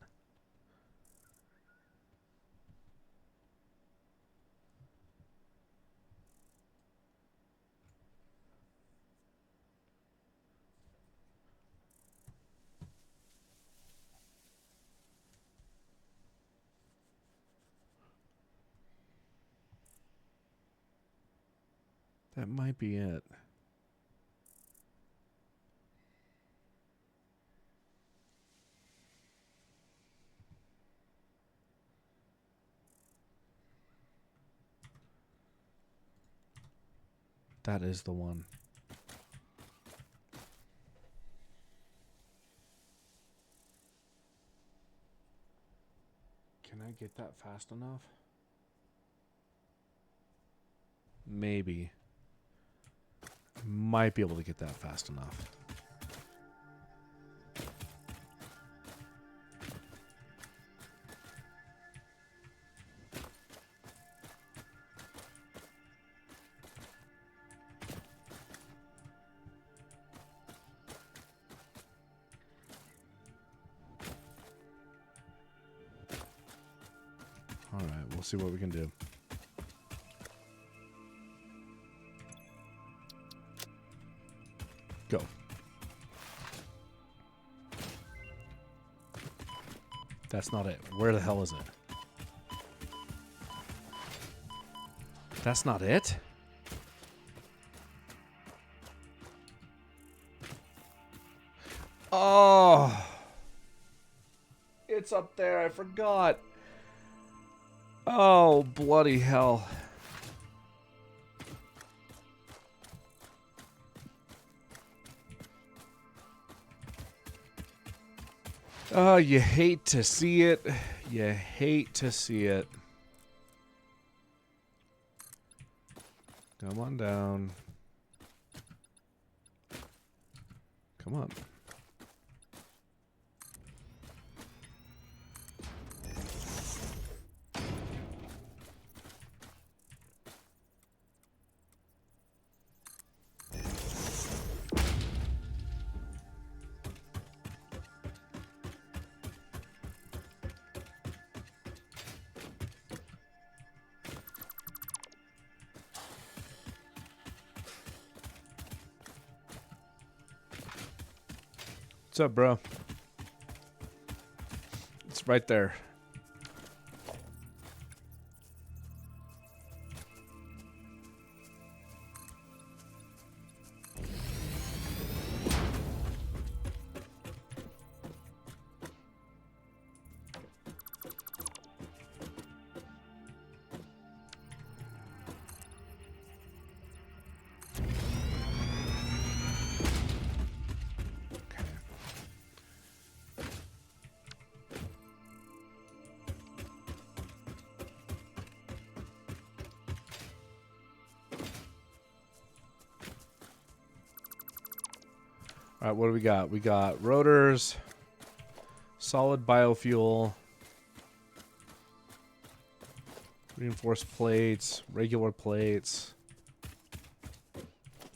That might be it. That is the one. Can I get that fast enough? Maybe. Might be able to get that fast enough. Alright, we'll see what we can do. Go. That's not it. Where the hell is it? That's not it? Oh! It's up there. I forgot. Oh, bloody hell. Oh, you hate to see it. You hate to see it. Come on down. Come on. What's up, bro? It's right there. All right, what do we got? We got rotors, solid biofuel, reinforced plates, regular plates,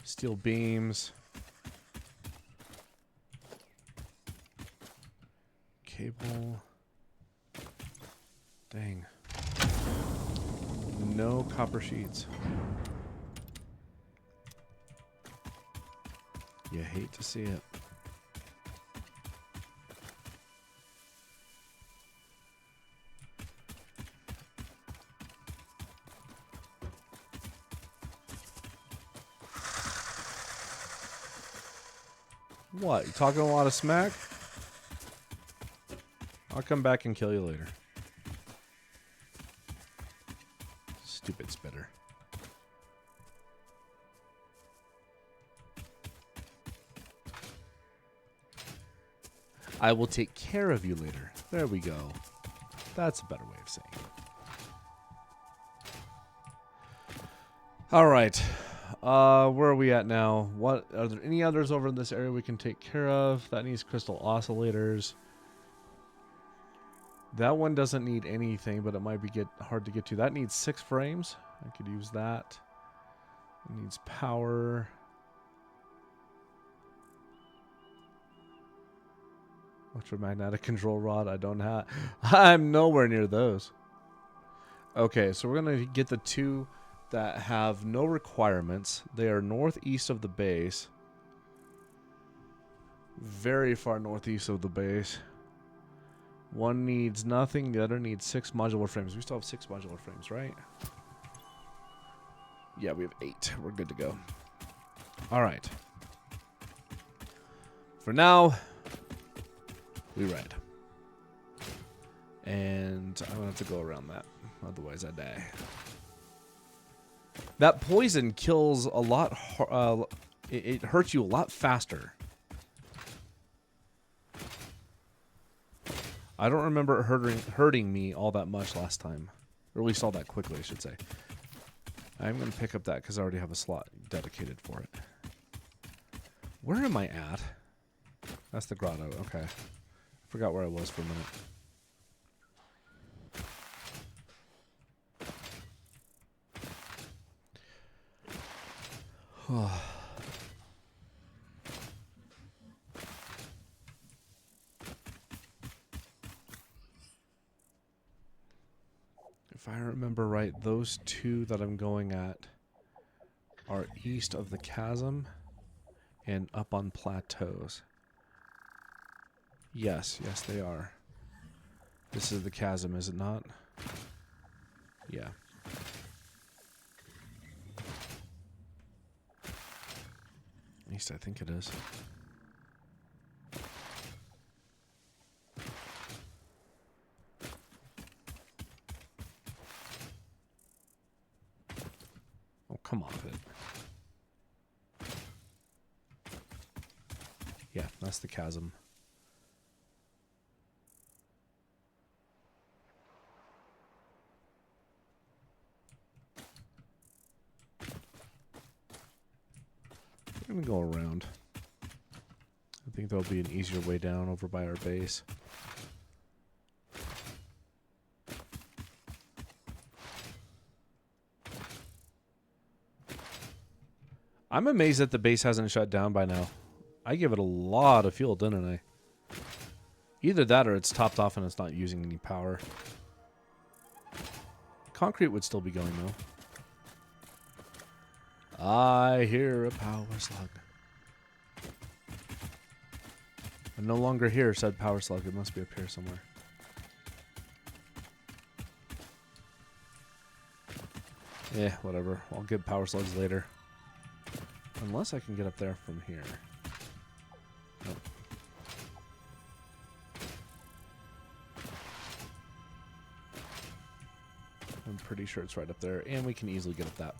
steel beams, cable. Dang. No copper sheets. You hate to see it. What? You talking a lot of smack? I'll come back and kill you later. Stupid spitter. I will take care of you later. There we go. That's a better way of saying it. All right. Where are we at now? What are there any others over in this area we can take care of? That needs crystal oscillators. That one doesn't need anything, but it might be hard to get to. That needs 6 frames. I could use that. It needs power. Electromagnetic control rod. I don't have. I'm nowhere near those. Okay, so we're going to get the 2 that have no requirements. They are northeast of the base. Very far northeast of the base. One needs nothing. The other needs 6 modular frames. We still have 6 modular frames, right? Yeah, we have 8. We're good to go. All right. For now, we ride. And I'm going to have to go around that. Otherwise, I die. That poison kills a lot. It hurts you a lot faster. I don't remember it hurting me all that much last time. Or at least all that quickly, I should say. I'm going to pick up that because I already have a slot dedicated for it. Where am I at? That's the grotto. Okay. I forgot where I was for a minute. If I remember right, those two that I'm going at are east of the chasm and up on plateaus. Yes, yes they are. This is the chasm, is it not? Yeah. At least I think it is. Oh, come off it. Yeah, that's the chasm. We're gonna go around. I think there'll be an easier way down over by our base. I'm amazed that the base hasn't shut down by now. I give it a lot of fuel, didn't I? Either that or it's topped off and it's not using any power. Concrete would still be going though. I hear a power slug. I no longer hear said power slug. It must be up here somewhere. Yeah, whatever. I'll get power slugs later. Unless I can get up there from here. Nope. I'm pretty sure it's right up there, and we can easily get up that.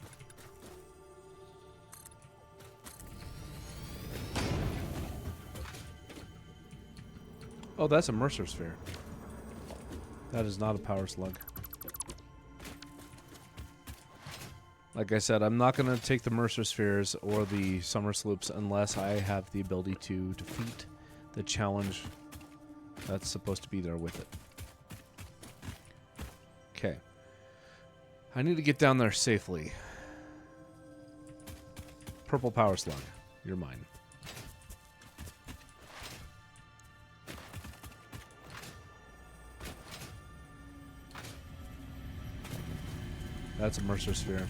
Oh, that's a Mercer sphere. That is not a power slug. Like I said, I'm not going to take the Mercer spheres or the Summer Sloops unless I have the ability to defeat the challenge that's supposed to be there with it. Okay. I need to get down there safely. Purple power slug. You're mine. That's a Mercer sphere.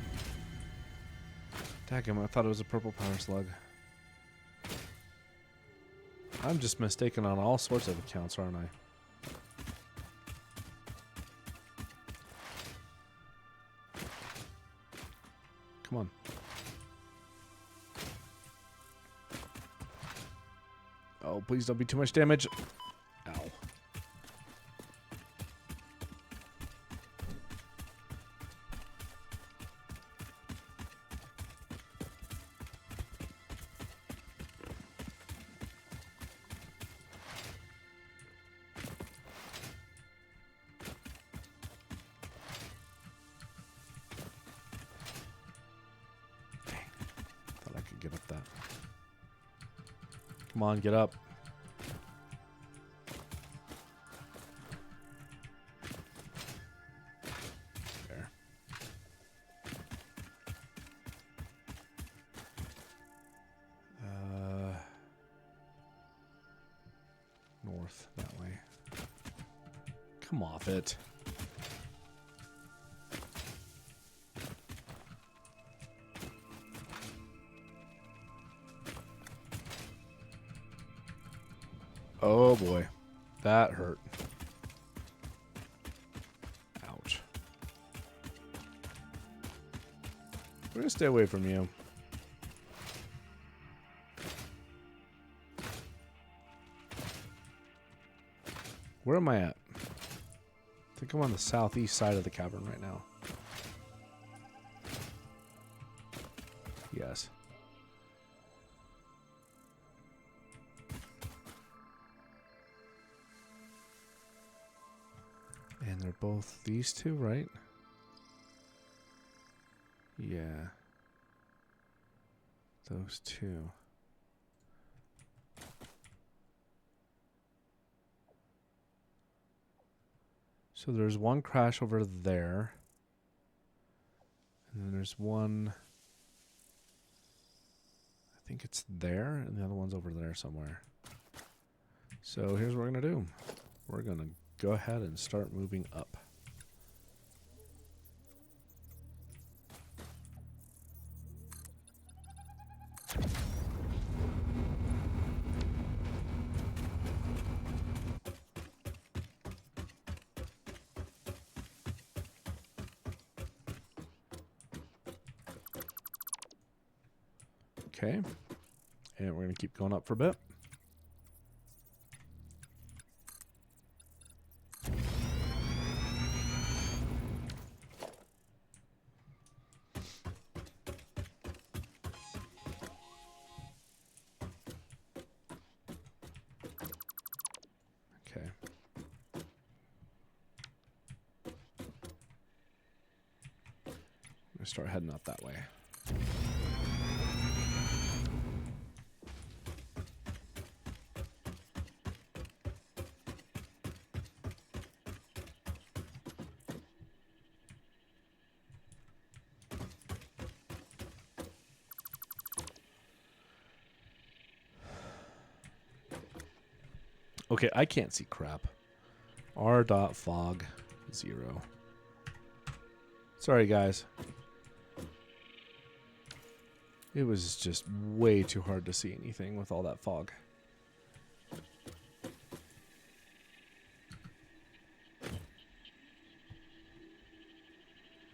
Daggum, I thought it was a purple power slug. I'm just mistaken on all sorts of accounts, aren't I? Come on. Oh, please don't be too much damage. Ow. Thought I could get up that. Come on, get up. There. North, that way. Come off it. Oh boy, that hurt. Ouch. We're gonna stay away from you. Where am I at? I think I'm on the southeast side of the cavern right now. Yes. And they're both these two, right? Yeah. Those two. So there's one crash over there. And then there's one, I think it's there, and the other one's over there somewhere. So here's what we're going to do. We're going to go ahead and start moving up. Okay. And we're going to keep going up for a bit. Okay. I'm going to start heading up that way. Okay, I can't see crap. R.fog 0. Sorry, guys. It was just way too hard to see anything with all that fog.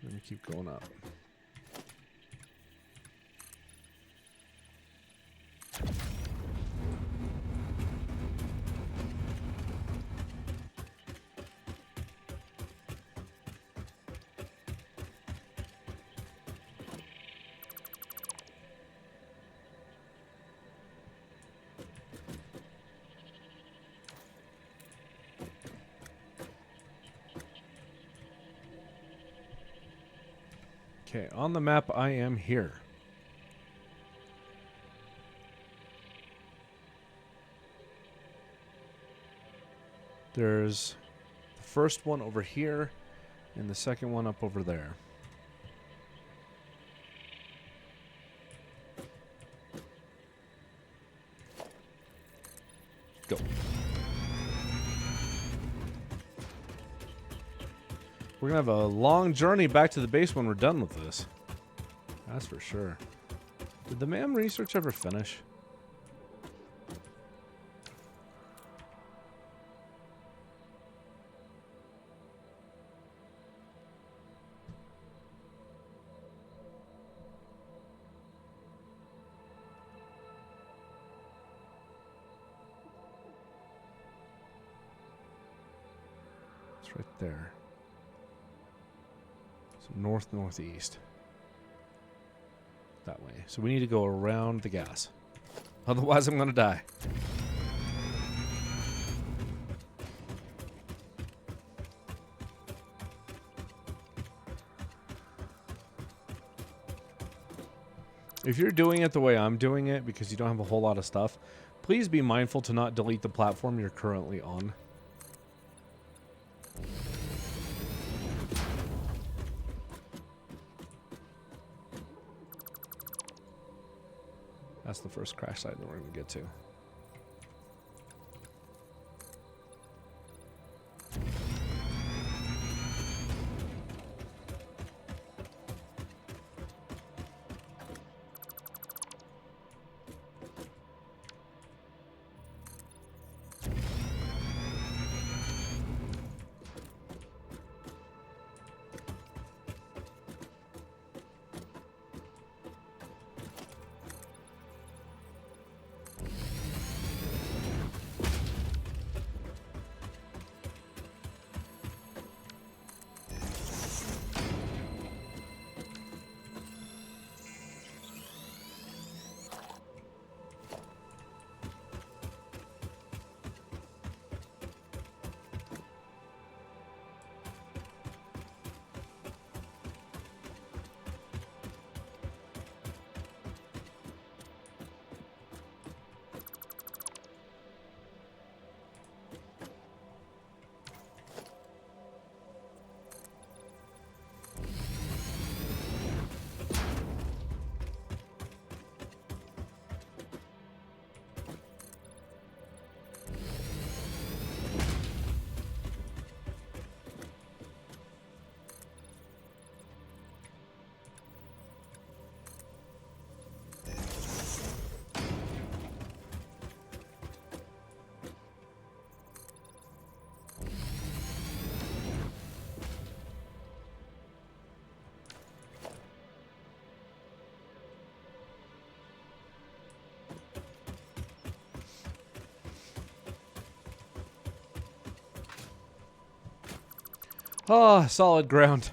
Let me keep going up. Okay, on the map, I am here. There's the first one over here, and the second one up over there. Go. We're going to have a long journey back to the base when we're done with this. That's for sure. Did the MAM research ever finish? It's right there. So north-northeast. That way. So we need to go around the gas. Otherwise I'm going to die. If you're doing it the way I'm doing it, because you don't have a whole lot of stuff, please be mindful to not delete the platform you're currently on. That's the first crash site that we're going to get to. Oh, solid ground.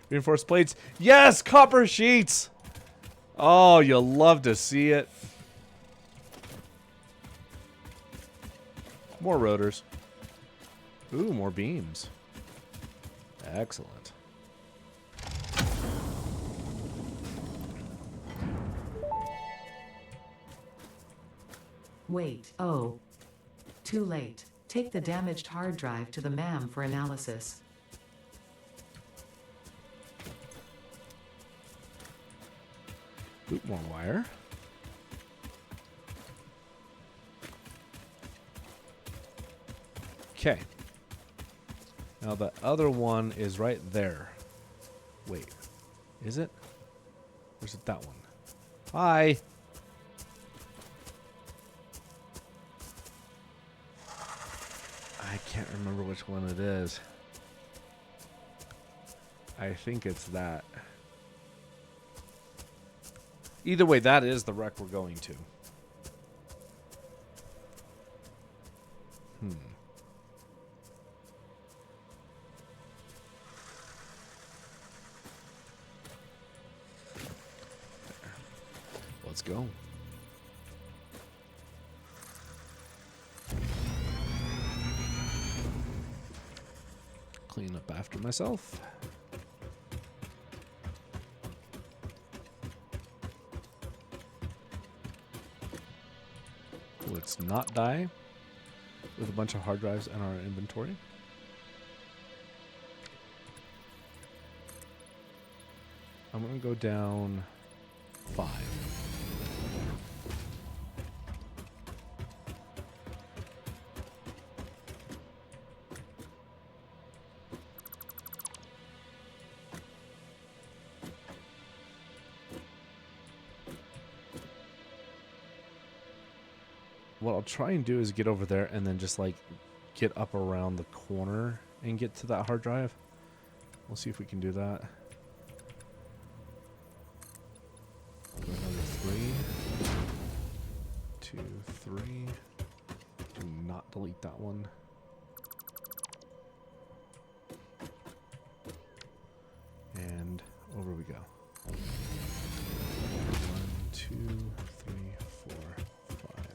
Reinforced plates. Yes, copper sheets. Oh, you'll love to see it. More rotors. Ooh, more beams. Excellent. Wait, oh. Too late. Take the damaged hard drive to the MAM for analysis. Oop, more wire. Okay. Now the other one is right there. Wait. Is it? Or is it that one? Hi. I can't remember which one it is. I think it's that. Either way, that is the wreck we're going to. Let's go. Clean up after myself. Let's not die with a bunch of hard drives in our inventory. I'm going to go down 5. What I'll try and do is get over there and then just like get up around the corner and get to that hard drive. We'll see if we can do that. Another 3, 2, 3. Do not delete that one. And over we go. 1, 2, 3, 4, 5.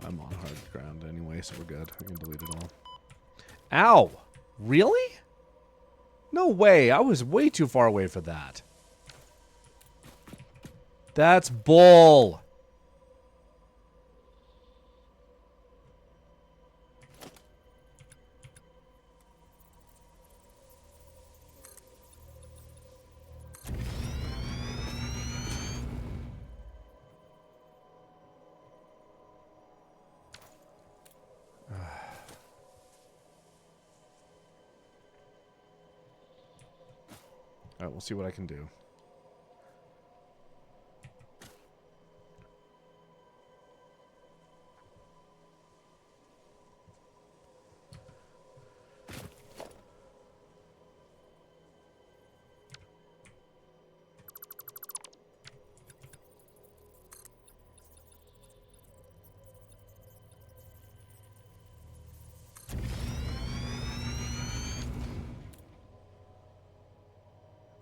I'm on hard ground anyway, so we're good. I can delete it all. Ow! Really? No way. I was way too far away for that. That's bull. Alright, we'll see what I can do.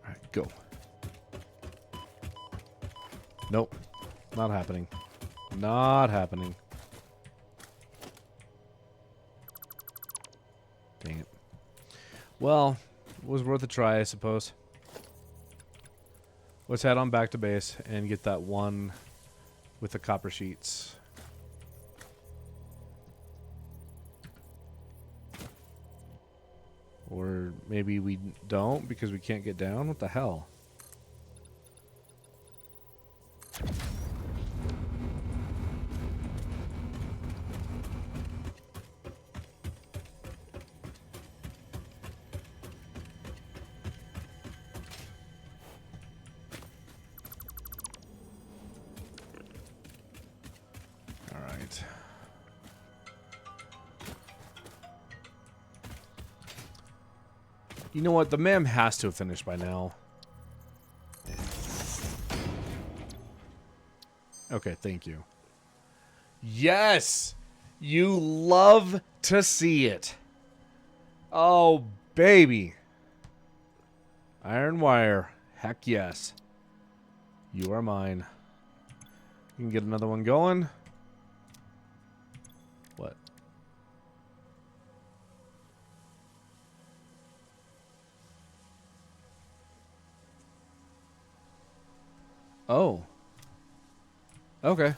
Alright, go. Nope. Not happening. Not happening. Dang it. Well, it was worth a try, I suppose. Let's head on back to base and get that one with the copper sheets. Or maybe we don't because we can't get down? What the hell? You know what? The ma'am has to have finished by now. Okay, thank you. Yes! You love to see it. Oh, baby. Iron wire. Heck yes. You are mine. You can get another one going. What? Oh. Okay.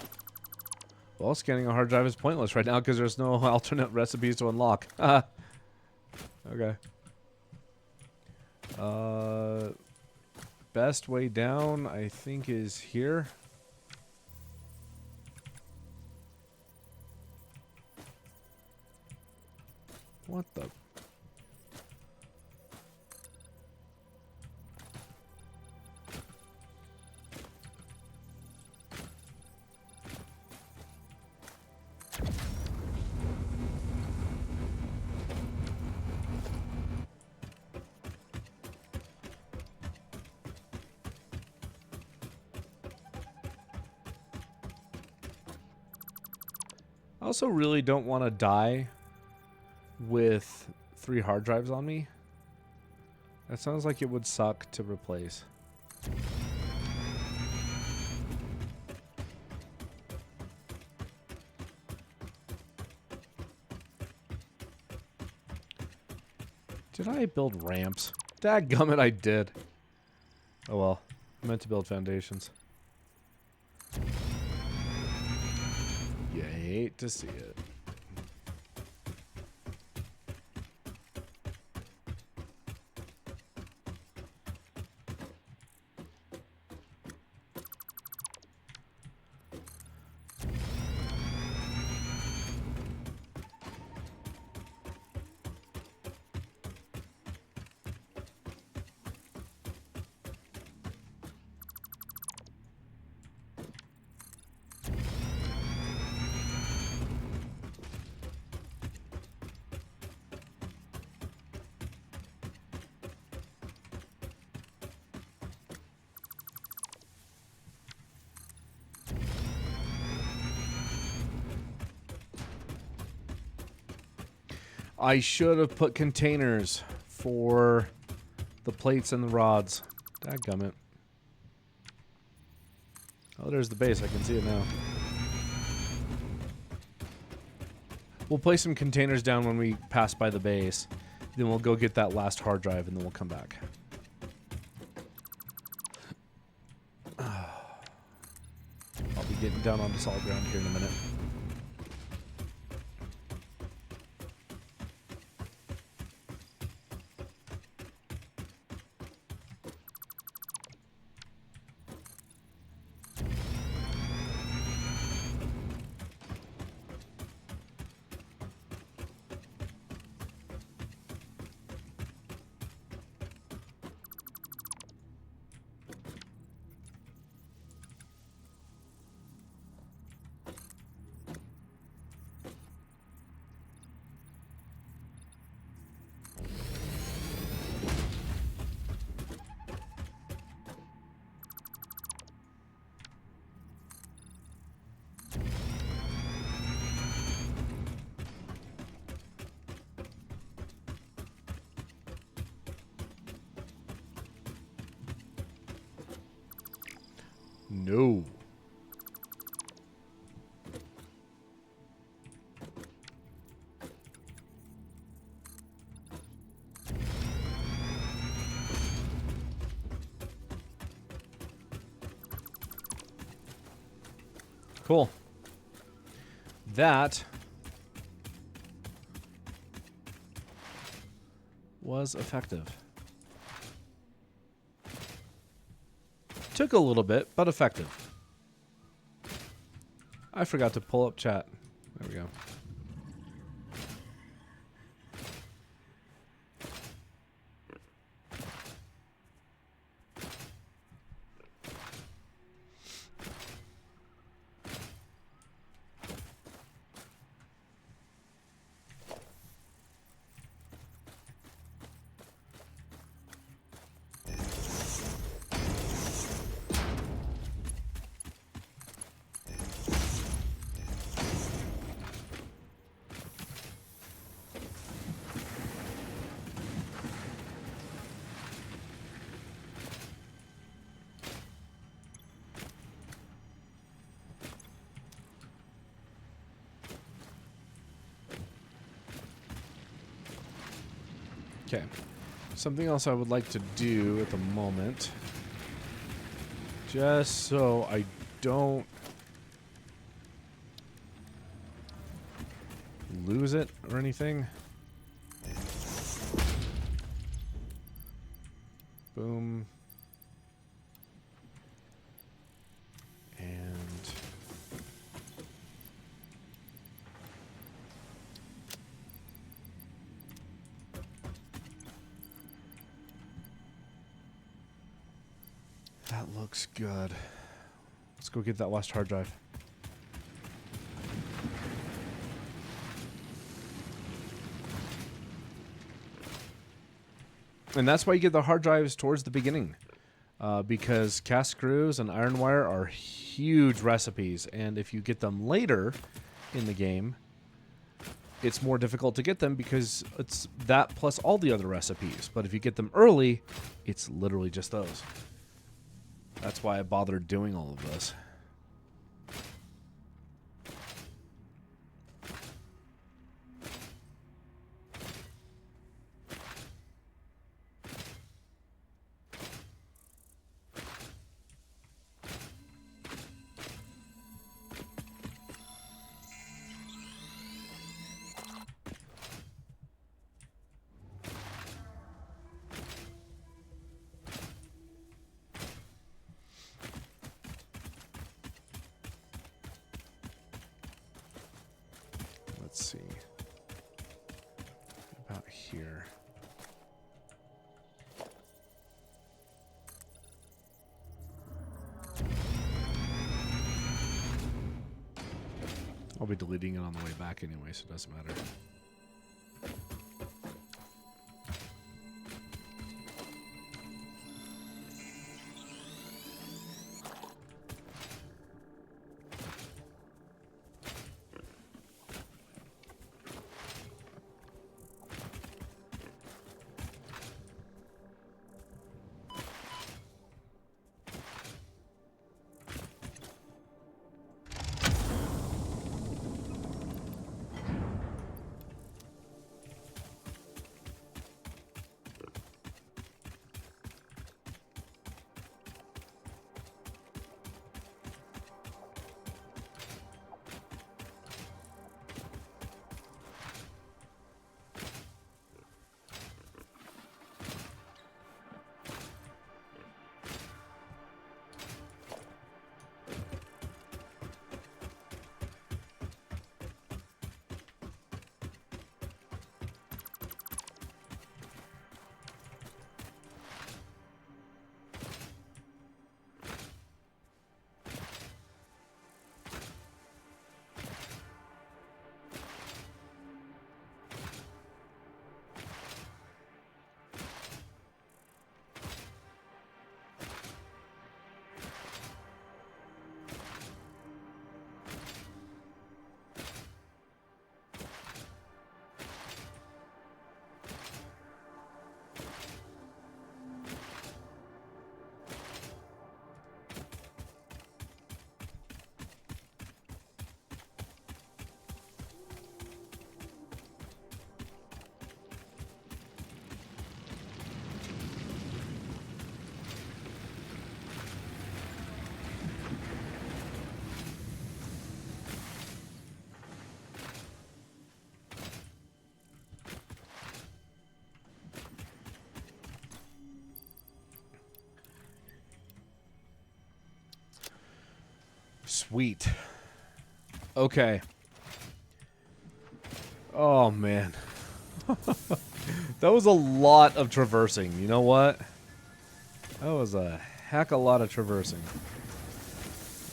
Well, scanning a hard drive is pointless right now because there's no alternate recipes to unlock. Okay. Best way down, I think, is here. What the? I also really don't want to die with 3 hard drives on me. That sounds like it would suck to replace. Did I build ramps? Dadgummit, I did. Oh well. I meant to build foundations. You hate to see it. I should have put containers for the plates and the rods. Dadgummit. Oh, there's the base. I can see it now. We'll place some containers down when we pass by the base. Then we'll go get that last hard drive and then we'll come back. I'll be getting down onto solid ground here in a minute. No. Cool. That was effective. Took a little bit, but effective. I forgot to pull up chat. There we go. Okay. Something else I would like to do at the moment, just so I don't lose it or anything. Boom. And that looks good. Let's go get that last hard drive. And that's why you get the hard drives towards the beginning. Because cast screws and iron wire are huge recipes. And if you get them later in the game, it's more difficult to get them because it's that plus all the other recipes. But if you get them early, it's literally just those. That's why I bothered doing all of this. Let's see. About here. I'll be deleting it on the way back anyway, so it doesn't matter. Sweet. Okay. Oh, man. That was a lot of traversing. You know what? That was a heck of a lot of traversing.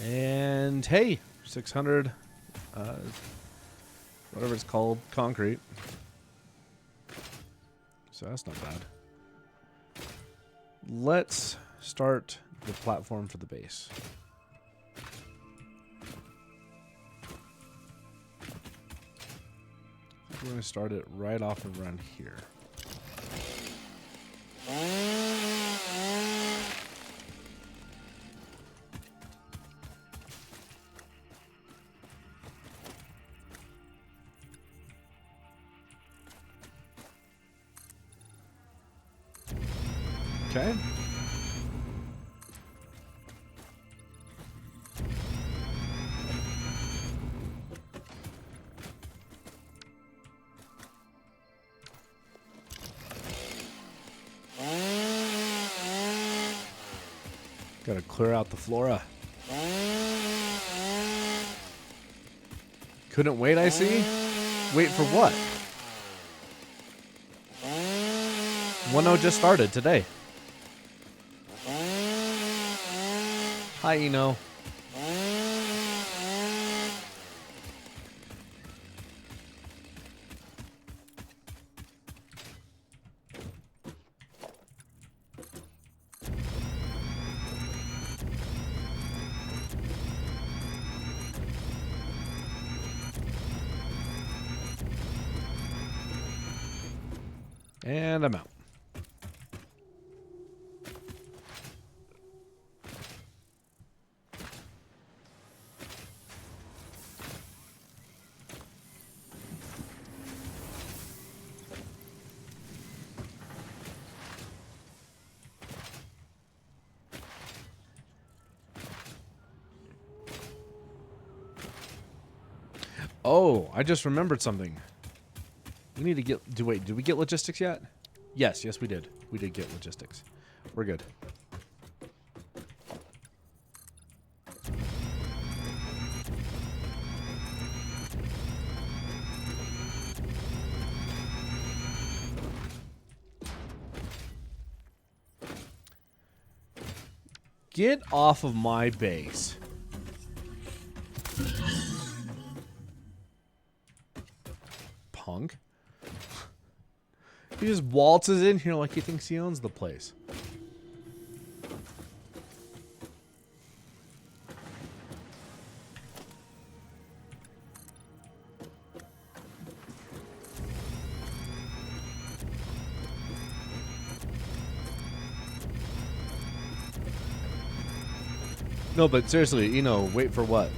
And, hey, 600, whatever it's called, concrete. So that's not bad. Let's start the platform for the base. We're going to start it right off around here. Okay. Gotta clear out the flora. Couldn't wait, I see. Wait for what? 1-0 just started today. Hi, Eno. And I'm out. Oh, I just remembered something. We need to get... Wait, did we get logistics yet? Yes, we did. We did get logistics. We're good. Get off of my base. Punk. He just waltzes in here like he thinks he owns the place. No, but seriously, you know, wait for what?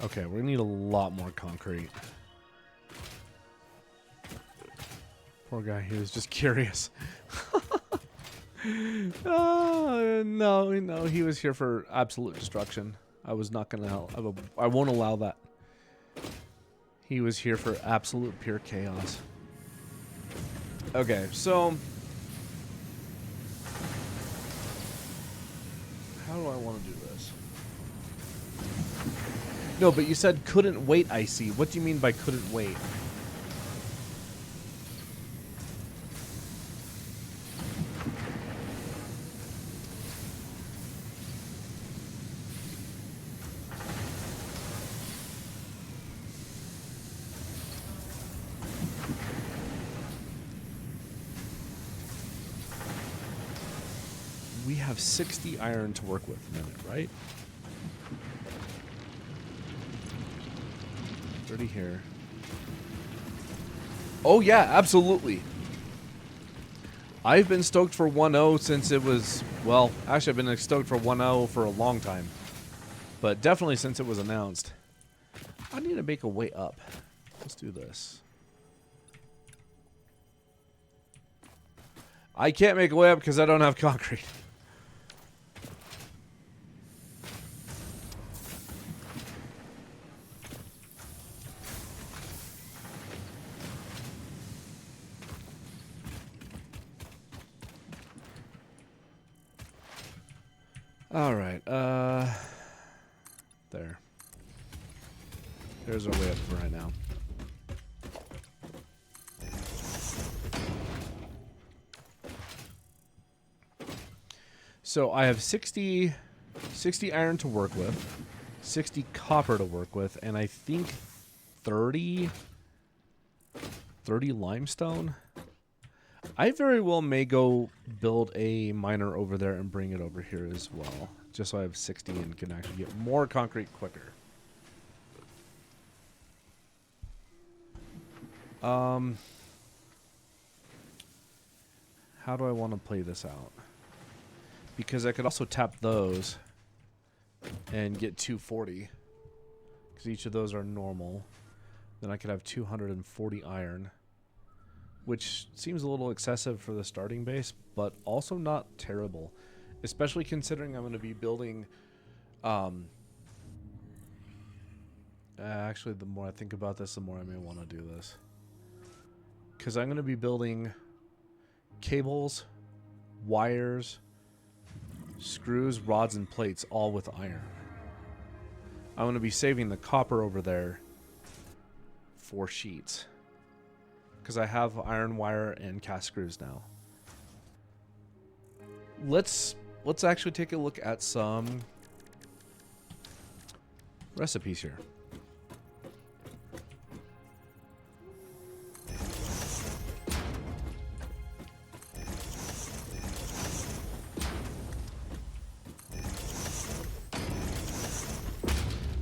Okay, we need a lot more concrete. Poor guy, he was just curious. No, he was here for absolute destruction. I was not gonna help. I won't allow that. He was here for absolute pure chaos. Okay, so how do I want to do this? No, but you said couldn't wait, I see. What do you mean by couldn't wait? We have 60 iron to work with a minute, right? 30 here. Oh yeah, absolutely. I've been stoked for 1-0 since it was, well, actually I've been stoked for 1-0 for a long time. But definitely since it was announced. I need to make a way up. Let's do this. I can't make a way up because I don't have concrete. All right, there. There's our way up for right now. So I have 60 iron to work with, 60 copper to work with, and I think 30 limestone. I very well may go build a miner over there and bring it over here as well, just so I have 60 and can actually get more concrete quicker. How do I want to play this out? Because I could also tap those and get 240, because each of those are normal. Then I could have 240 iron, which seems a little excessive for the starting base, but also not terrible, especially considering I'm going to be building... actually, the more I think about this, the more I may want to do this. Because I'm going to be building cables, wires, screws, rods, and plates, all with iron. I'm going to be saving the copper over there for sheets, because I have iron wire and cast screws now. Let's actually take a look at some recipes here.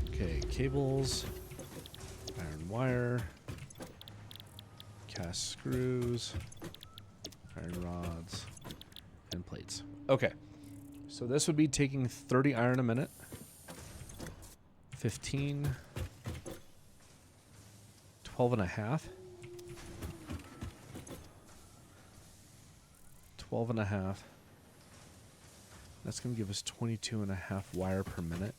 Okay, cables, iron wire, cast screws, iron rods, and plates. Okay, so this would be taking 30 iron a minute, 15, 12 and a half, 12 and a half. That's going to give us 22 and a half wire per minute.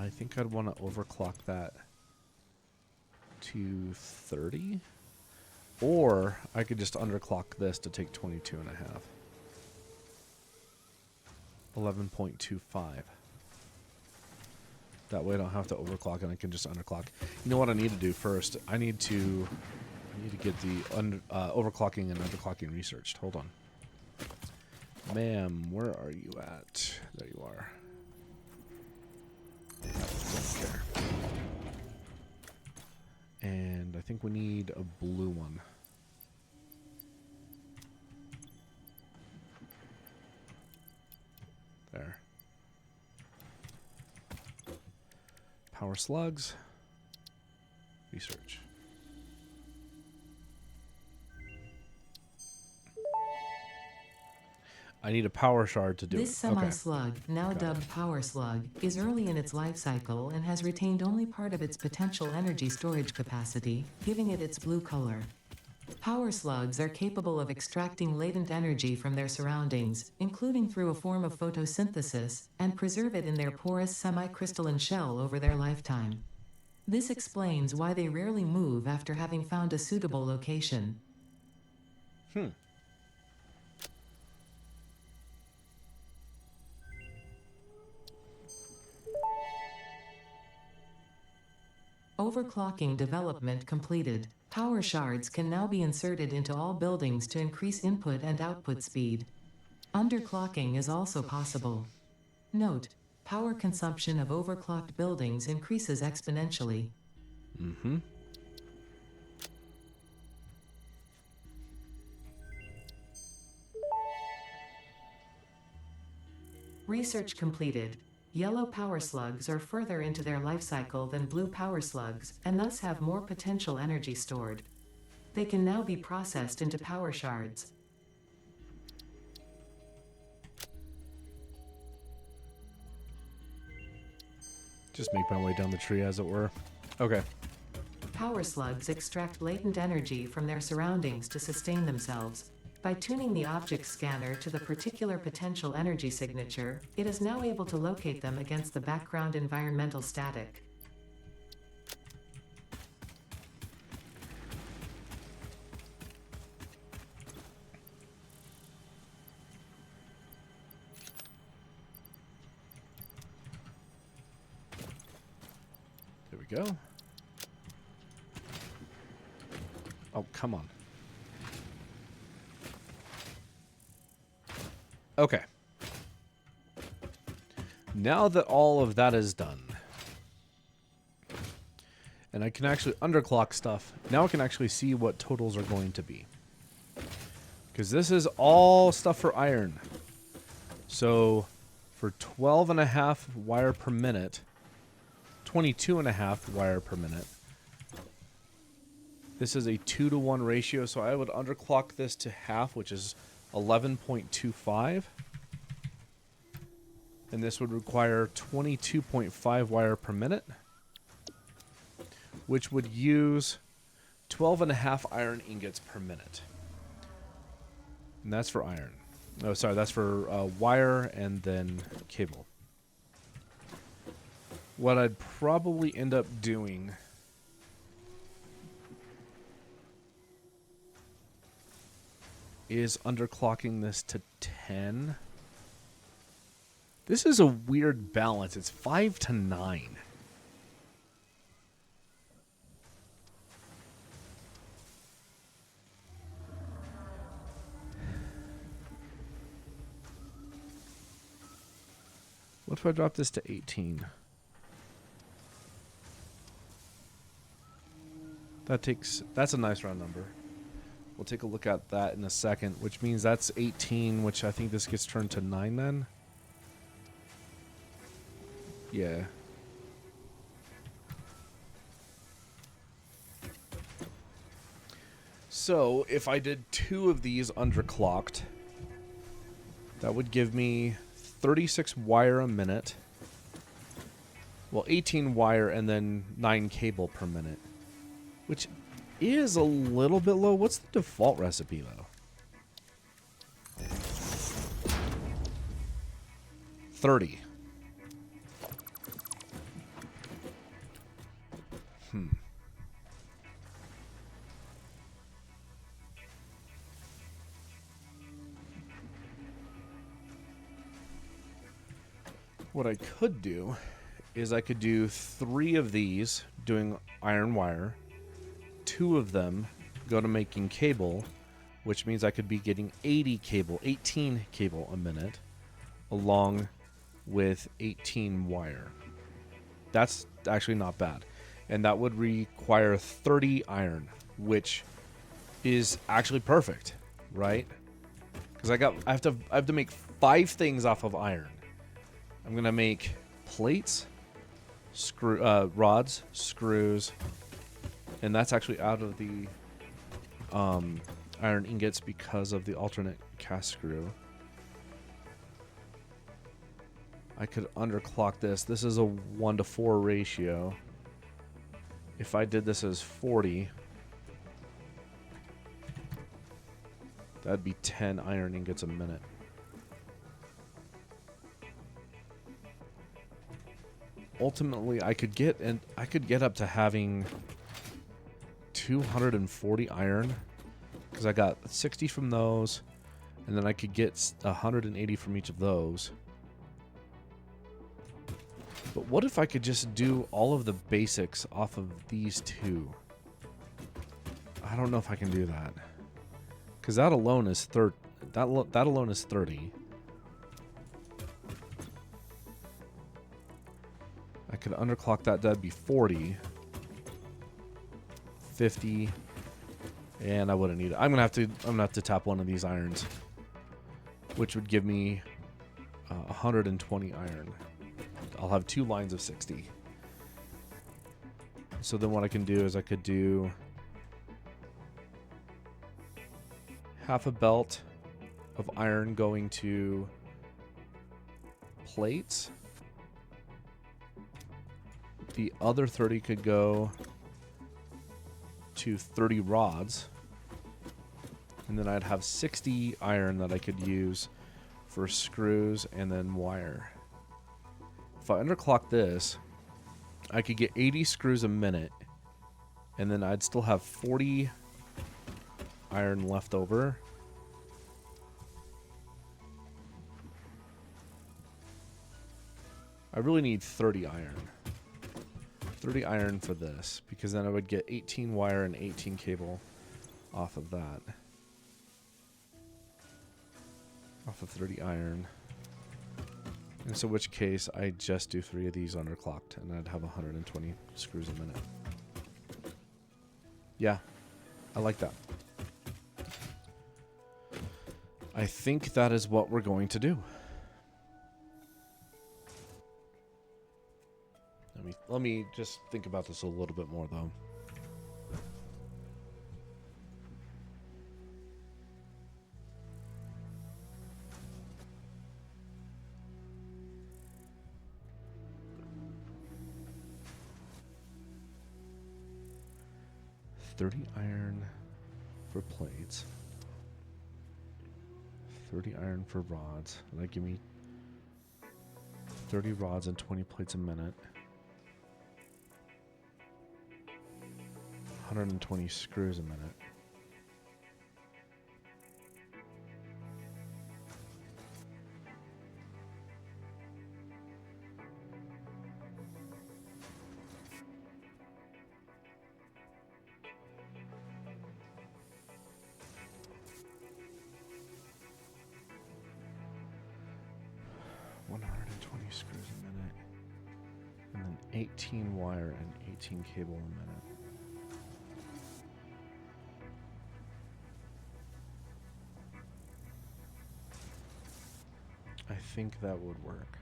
I think I'd want to overclock that to 30. Or I could just underclock this to take 22 and a half. 11.25. That way I don't have to overclock and I can just underclock. You know what I need to do first? I need to get the overclocking and underclocking researched. Hold on. Ma'am, where are you at? There you are. Don't care. And I think we need a blue one. There. Power slugs. Research. I need a power shard to do it. This semi-slug, now dubbed Power Slug, is early in its life cycle and has retained only part of its potential energy storage capacity, giving it its blue color. Power slugs are capable of extracting latent energy from their surroundings, including through a form of photosynthesis, and preserve it in their porous semi-crystalline shell over their lifetime. This explains why they rarely move after having found a suitable location. Overclocking development completed. Power shards can now be inserted into all buildings to increase input and output speed. Underclocking is also possible. Note: power consumption of overclocked buildings increases exponentially. Research completed. Yellow power slugs are further into their life cycle than blue power slugs, and thus have more potential energy stored. They can now be processed into power shards. Just make my way down the tree, as it were. Okay. Power slugs extract latent energy from their surroundings to sustain themselves. By tuning the object scanner to the particular potential energy signature, it is now able to locate them against the background environmental static. There we go. Oh, come on. Okay. Now that all of that is done, and I can actually underclock stuff, now I can actually see what totals are going to be. Because this is all stuff for iron. So for 12.5 wire per minute, 22.5 wire per minute, this is a 2-to-1 ratio, so I would underclock this to half, which is 11.25. And this would require 22.5 wire per minute, which would use 12.5 iron ingots per minute. And that's for iron. Oh, sorry, that's for wire and then cable. What I'd probably end up doing is underclocking this to 10. This is a weird balance. It's 5 to 9. What if I drop this to 18? That's a nice round number. We'll take a look at that in a second, which means that's 18, which I think this gets turned to 9 then. Yeah. So, if I did 2 of these underclocked, that would give me 36 wire a minute. Well, 18 wire and then 9 cable per minute, which is a little bit low. What's the default recipe, though? 30. What I could do is I could do 3 of these doing iron wire, 2 of them go to making cable, which means I could be getting 18 cable a minute, along with 18 wire. That's actually not bad. And that would require 30 iron, which is actually perfect, right? Because I have to make 5 things off of iron. I'm gonna make plates, rods, screws, and that's actually out of the iron ingots because of the alternate cast screw. I could underclock this. This is a 1-to-4 ratio. If I did this as 40, that'd be 10 iron ingots a minute. Ultimately, I could get up to having 240 iron, because I got 60 from those, and then I could get 180 from each of those. But what if I could just do all of the basics off of these 2? I don't know if I can do that, because that alone is 30. That alone is 30. I could underclock that. That'd be 40, 50, and I wouldn't need it. I'm gonna have to tap one of these irons, which would give me 120 iron. I'll have 2 lines of 60. So then what I can do is I could do half a belt of iron going to plates. The other 30 could go to 30 rods. And then I'd have 60 iron that I could use for screws and then wire. If I underclock this, I could get 80 screws a minute, and then I'd still have 40 iron left over. I really need 30 iron. 30 iron for this, because then I would get 18 wire and 18 cable off of that. Off of 30 iron. In so which case, I just do 3 of these underclocked, and I'd have 120 screws a minute. Yeah, I like that. I think that is what we're going to do. Let me just think about this a little bit more, though. $30 iron for plates. 30 iron for rods. That give me 30 rods and 20 plates a minute. 120 screws a minute. Screws a minute, and then 18 wire and 18 cable a minute. I think that would work.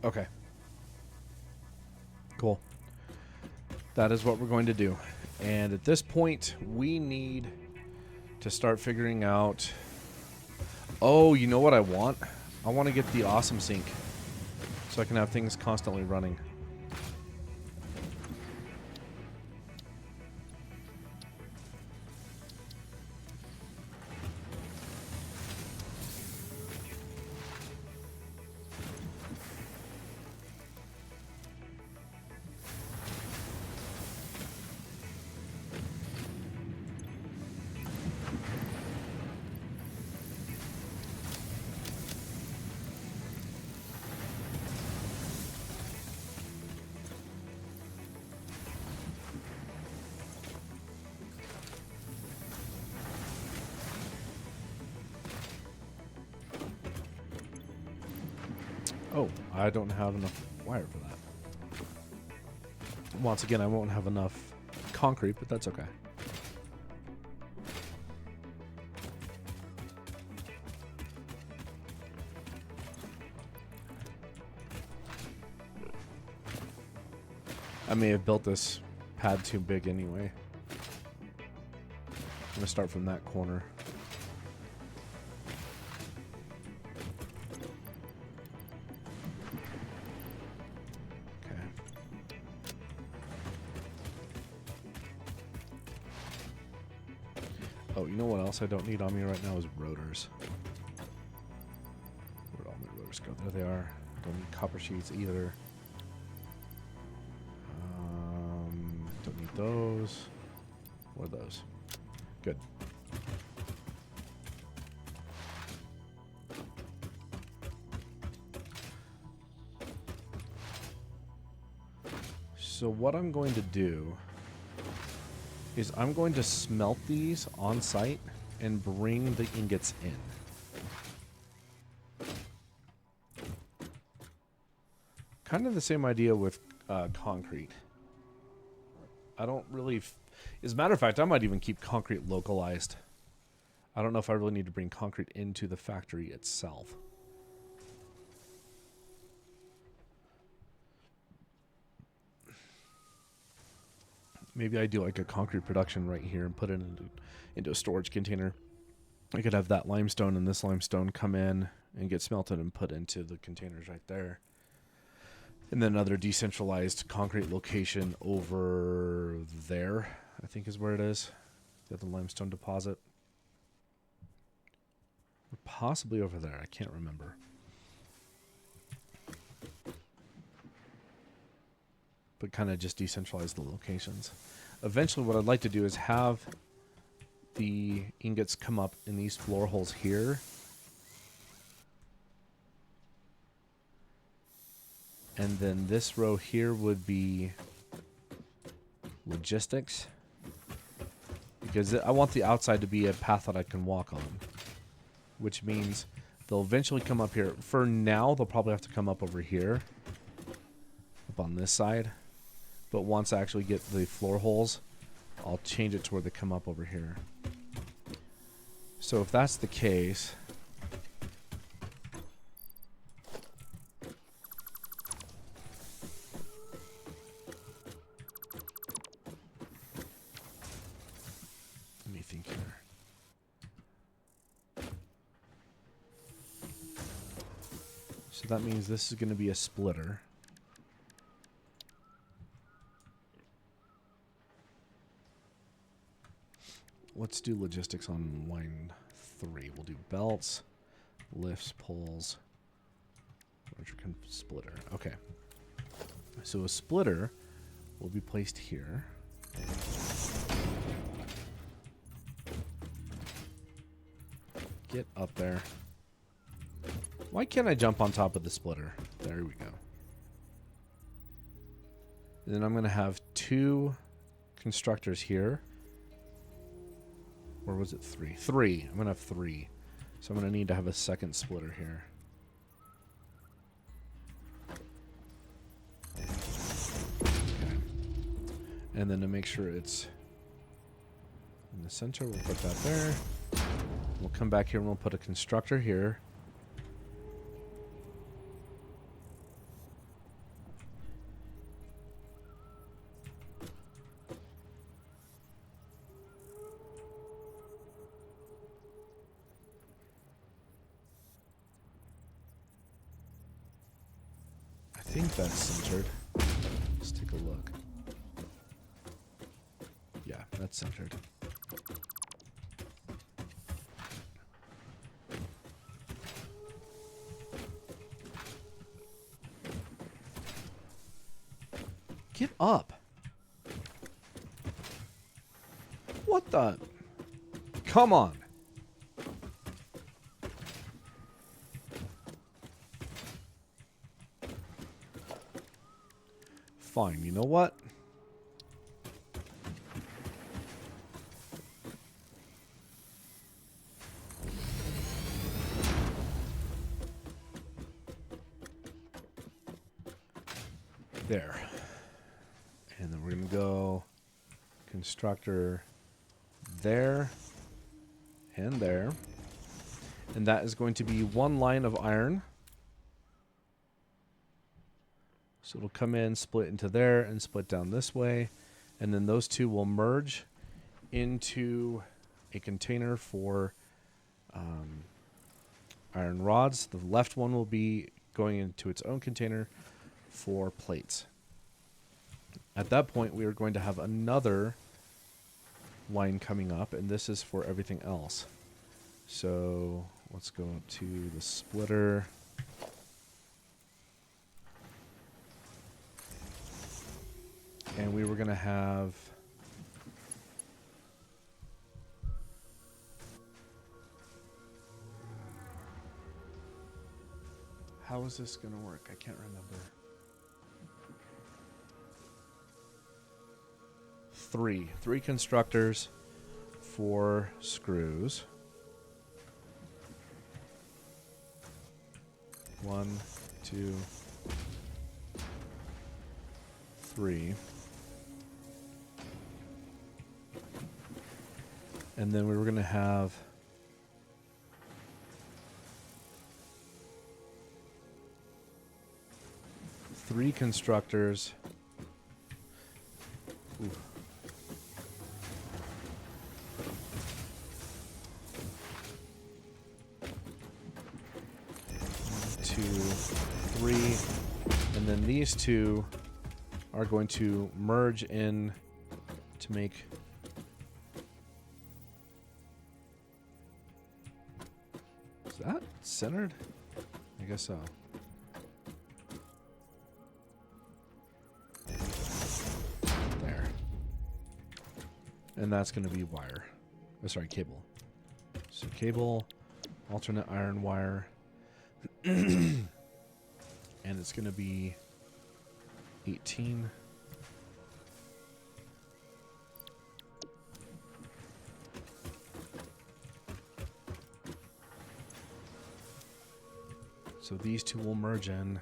Okay. Cool. That is what we're going to do. And at this point, we need to start figuring out... Oh, you know what I want? I want to get the awesome sink so I can have things constantly running. Oh, I don't have enough wire for that. Once again, I won't have enough concrete, but that's okay. I may have built this pad too big anyway. I'm going to start from that corner. Oh, you know what else I don't need on me right now is rotors. Where'd all my rotors go? There they are. Don't need copper sheets either. Don't need those. Or those. Good. So what I'm going to do is I'm going to smelt these on site and bring the ingots in. Kind of the same idea with concrete. I don't really... As a matter of fact, I might even keep concrete localized. I don't know if I really need to bring concrete into the factory itself. Maybe I do like a concrete production right here and put it into a storage container. I could have that limestone and this limestone come in and get smelted and put into the containers right there. And then another decentralized concrete location over there, I think is where it is. The other limestone deposit. Or possibly over there, I can't remember. But kind of just decentralize the locations. Eventually what I'd like to do is have the ingots come up in these floor holes here. And then this row here would be logistics. Because I want the outside to be a path that I can walk on. which means they'll eventually come up here. For now, they'll probably have to come up over here, up on this side. But once I actually get the floor holes, I'll change it to where they come up over here. So if that's the case, let me think here. So that means this is going to be a splitter. Let's do logistics on line 3. We'll do belts, lifts, pulls, splitter. Okay. So a splitter will be placed here. Get up there. Why can't I jump on top of the splitter? There we go. And then I'm going to have 2 constructors here. Or was it 3? 3. I'm going to have 3. So I'm going to need to have a second splitter here. Okay. And then to make sure it's in the center, we'll put that there. We'll come back here and we'll put a constructor here. I think that's centered. Let's take a look. Yeah, that's centered. Get up. What the? Come on. Fine, you know what? There. And then we're going to go constructor there and there. And that is going to be 1 line of iron. So it'll come in, split into there, and split down this way. And then those 2 will merge into a container for iron rods. The left one will be going into its own container for plates. At that point, we are going to have another line coming up, and this is for everything else. So let's go to the splitter. And we were going to have how is this going to work? I can't remember. 3 constructors, 4 screws. 1, 2, 3. And then we were going to have three constructors. Ooh. 2, 3, and then these 2 are going to merge in to make is that centered? I guess so. There. And that's going to be wire. Oh, sorry, cable. So cable, alternate iron wire. And it's going to be 18. So these two will merge in.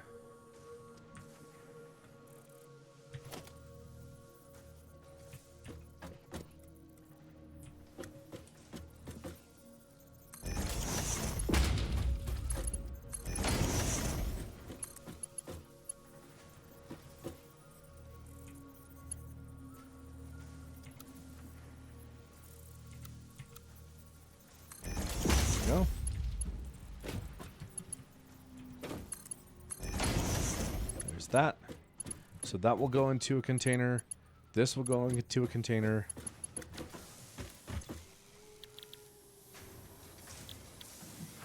Go. There's that. So that will go into a container. This will go into a container.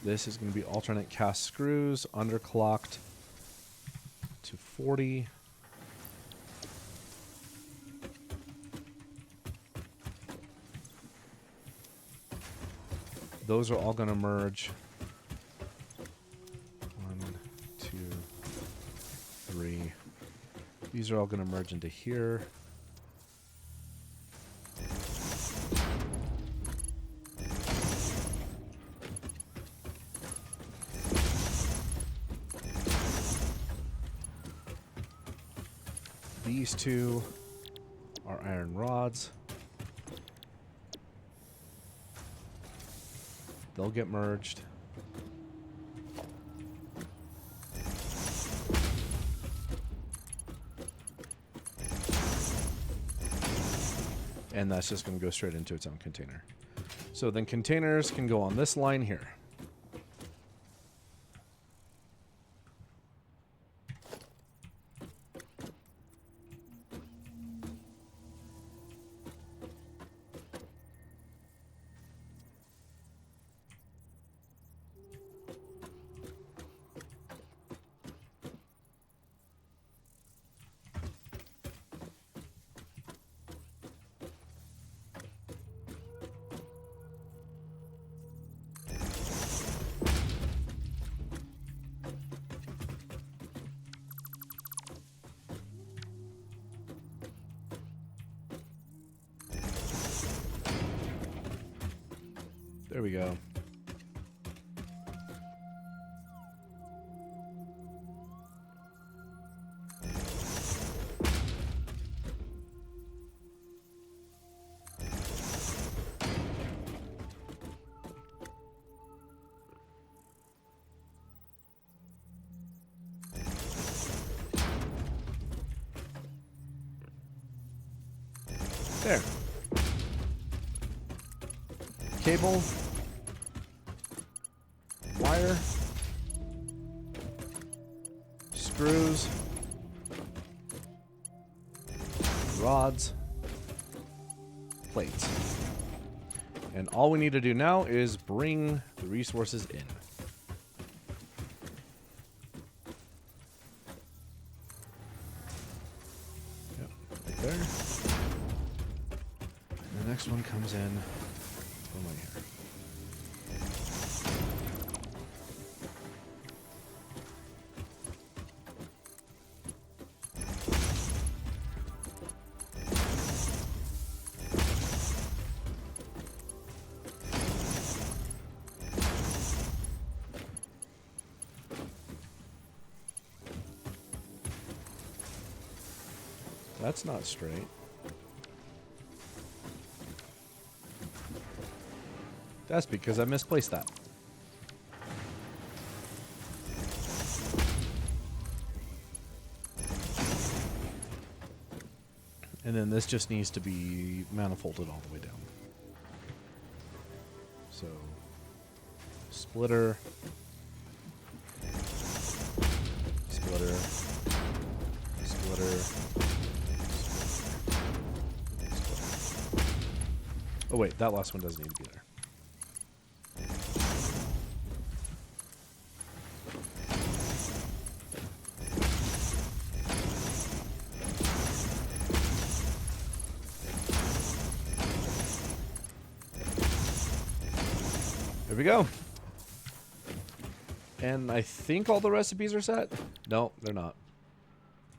This is going to be alternate cast screws, underclocked to 40. Those are all going to merge. 1, 2, 3. These are all going to merge into here. These two are iron rods. They'll get merged. And that's just going to go straight into its own container. So then containers can go on this line here. There we go. There. Cable. Wire. Screws. Rods. Plates. And all we need to do now is bring the resources in. Yep, right there. And the next one comes in from right here. That's not straight. That's because I misplaced that. And then this just needs to be manifolded all the way down. So, splitter, splitter, splitter. Oh wait, that last one doesn't need to be there. There we go. And I think all the recipes are set. No, they're not.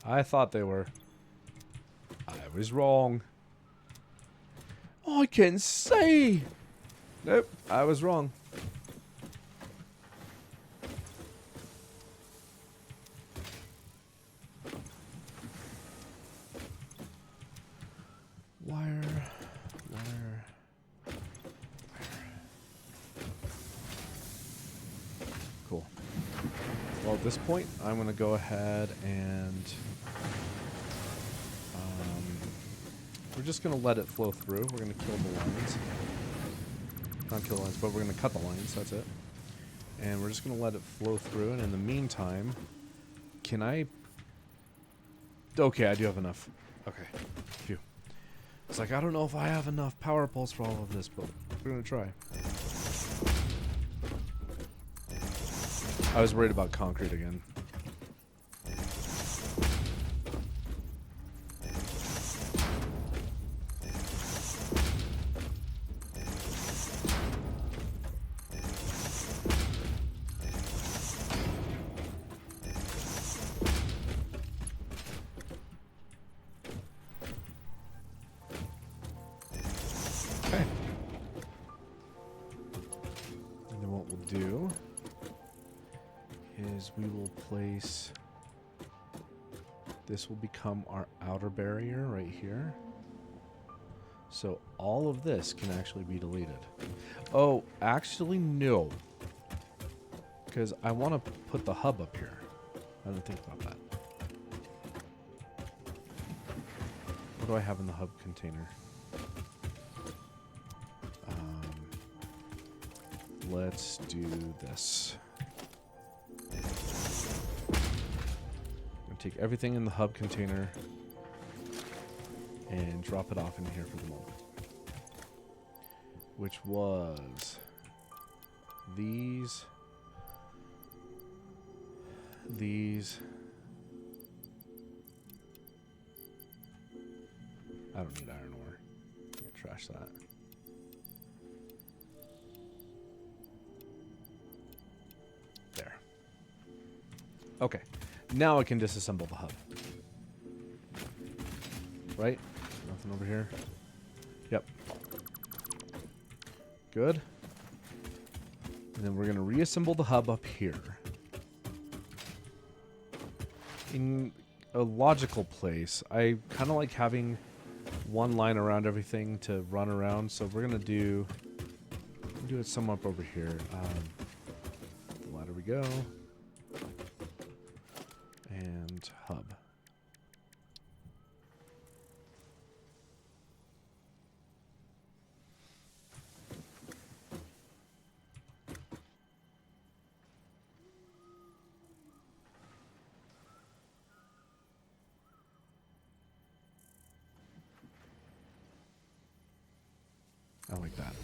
I thought they were. I was wrong. I can see. Nope, I was wrong. at this point, I'm going to go ahead and we're just going to let it flow through. We're going to kill the lines. Not kill the lines, but we're going to cut the lines. That's it. And we're just going to let it flow through. And in the meantime, can I... Okay, I do have enough. Okay. Phew. It's like, I don't know if I have enough power pulse for all of this, but we're going to try. I was worried about concrete again. Okay. And then what we'll do is we will place, this will become our outer barrier right here. So all of this can actually be deleted. Oh, actually no. Because I want to put the hub up here. I didn't think about that. What do I have in the hub container? Let's do this. Take everything in the hub container and drop it off in here for the moment. Which was these. I don't need iron ore. I'll trash that. There. Okay. Now I can disassemble the hub. Right? Nothing over here. Yep. Good. And then we're going to reassemble the hub up here. In a logical place, I kind of like having one line around everything to run around. So we're going to do it somewhere up over here. The ladder we go. And hub. I like that.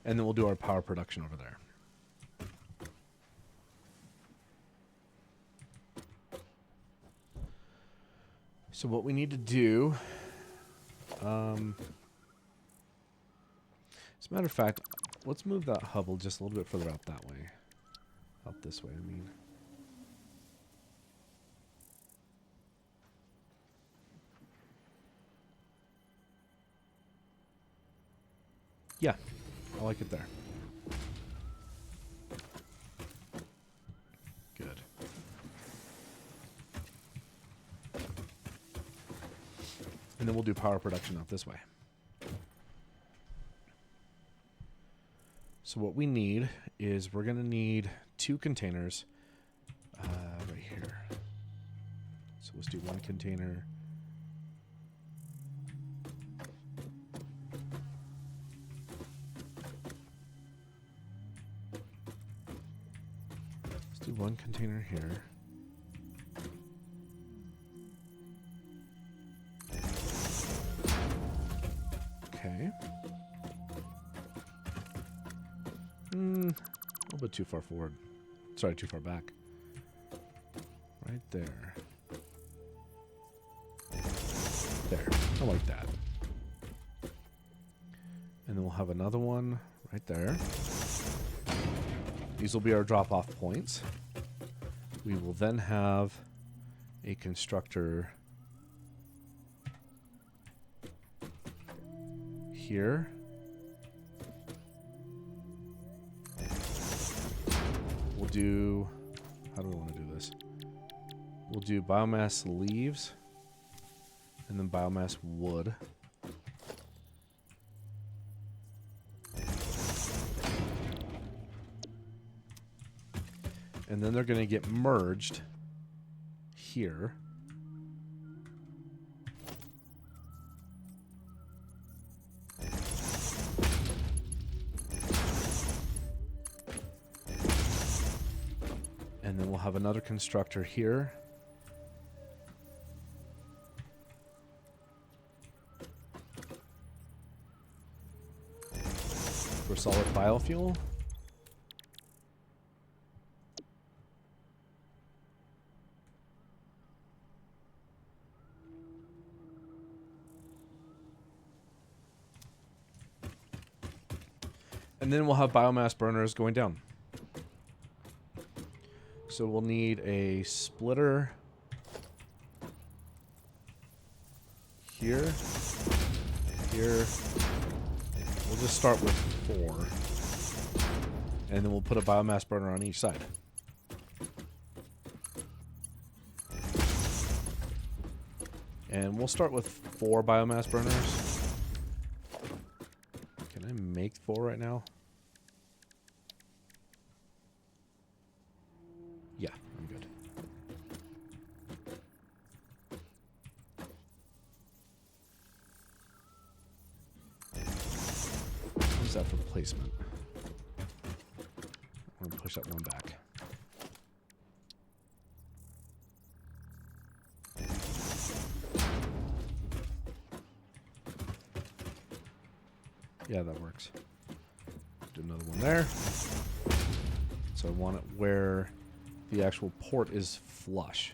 And then we'll do our power production over there. So what we need to do, as a matter of fact, let's move that hubble just a little bit further out that way. Out this way, I mean. Yeah, I like it there. Good. And then we'll do power production out this way. So what we need is we're going to need 2 containers right here. So let's do 1 container. Let's do 1 container here. Okay. A little bit too far forward. Sorry, too far back. Right there. There. I like that. And then we'll have another one right there. These will be our drop-off points. We will then have a constructor here. do... How do we want to do this? We'll do biomass leaves. And then biomass wood. And then they're going to get merged here. And then we'll have another constructor here. For solid biofuel. And then we'll have biomass burners going down. So we'll need a splitter here, here. We'll just start with 4. And then we'll put a biomass burner on each side. And we'll start with 4 biomass burners. Can I make 4 right now? Yeah, I'm good. What's that for placement? I'm going to push that one back. Yeah, that works. Do another one there. So I want it where the actual port is flush.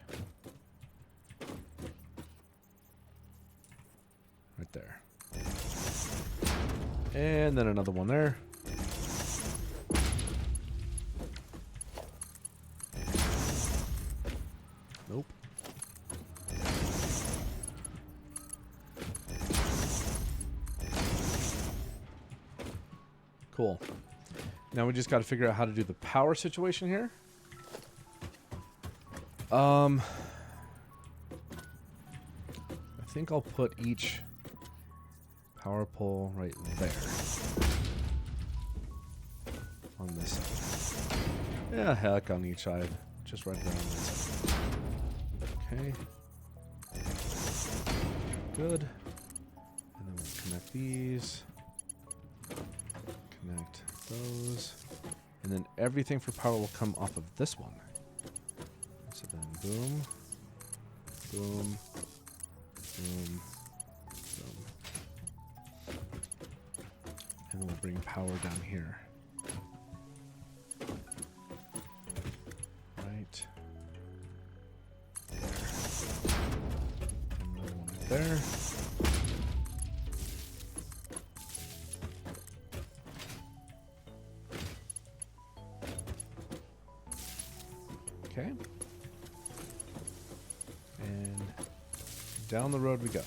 Right there. And then another one there. Nope. Cool. Now we just got to figure out how to do the power situation here. I think I'll put each power pole right there. On this side. Yeah, heck, on each side. Just right there on this side. Okay. Good. And then we'll connect these. Connect those. And then everything for power will come off of this one. So then boom, boom, boom, boom. And then we'll bring power down here. Right there. Another one right there. Okay. And down the road we go.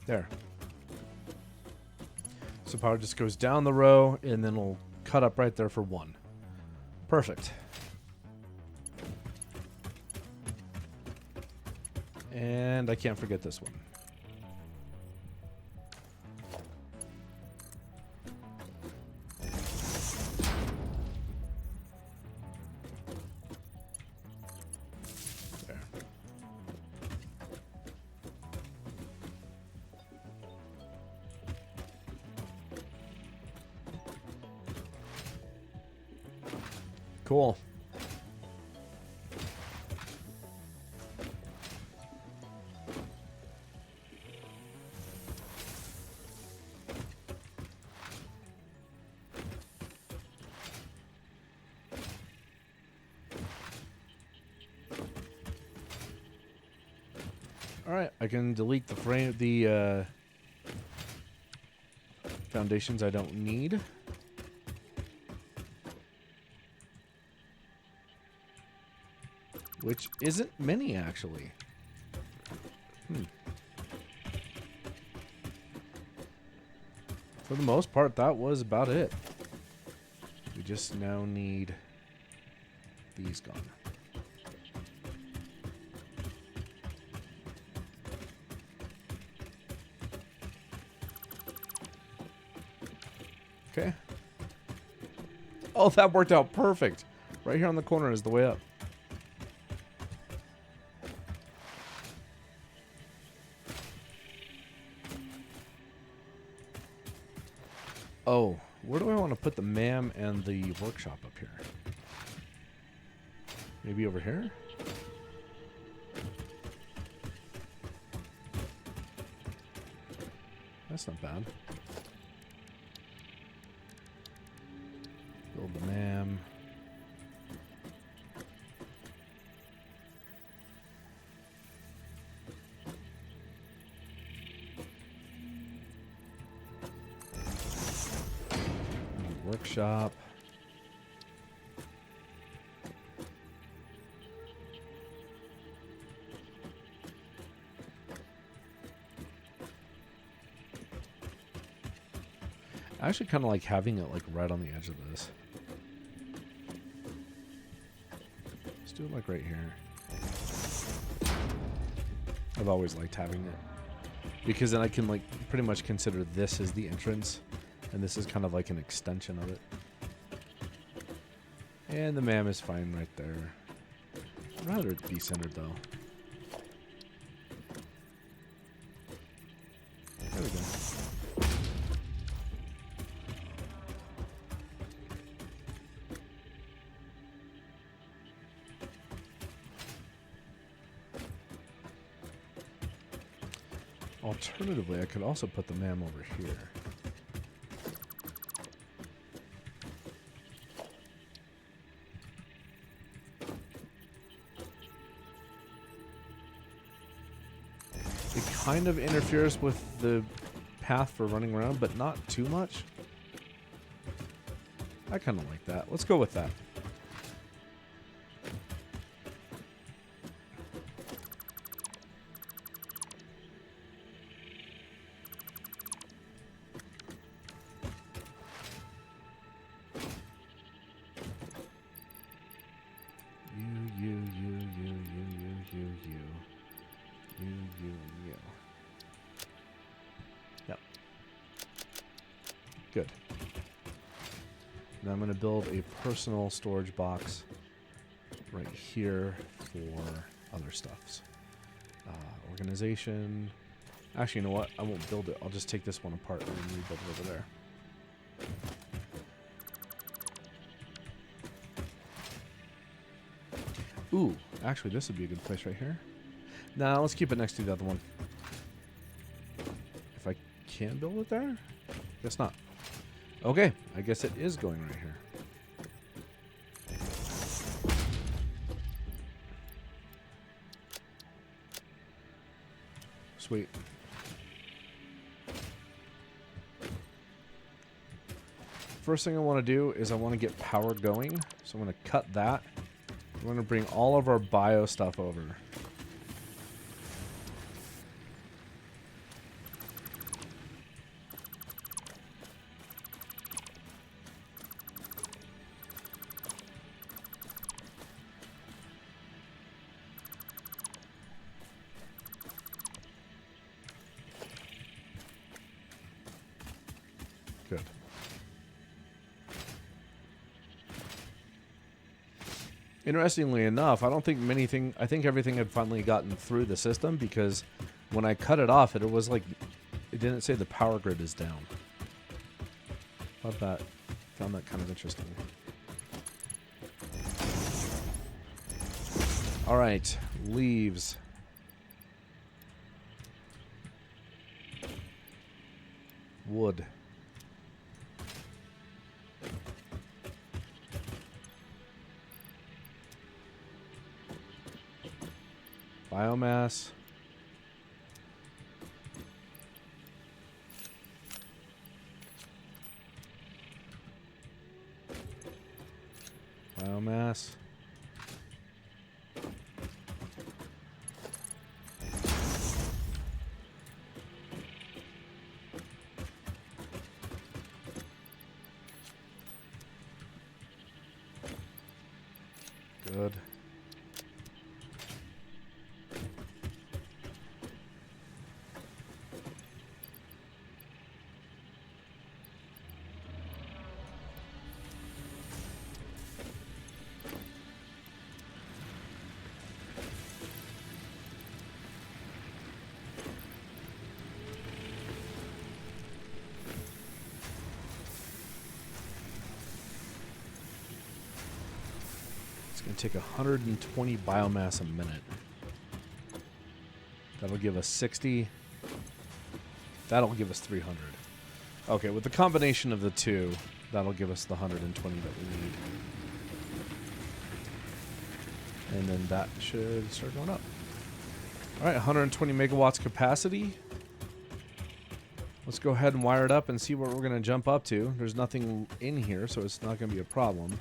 There. So power just goes down the row, and then we'll cut up right there for 1. Perfect. And I can't forget this one. There. Cool. Alright, I can delete the foundations I don't need. Which isn't many, actually. For the most part, that was about it. We just now need these gone. Okay. Oh, that worked out perfect. Right here on the corner is the way up. Oh, where do I want to put the MAM and the workshop up here? Maybe over here? That's not bad. Build the MAM. Workshop. I actually kind of like having it like right on the edge of this. Let's do it like right here. I've always liked having it because then I can like pretty much consider this as the entrance. And this is kind of like an extension of it. And the MAM is fine right there. I'd rather it be centered though. There we go. Alternatively, I could also put the MAM over here. It kind of interferes with the path for running around, but not too much. I kind of like that. Let's go with that. You. Yep. Good. Now I'm going to build a personal storage box right here for other stuffs. Organization. Actually, you know what? I won't build it. I'll just take this one apart and rebuild it over there. Ooh, actually, this would be a good place right here. Nah, let's keep it next to the other one. If I can build it there? Guess not. Okay, I guess it is going right here. Sweet. First thing I want to do is I want to get power going. So I'm going to cut that. We're going to bring all of our bio stuff over. Good. Interestingly enough, I don't think I think everything had finally gotten through the system because when I cut it off, it was like, it didn't say the power grid is down. Found that kind of interesting. All right, leaves. Wood. Biomass. biomass. Good. It's going to take 120 biomass a minute. That'll give us 60. That'll give us 300. Okay, with the combination of the two, that'll give us the 120 that we need. And then that should start going up. All right, 120 megawatts capacity. Let's go ahead and wire it up and see what we're going to jump up to. There's nothing in here, so it's not going to be a problem.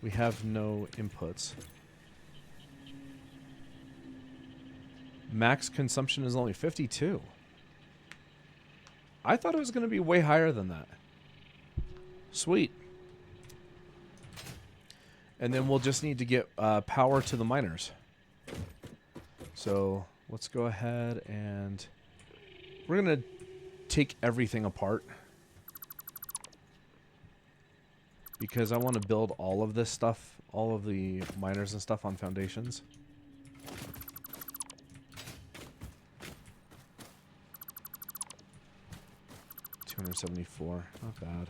We have no inputs. Max consumption is only 52. I thought it was going to be way higher than that. Sweet. And then we'll just need to get power to the miners. So let's go ahead and we're going to take everything apart. Because I want to build all of this stuff, all of the miners and stuff on foundations. $274, not bad.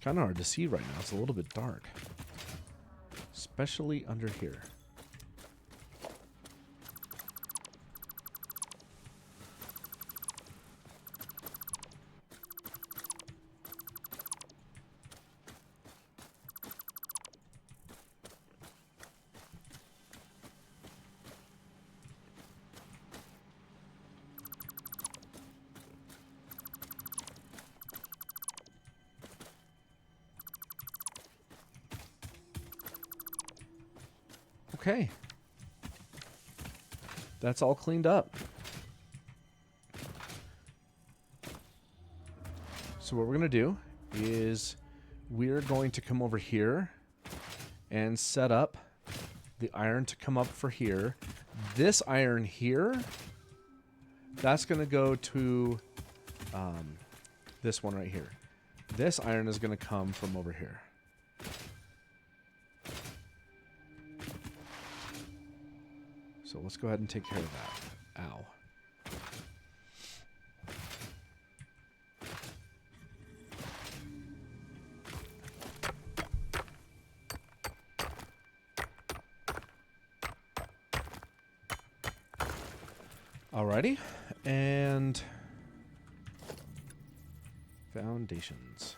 Kind of hard to see right now. It's a little bit dark, especially under here. Okay. That's all cleaned up. So what we're going to do is we're going to come over here and set up the iron to come up for here. This iron here, that's going to go to this one right here. This iron is going to come from over here. So let's go ahead and take care of that. Ow. Alrighty. And foundations.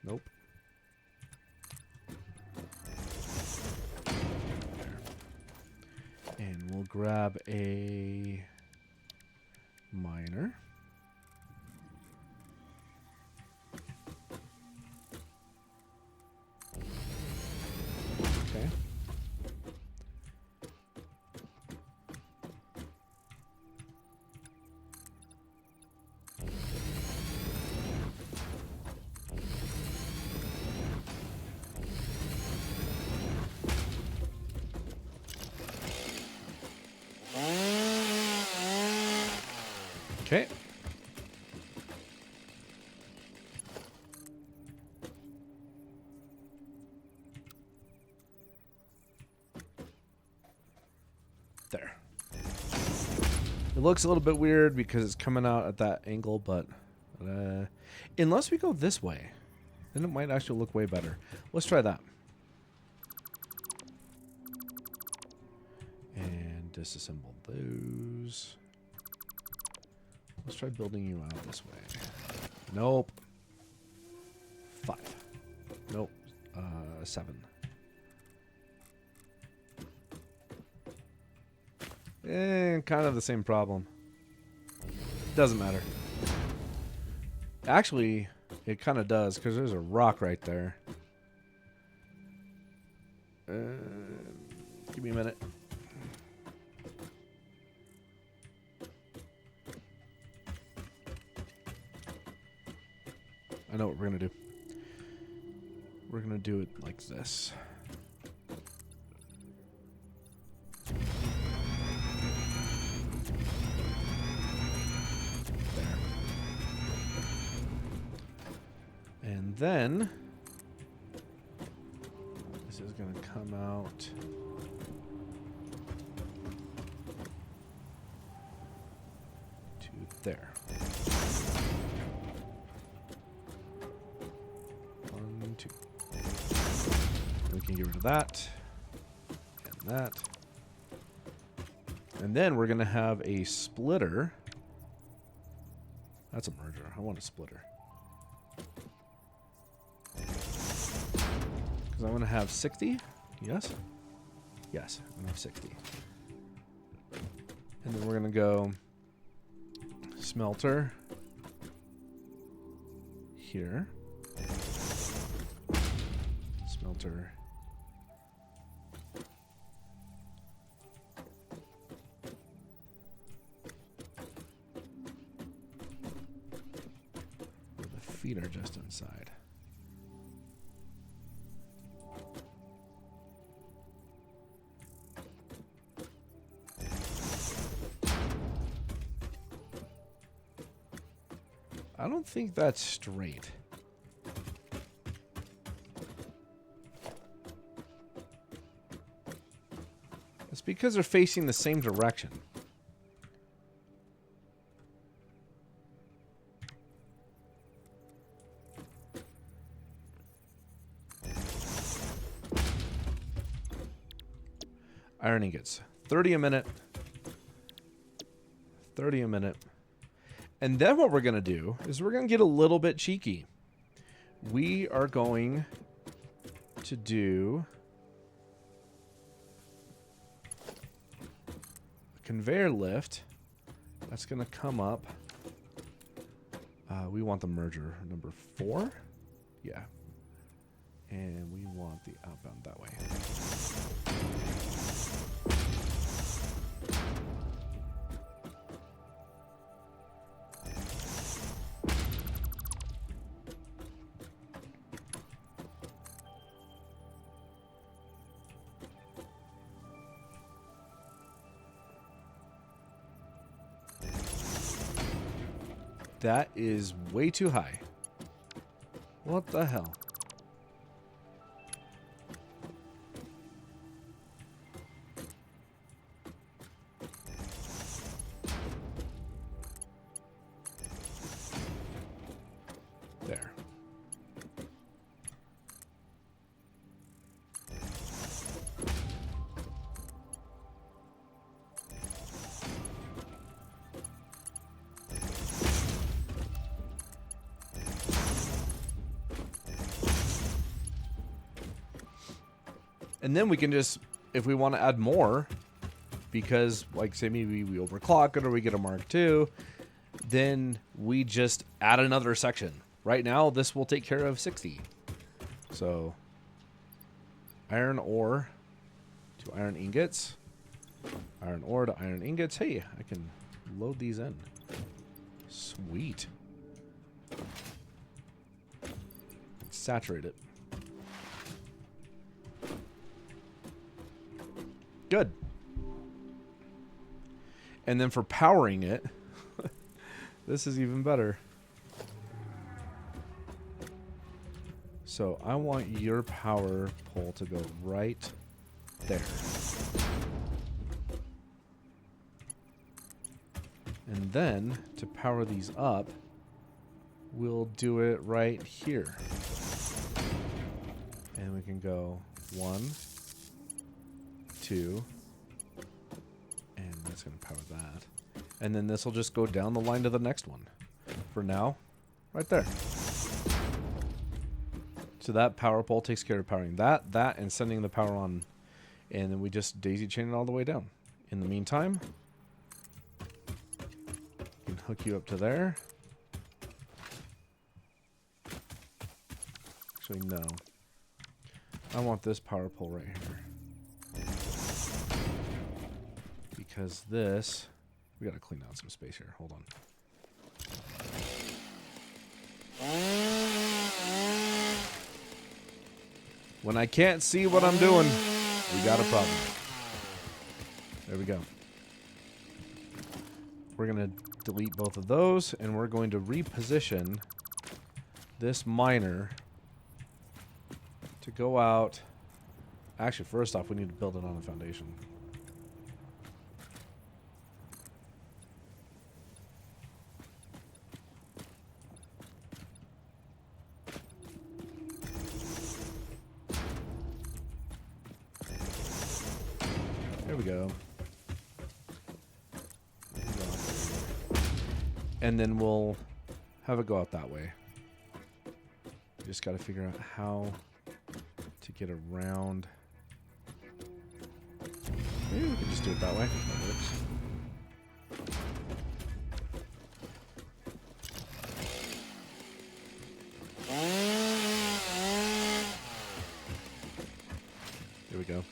Nope. There. And we'll grab a miner. Okay. Okay. There. It looks a little bit weird because it's coming out at that angle, but unless we go this way, then it might actually look way better. Let's try that. disassemble those. Let's try building you out this way. Nope. 5. Nope. 7. Kind of the same problem. Doesn't matter. Actually, it kind of does, because there's a rock right there. Give me a minute. I know what we're going to do. We're going to do it like this. There. And then this is going to come out to there. 1, 2. We can get rid of that and that. And then we're going to have a splitter. That's a merger. I want a splitter. Because I'm going to have 60. Yes? Yes, I'm going to have 60. And then we're going to go smelter here. Smelter where the feet are just inside. I don't think that's straight. It's because they're facing the same direction. Iron ingots. 30 a minute. 30 a minute. And then what we're going to do is we're going to get a little bit cheeky. We are going to do a conveyor lift. That's going to come up. We want the merger number 4. Yeah. And we want the outbound that way. That is way too high. What the hell? There. And then we can just, if we want to add more, because, like, say maybe we overclock it or we get a Mark II, then we just add another section. Right now, this will take care of 60. So, iron ore to iron ingots. Iron ore to iron ingots. Hey, I can load these in. Sweet. Saturate it. Good. And then for powering it, this is even better. So I want your power pole to go right there. And then to power these up, we'll do it right here. And we can go 1, 2, That's going to power that. And then this will just go down the line to the next one. For now, right there. So that power pole takes care of powering that, and sending the power on. And then we just daisy chain it all the way down. In the meantime, we can hook you up to there. Actually, no. I want this power pole right here. Because this... We gotta clean out some space here. Hold on. When I can't see what I'm doing, we got a problem. There we go. We're going to delete both of those, and we're going to reposition this miner to go out. Actually, first off, we need to build it on a foundation. There we go. And then we'll have it go out that way. We just got to figure out how to get around. Maybe we can just do it that way. That works. There we go.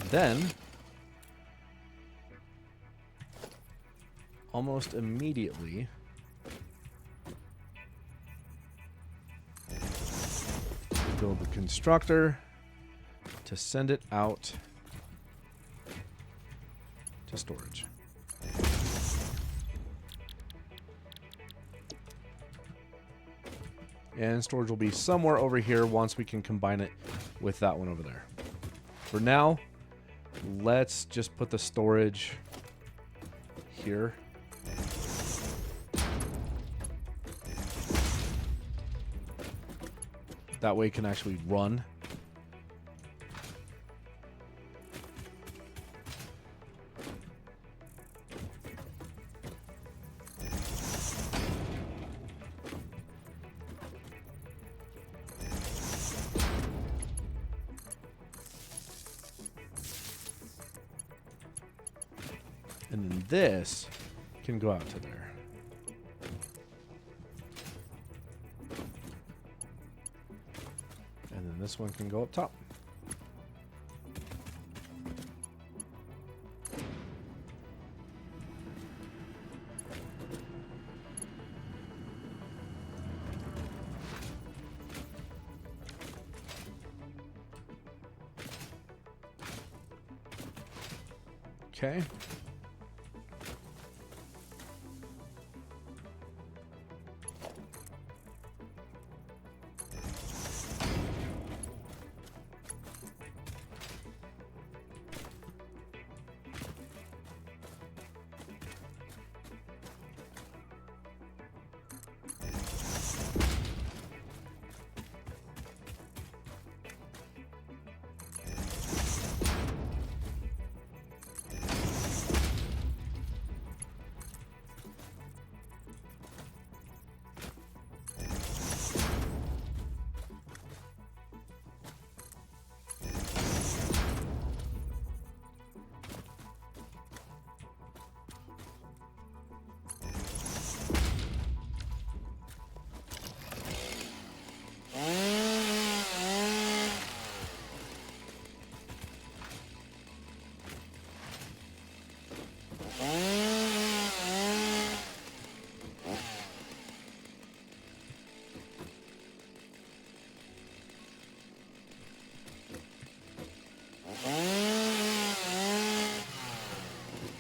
Then, almost immediately, build the constructor to send it out to storage. And storage will be somewhere over here once we can combine it with that one over there. For now, let's just put the storage here. That way it can actually run. And then this can go out to there. And then this one can go up top. Okay.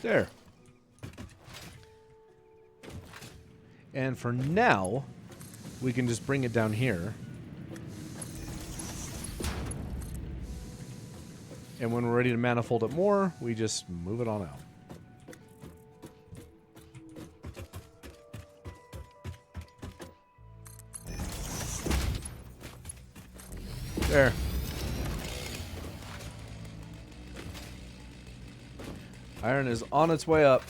There. And for now, we can just bring it down here. And when we're ready to manifold it more, we just move it on out. There. Iron is on its way up.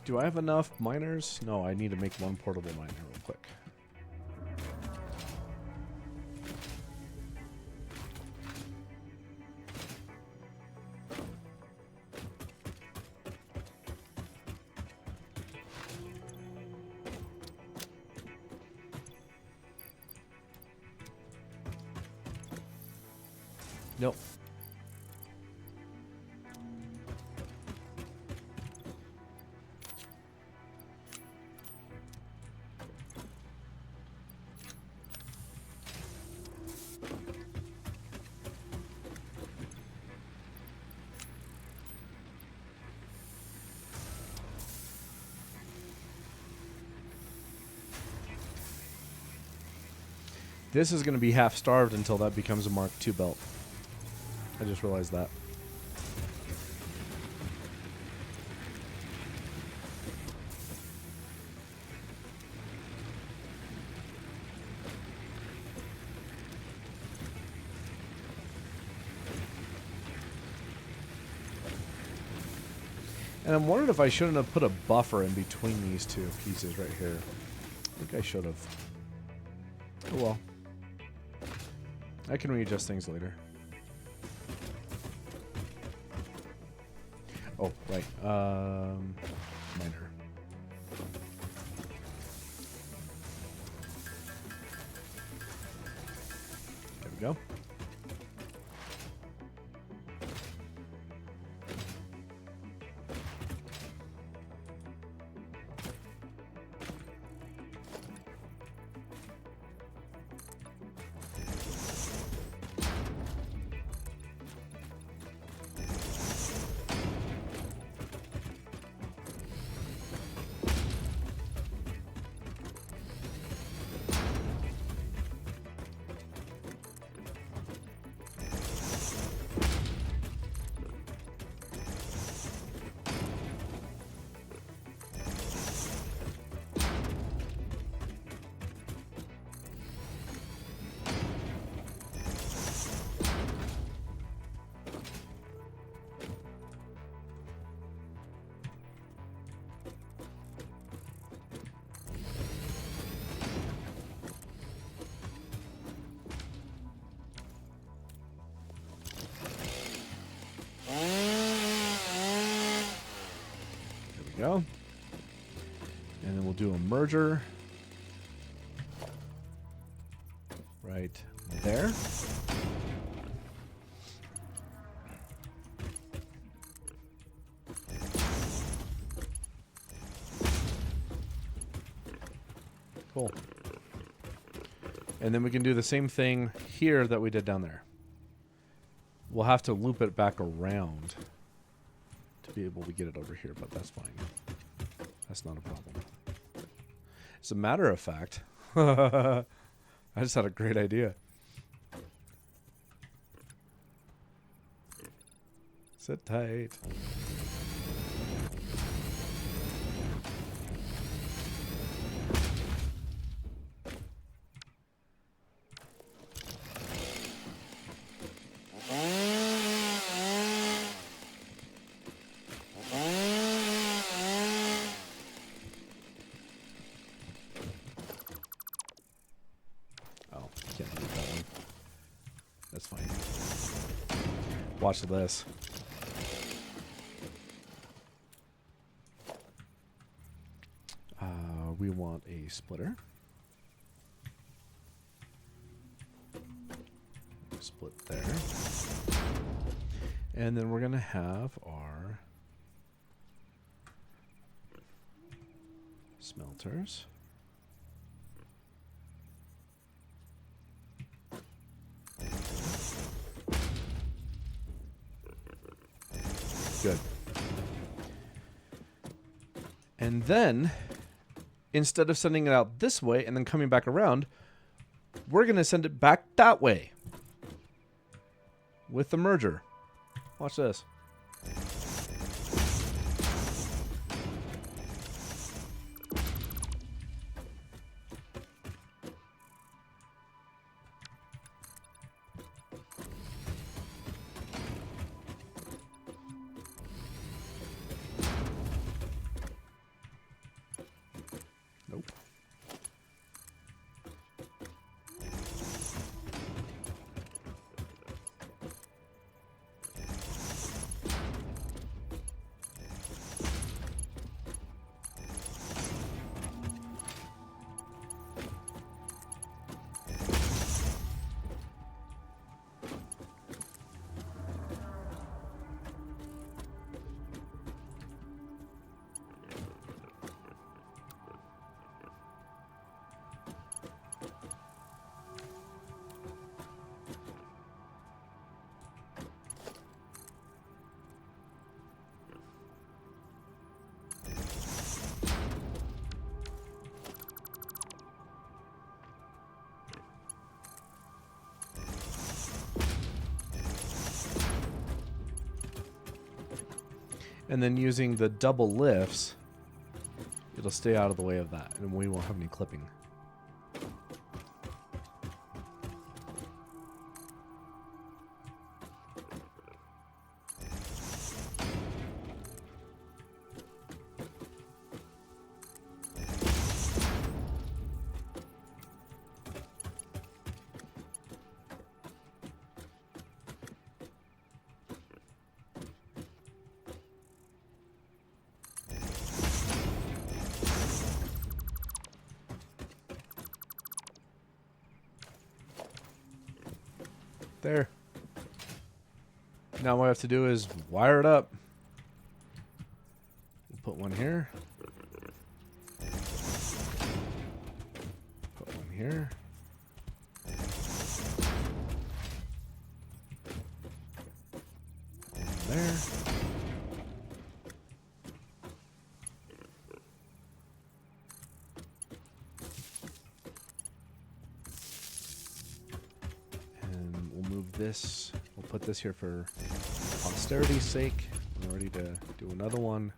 Do I have enough miners? No, I need to make one portable miner real quick. Nope. This is going to be half starved until that becomes a Mark II belt. I just realized that. And I'm wondering if I shouldn't have put a buffer in between these two pieces right here. I think I should have. Oh well. I can readjust things later. Oh, right. Miner. There we go. Go. And then we'll do a merger right there. Cool. And then we can do the same thing here that we did down there. We'll have to loop it back around to be able to get it over here, but that's fine. That's not a problem. As a matter of fact, I just had a great idea. Sit tight. Watch this. We want a splitter. Split there. And then we're going to have our smelters. Good. And then, instead of sending it out this way and then coming back around, we're going to send it back that way with the merger. Watch this. Nope. And then using the double lifts, it'll stay out of the way of that, and we won't have any clipping. There. Now what I have to do is wire it up. We'll put one here. Put one here. One there. This, we'll put this here for posterity's sake. I'm ready to do another one.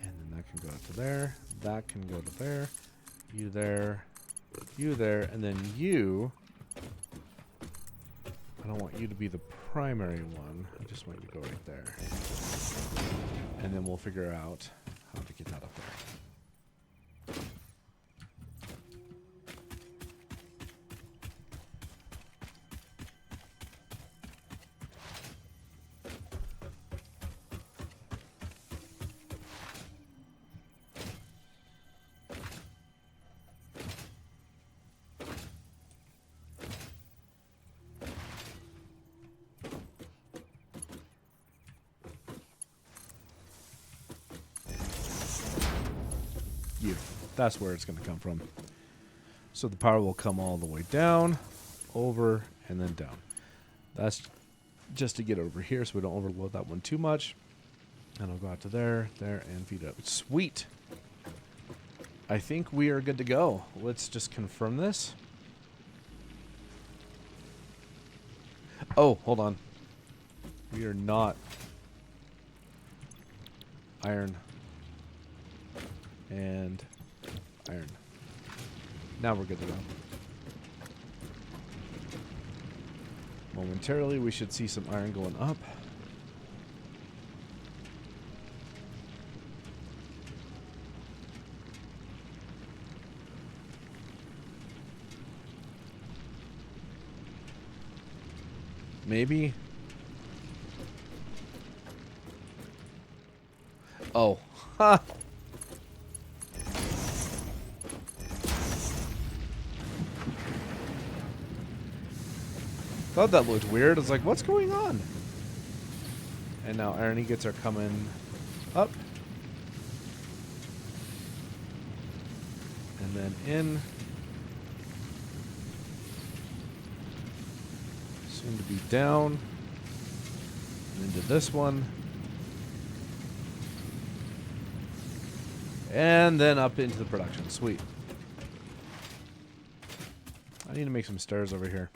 And then that can go to there. That can go to there. You there. You there. And then you. I don't want you to be the primary one. I just want you to go right there. And then we'll figure out how to get that up there. That's where it's going to come from. So the power will come all the way down, over, and then down. That's just to get over here so we don't overload that one too much. And I'll go out to there, there, and feed it up. Sweet. I think we are good to go. Let's just confirm this. Oh, hold on. We are not iron and iron. Now we're good to go. Momentarily, we should see some iron going up. Maybe. Oh. Ha! Thought that looked weird. I was like, what's going on? And now iron ingots are coming up. And then in. Soon to be down. Into this one. And then up into the production. Sweet. I need to make some stairs over here.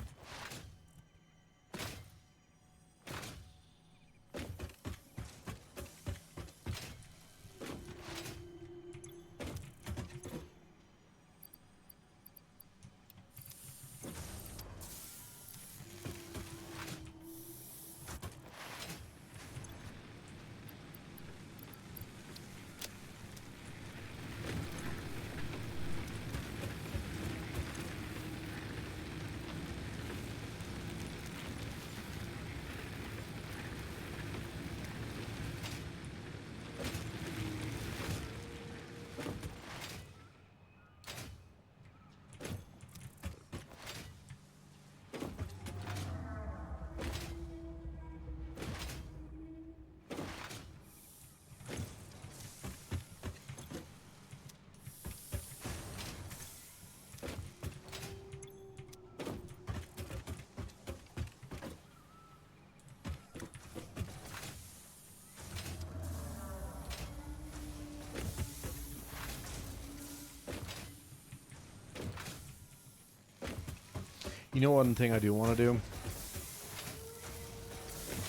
You know one thing I do want to do?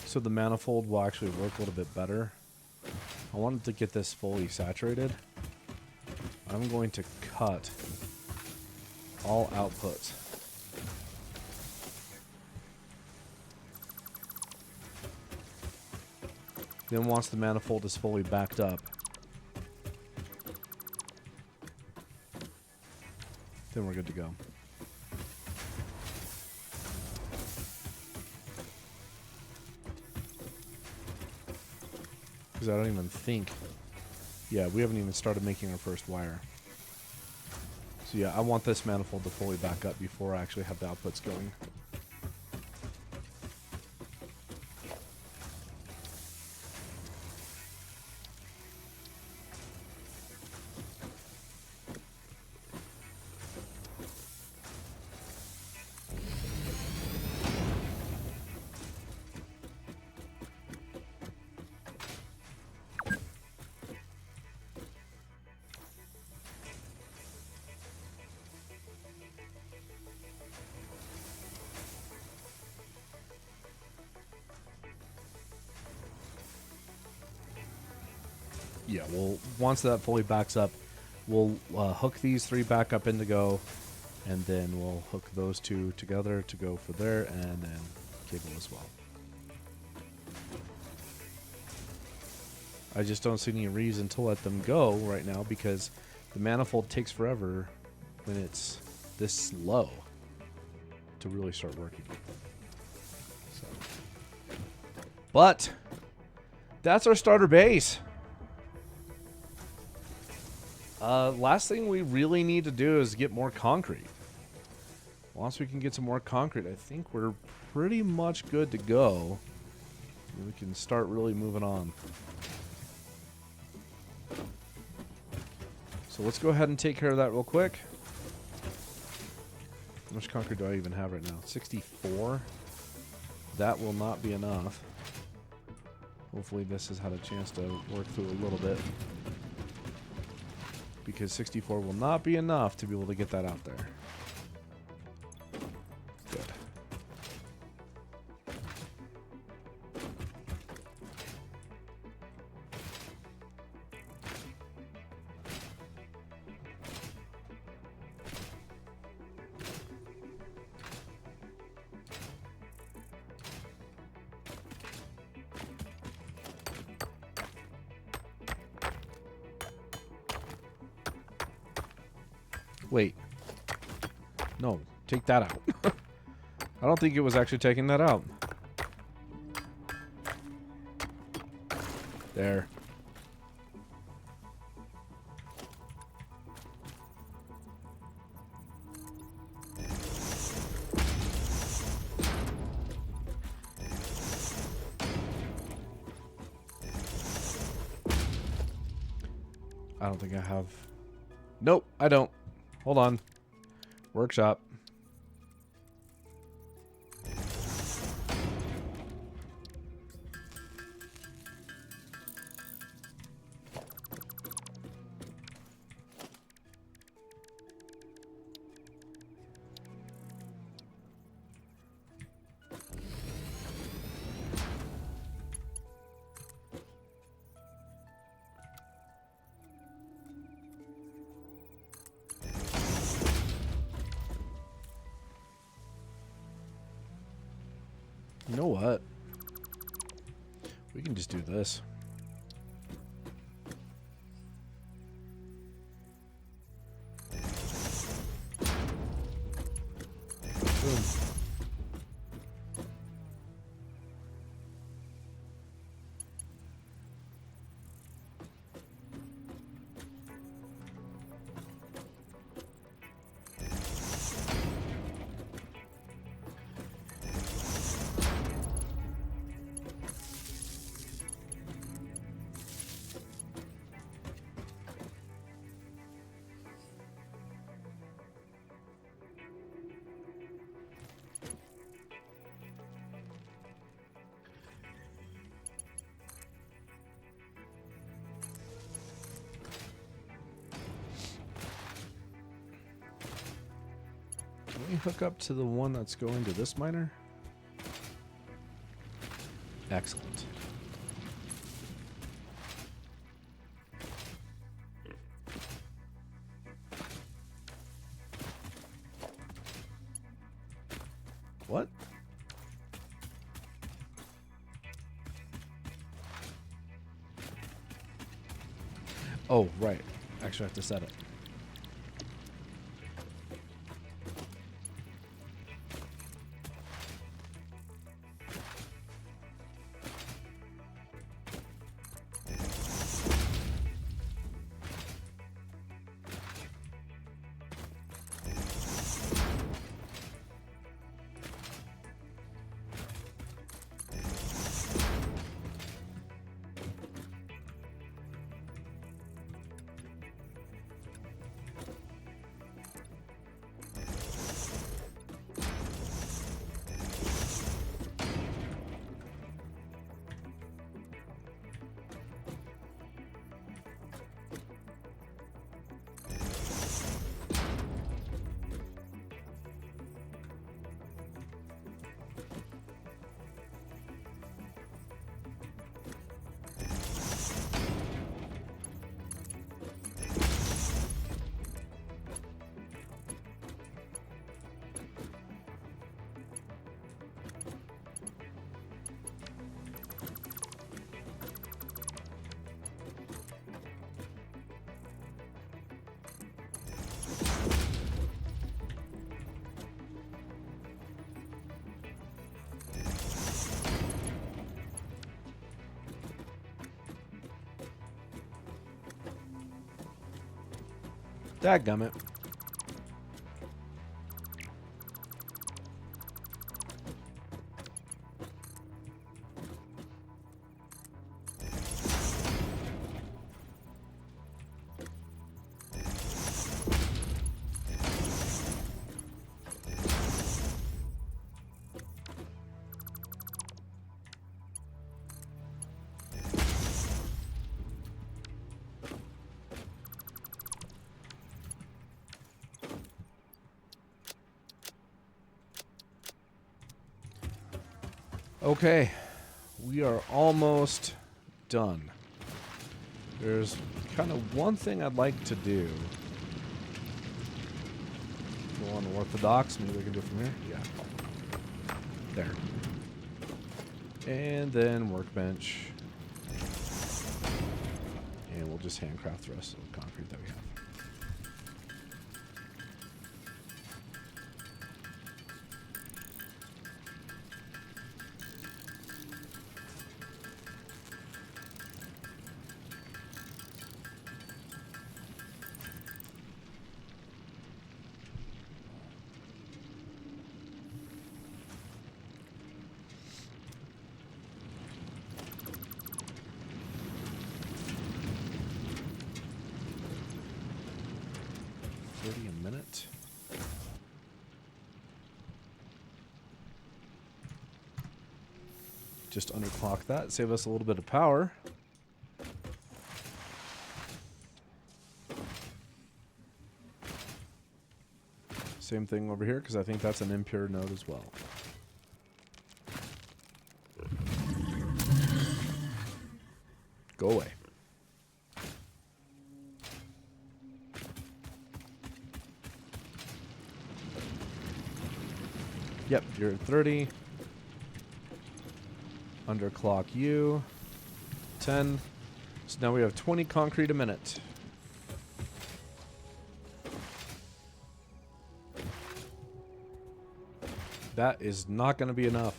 So the manifold will actually work a little bit better. I wanted to get this fully saturated. I'm going to cut all outputs. Then once the manifold is fully backed up, then we're good to go. Because I don't even think... Yeah, we haven't even started making our first wire. So yeah, I want this manifold to fully back up before I actually have the outputs going. Yeah, well, once that fully backs up, we'll hook these three back up into Go, and then we'll hook those two together to go for there, and then cable as well. I just don't see any reason to let them go right now because the manifold takes forever when it's this slow to really start working. So. But that's our starter base. Last thing we really need to do is get more concrete. Once we can get some more concrete, I think we're pretty much good to go. We can start really moving on. So let's go ahead and take care of that real quick. How much concrete do I even have right now? 64. That will not be enough. Hopefully this has had a chance to work through a little bit. Because 64 will not be enough to be able to get that out there. Good. Wait. No, take that out. I don't think it was actually taking that out. There. I don't think I have... Nope, I don't. Hold on. Workshop. You know what? We can just do this. Boom. Can we hook up to the one that's going to this miner? Excellent. What? Oh, right. Actually, I have to set it. Dadgummit. Okay, we are almost done. There's kind of one thing I'd like to do. Go on orthodox, maybe we can do it from here. Yeah. There. And then workbench. And we'll just handcraft the rest of the concrete that we have. A minute. Just underclock that, save us a little bit of power. Same thing over here, because I think that's an impure node as well. Go away. Yep, you're at 30. Underclock you. 10. So now we have 20 concrete a minute. That is not going to be enough.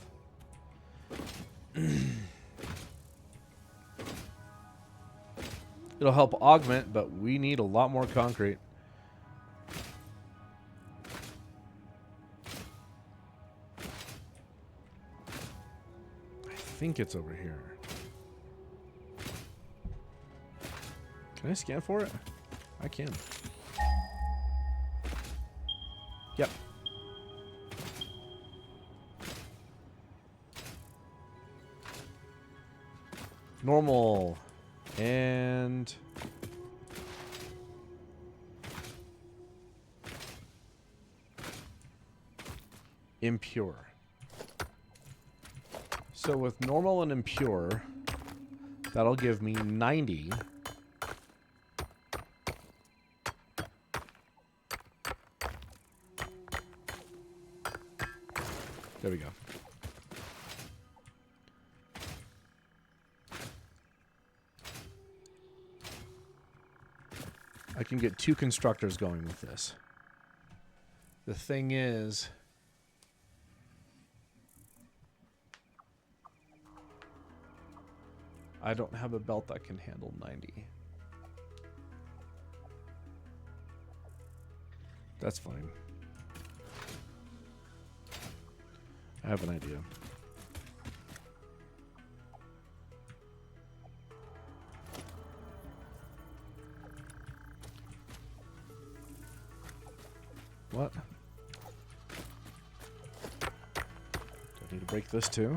It'll help augment, but we need a lot more concrete. I think it's over here. Can I scan for it? I can. Yep. Normal. And impure. So with normal and impure, that'll give me 90. There we go. I can get 2 constructors going with this. The thing is, I don't have a belt that can handle 90. That's fine. I have an idea. What? Do I need to break this too?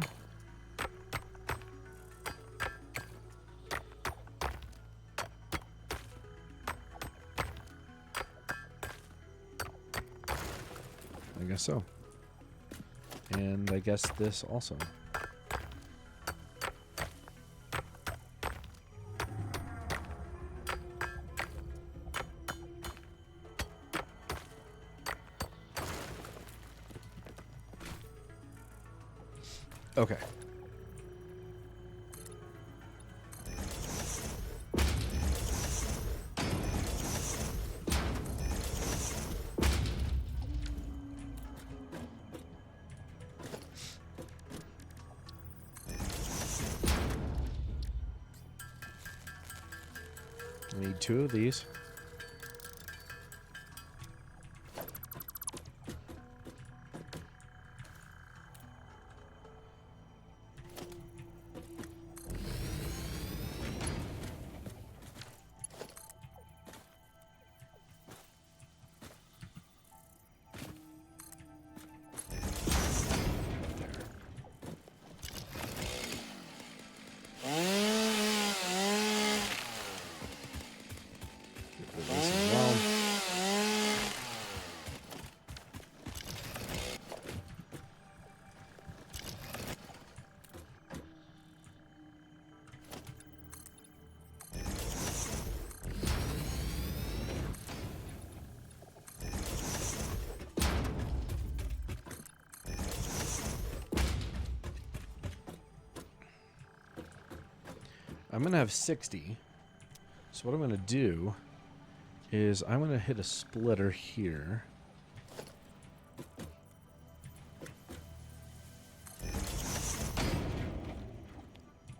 I guess so. And I guess this also. Okay. I need 2 of these. I'm going to have 60. So what I'm going to do is I'm going to hit a splitter here.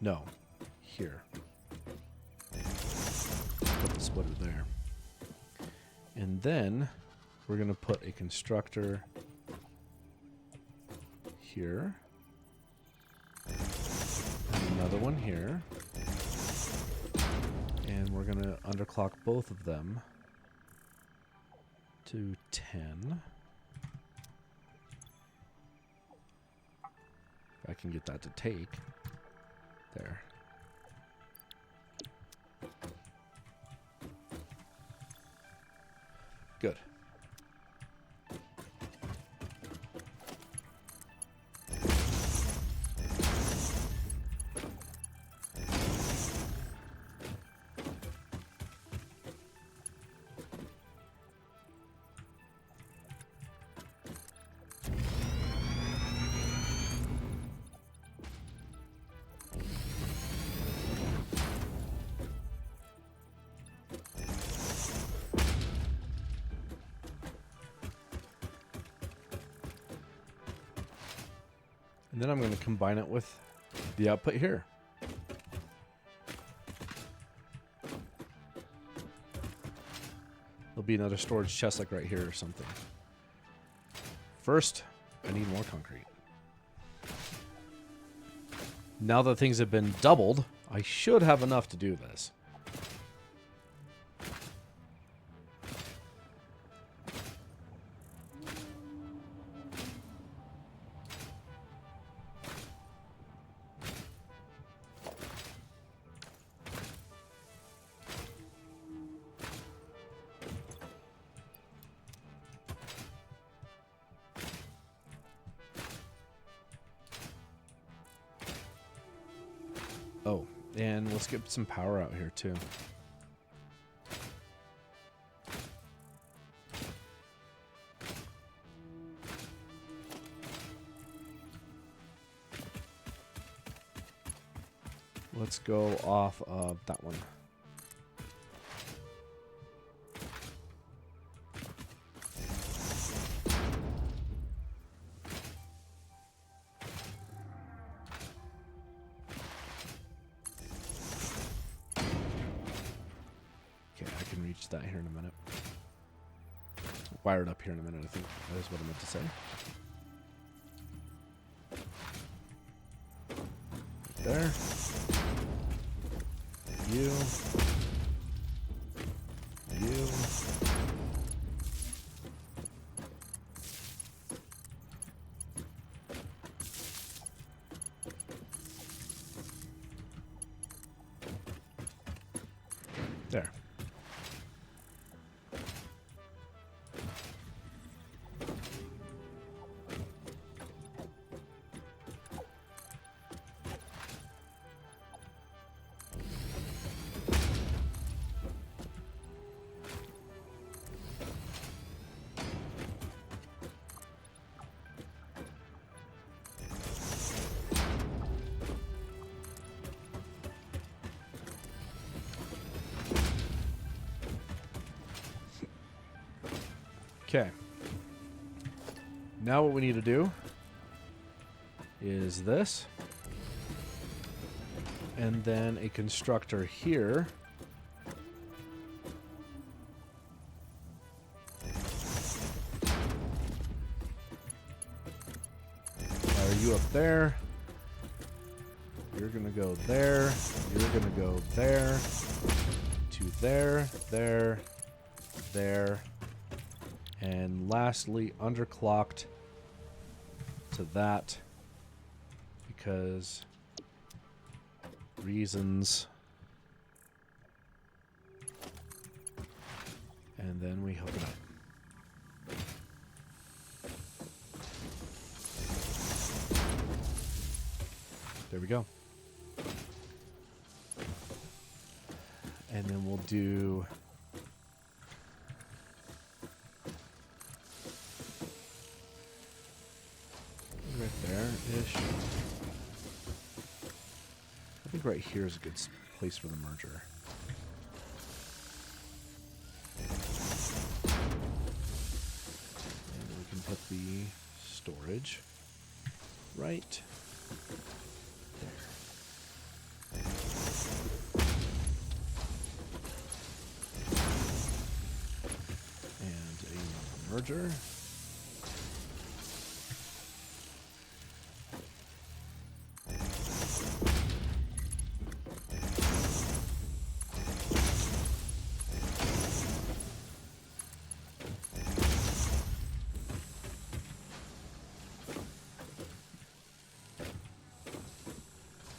No, here. Put the splitter there. And then we're going to put a constructor here. Another one here. And we're going to underclock both of them to 10. If I can get that to take. There. Good. And then I'm going to combine it with the output here. There'll be another storage chest like right here or something. First, I need more concrete. Now that things have been doubled, I should have enough to do this. Oh, and let's get some power out here too. Let's go off of that one. Okay, I can reach that here in a minute. Wire it up here in a minute, I think that is what I meant to say. There. You. There. Okay. Now what we need to do is this. And then a constructor here. Wire you up there. You're going to go there. You're going to go there. To there, there, there. And lastly, underclocked to that because reasons. And then we hook it up. There we go. And then we'll do right there-ish. I think right here is a good place for the merger. And we can put the storage right there. And a merger.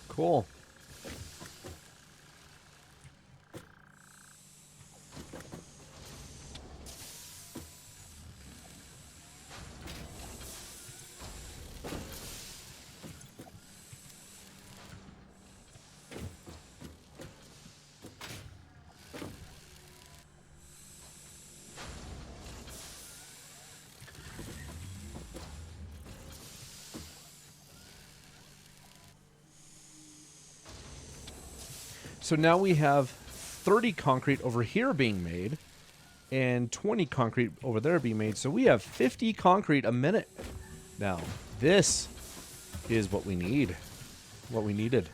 Cool. So now we have 30 concrete over here being made and 20 concrete over there being made. So we have 50 concrete a minute now. This is what we need. What we needed.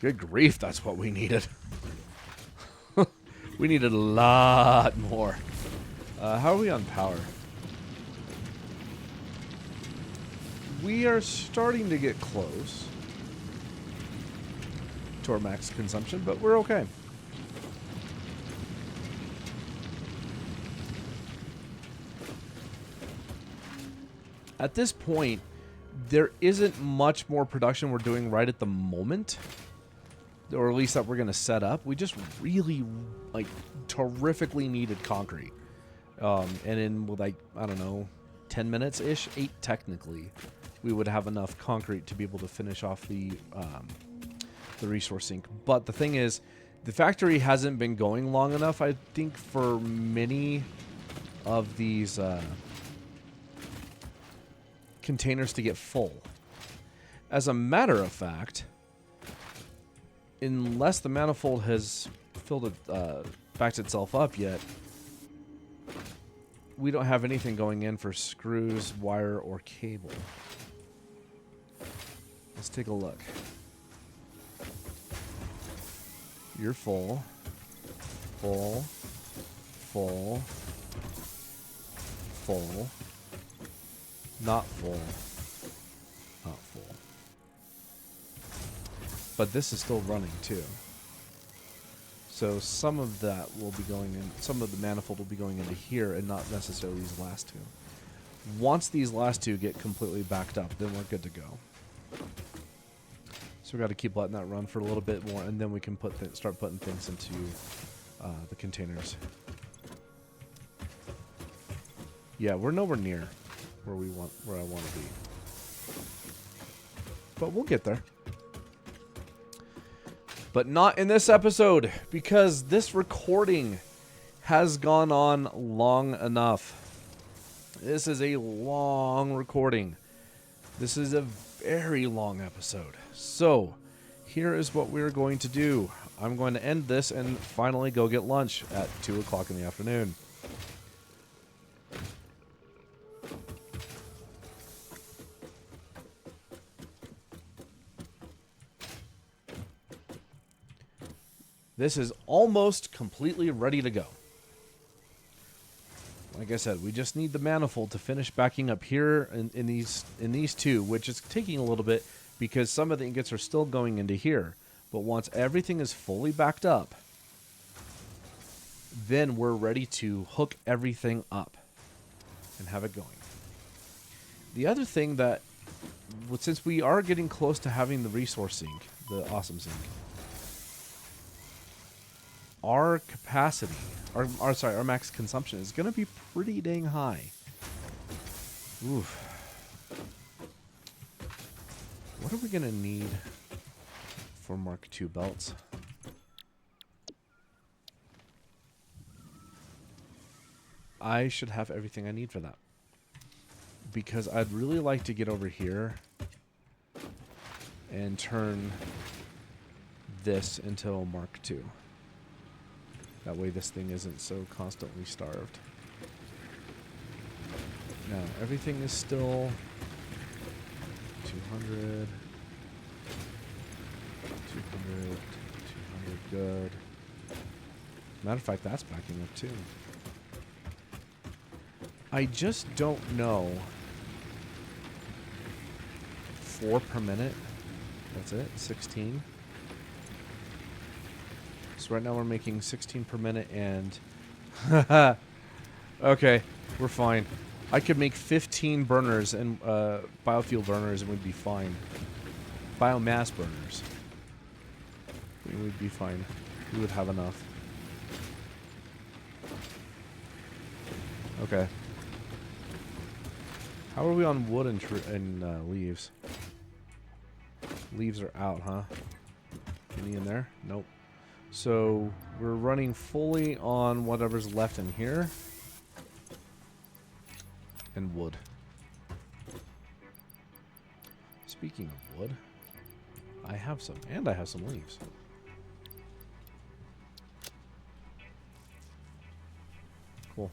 Good grief, that's what we needed. We needed a lot more. How are we on power? We are starting to get close to our max consumption, but we're okay. At this point, there isn't much more production we're doing right at the moment, or at least that we're going to set up. We just really, like, terrifically needed concrete. And in, like, I don't know, 10 minutes-ish, 8 technically, we would have enough concrete to be able to finish off the resource sink. But the thing is, the factory hasn't been going long enough, I think, for many of these containers to get full. As a matter of fact, unless the manifold has filled it, backed itself up yet, we don't have anything going in for screws, wire, or cable. Let's take a look. You're full. Full. Full. Full. Not full. Not full. But this is still running too. So some of that will be going in, some of the manifold will be going into here and not necessarily these last two. Once these last two get completely backed up, then we're good to go. So we've got to keep letting that run for a little bit more, and then we can start putting things into the containers. Yeah, we're nowhere near where I want to be. But we'll get there. But not in this episode, because this recording has gone on long enough. This is a long recording. This is a very long episode. So, here is what we're going to do. I'm going to end this and finally go get lunch at 2 o'clock in the afternoon. This is almost completely ready to go. Like I said, we just need the manifold to finish backing up here in these two, which is taking a little bit because some of the ingots are still going into here. But once everything is fully backed up, then we're ready to hook everything up and have it going. The other thing that, since we are getting close to having the resource sink, the awesome sink, our capacity, our max consumption is going to be pretty dang high. Oof. What are we going to need for Mark II belts? I should have everything I need for that. Because I'd really like to get over here and turn this into a Mark II. That way this thing isn't so constantly starved. Now, everything is still 200, 200, 200, good. Matter of fact, that's backing up too. I just don't know. 4 per minute. That's it, 16. So right now we're making 16 per minute and... okay, we're fine. I could make 15 burners and biofuel burners and we'd be fine. Biomass burners. We would be fine. We would have enough. Okay. How are we on wood and leaves? Leaves are out, huh? Any in there? Nope. So we're running fully on whatever's left in here. And wood. Speaking of wood, I have some. And I have some leaves. Cool.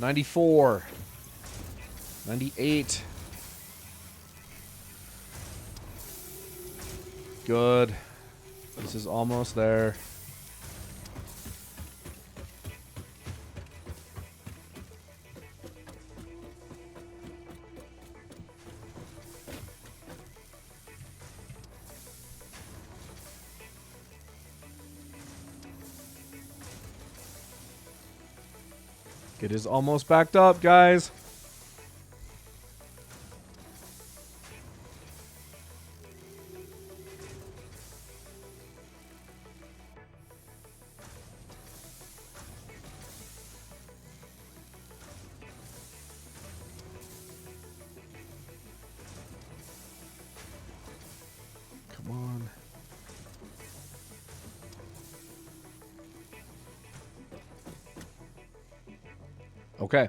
94. 98. Good. This is almost there. It is almost backed up, guys. Come on. Okay.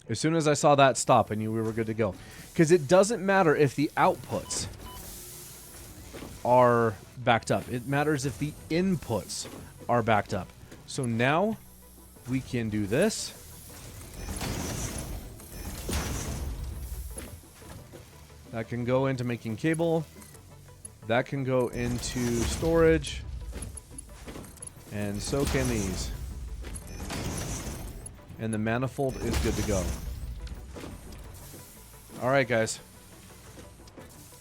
As soon as I saw that stop, I knew we were good to go. Because it doesn't matter if the outputs are backed up. It matters if the inputs are backed up. So now we can do this. That can go into making cable. That can go into storage. And so can these. And the manifold is good to go. Alright, guys.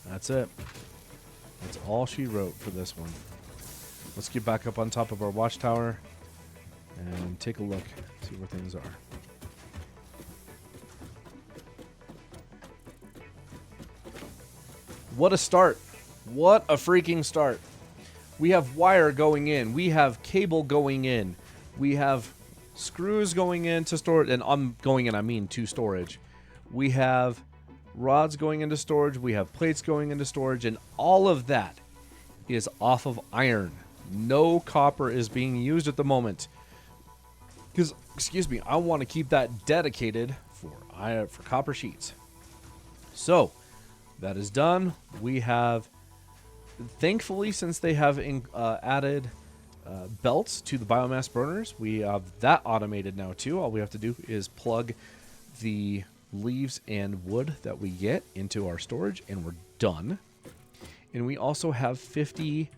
That's it. That's all she wrote for this one. Let's get back up on top of our watchtower and take a look, see where things are. What a start. What a freaking start. We have wire going in. We have cable going in. We have screws going into storage, and I'm going in, I mean to storage. We have rods going into storage. We have plates going into storage, and all of that is off of iron. No copper is being used at the moment. Because, excuse me, I want to keep that dedicated for copper sheets. So, that is done. We have, thankfully, since they have added belts to the biomass burners, we have that automated now too. All we have to do is plug the leaves and wood that we get into our storage and we're done. And we also have 50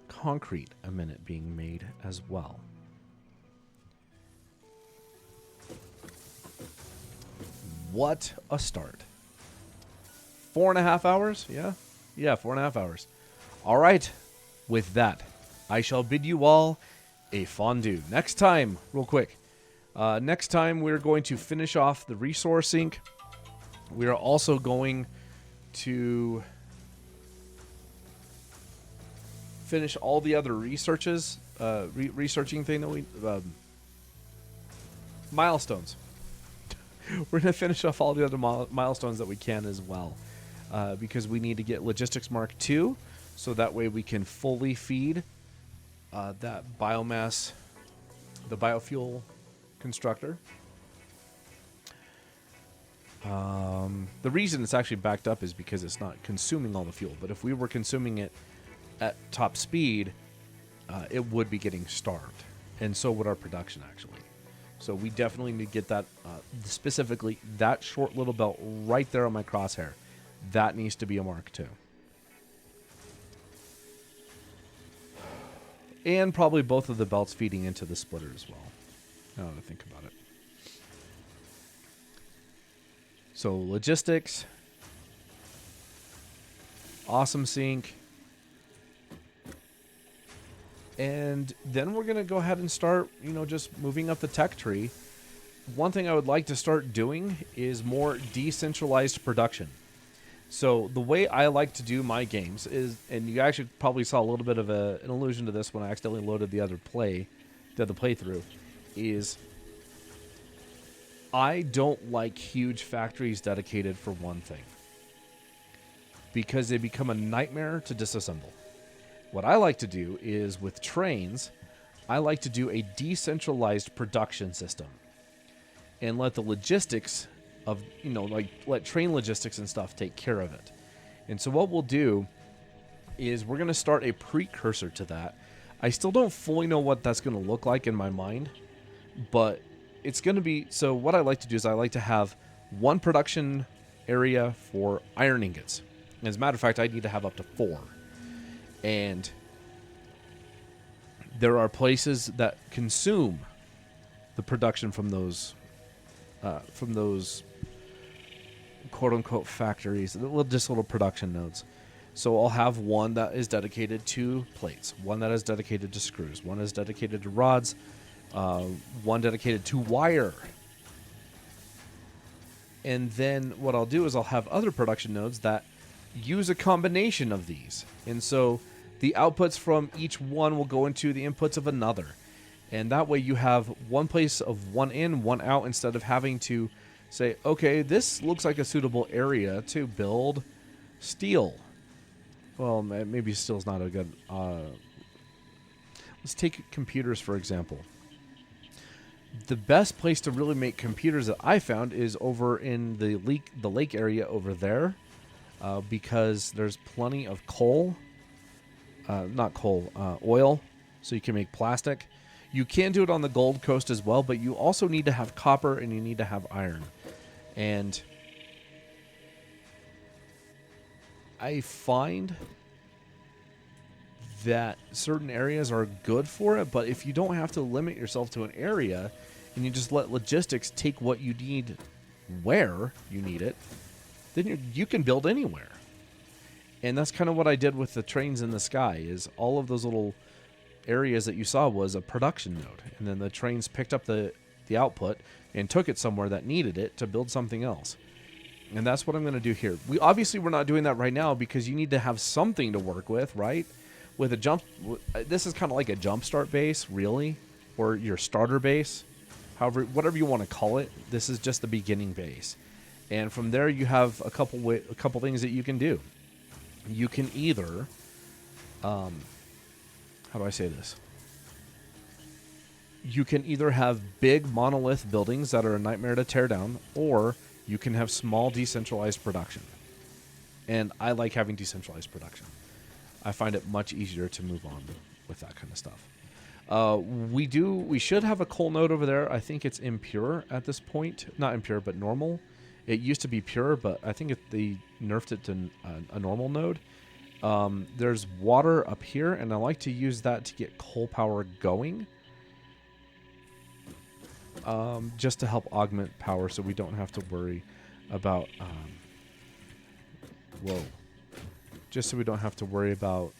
concrete a minute being made as well. What a start. 4.5 hours? Yeah, 4.5 hours. All right, with that, I shall bid you all a fondue. Next time, real quick, next time we're going to finish off the resource sink. We are also going to finish all the other researches, researching thing that we, milestones. We're going to finish off all the other milestones that we can as well, because we need to get Logistics Mark II, so that way we can fully feed that biomass, the biofuel constructor. The reason it's actually backed up is because it's not consuming all the fuel. But if we were consuming it at top speed, it would be getting starved. And so would our production, actually. So we definitely need to get that, specifically that short little belt right there on my crosshair. That needs to be a Mark II. And probably both of the belts feeding into the splitter as well. Now that I think about it. So logistics. Awesome sink. And then we're going to go ahead and start, just moving up the tech tree. One thing I would like to start doing is more decentralized production. So the way I like to do my games is, and you actually probably saw a little bit of an allusion to this when I accidentally loaded the other playthrough, is I don't like huge factories dedicated for one thing, because they become a nightmare to disassemble. What I like to do is, with trains, I like to do a decentralized production system and let the logistics of, let train logistics and stuff take care of it. And so what we'll do is we're going to start a precursor to that. I still don't fully know what that's going to look like in my mind, but it's going to be, so what I like to do is I like to have one production area for iron ingots. As a matter of fact, I need to have up to 4. And there are places that consume the production from those quote-unquote factories, just little production nodes. So I'll have one that is dedicated to plates, one that is dedicated to screws, one is dedicated to rods, one dedicated to wire. And then what I'll do is I'll have other production nodes that use a combination of these. And so the outputs from each one will go into the inputs of another. And that way you have one place of one in, one out, instead of having to say, okay, this looks like a suitable area to build steel. Well, maybe steel's not a good... let's take computers, for example. The best place to really make computers that I found is over in the lake area over there, because there's plenty of coal. Not coal, oil, so you can make plastic. You can do it on the Gold Coast as well, but you also need to have copper and you need to have iron. And I find that certain areas are good for it, but if you don't have to limit yourself to an area and you just let logistics take what you need where you need it, then you can build anywhere. And that's kind of what I did with the trains in the sky, is all of those little areas that you saw was a production node. And then the trains picked up the output and took it somewhere that needed it to build something else. And that's what I'm going to do here. We're not doing that right now because you need to have something to work with, right? With a jump, this is kind of like a jump start base, really, or your starter base, however, whatever you want to call it. This is just the beginning base. And from there you have a couple things that you can do. You can either, how do I say this? You can either have big monolith buildings that are a nightmare to tear down, or you can have small decentralized production. And I like having decentralized production. I find it much easier to move on with that kind of stuff. We should have a coal node over there. I think it's impure at this point. Not impure, but normal. It used to be pure, but I think they nerfed it to a normal node. There's water up here, and I like to use that to get coal power going. Just to help augment power so we don't have to worry about... Just so we don't have to worry about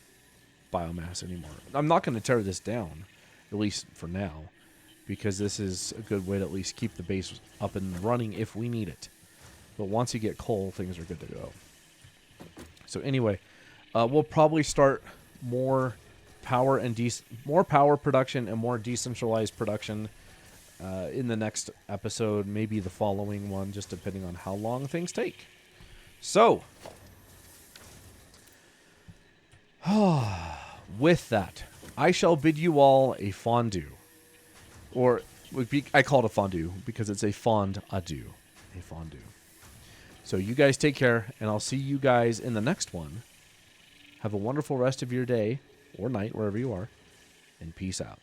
biomass anymore. I'm not going to tear this down, at least for now, because this is a good way to at least keep the base up and running if we need it. But once you get coal, things are good to go. So anyway, we'll probably start more power production and more decentralized production in the next episode, maybe the following one, just depending on how long things take. So, with that, I shall bid you all a fondue. Or, I call it a fondue because it's a fond adieu. A fondue. So you guys take care, and I'll see you guys in the next one. Have a wonderful rest of your day, or night, wherever you are, and peace out.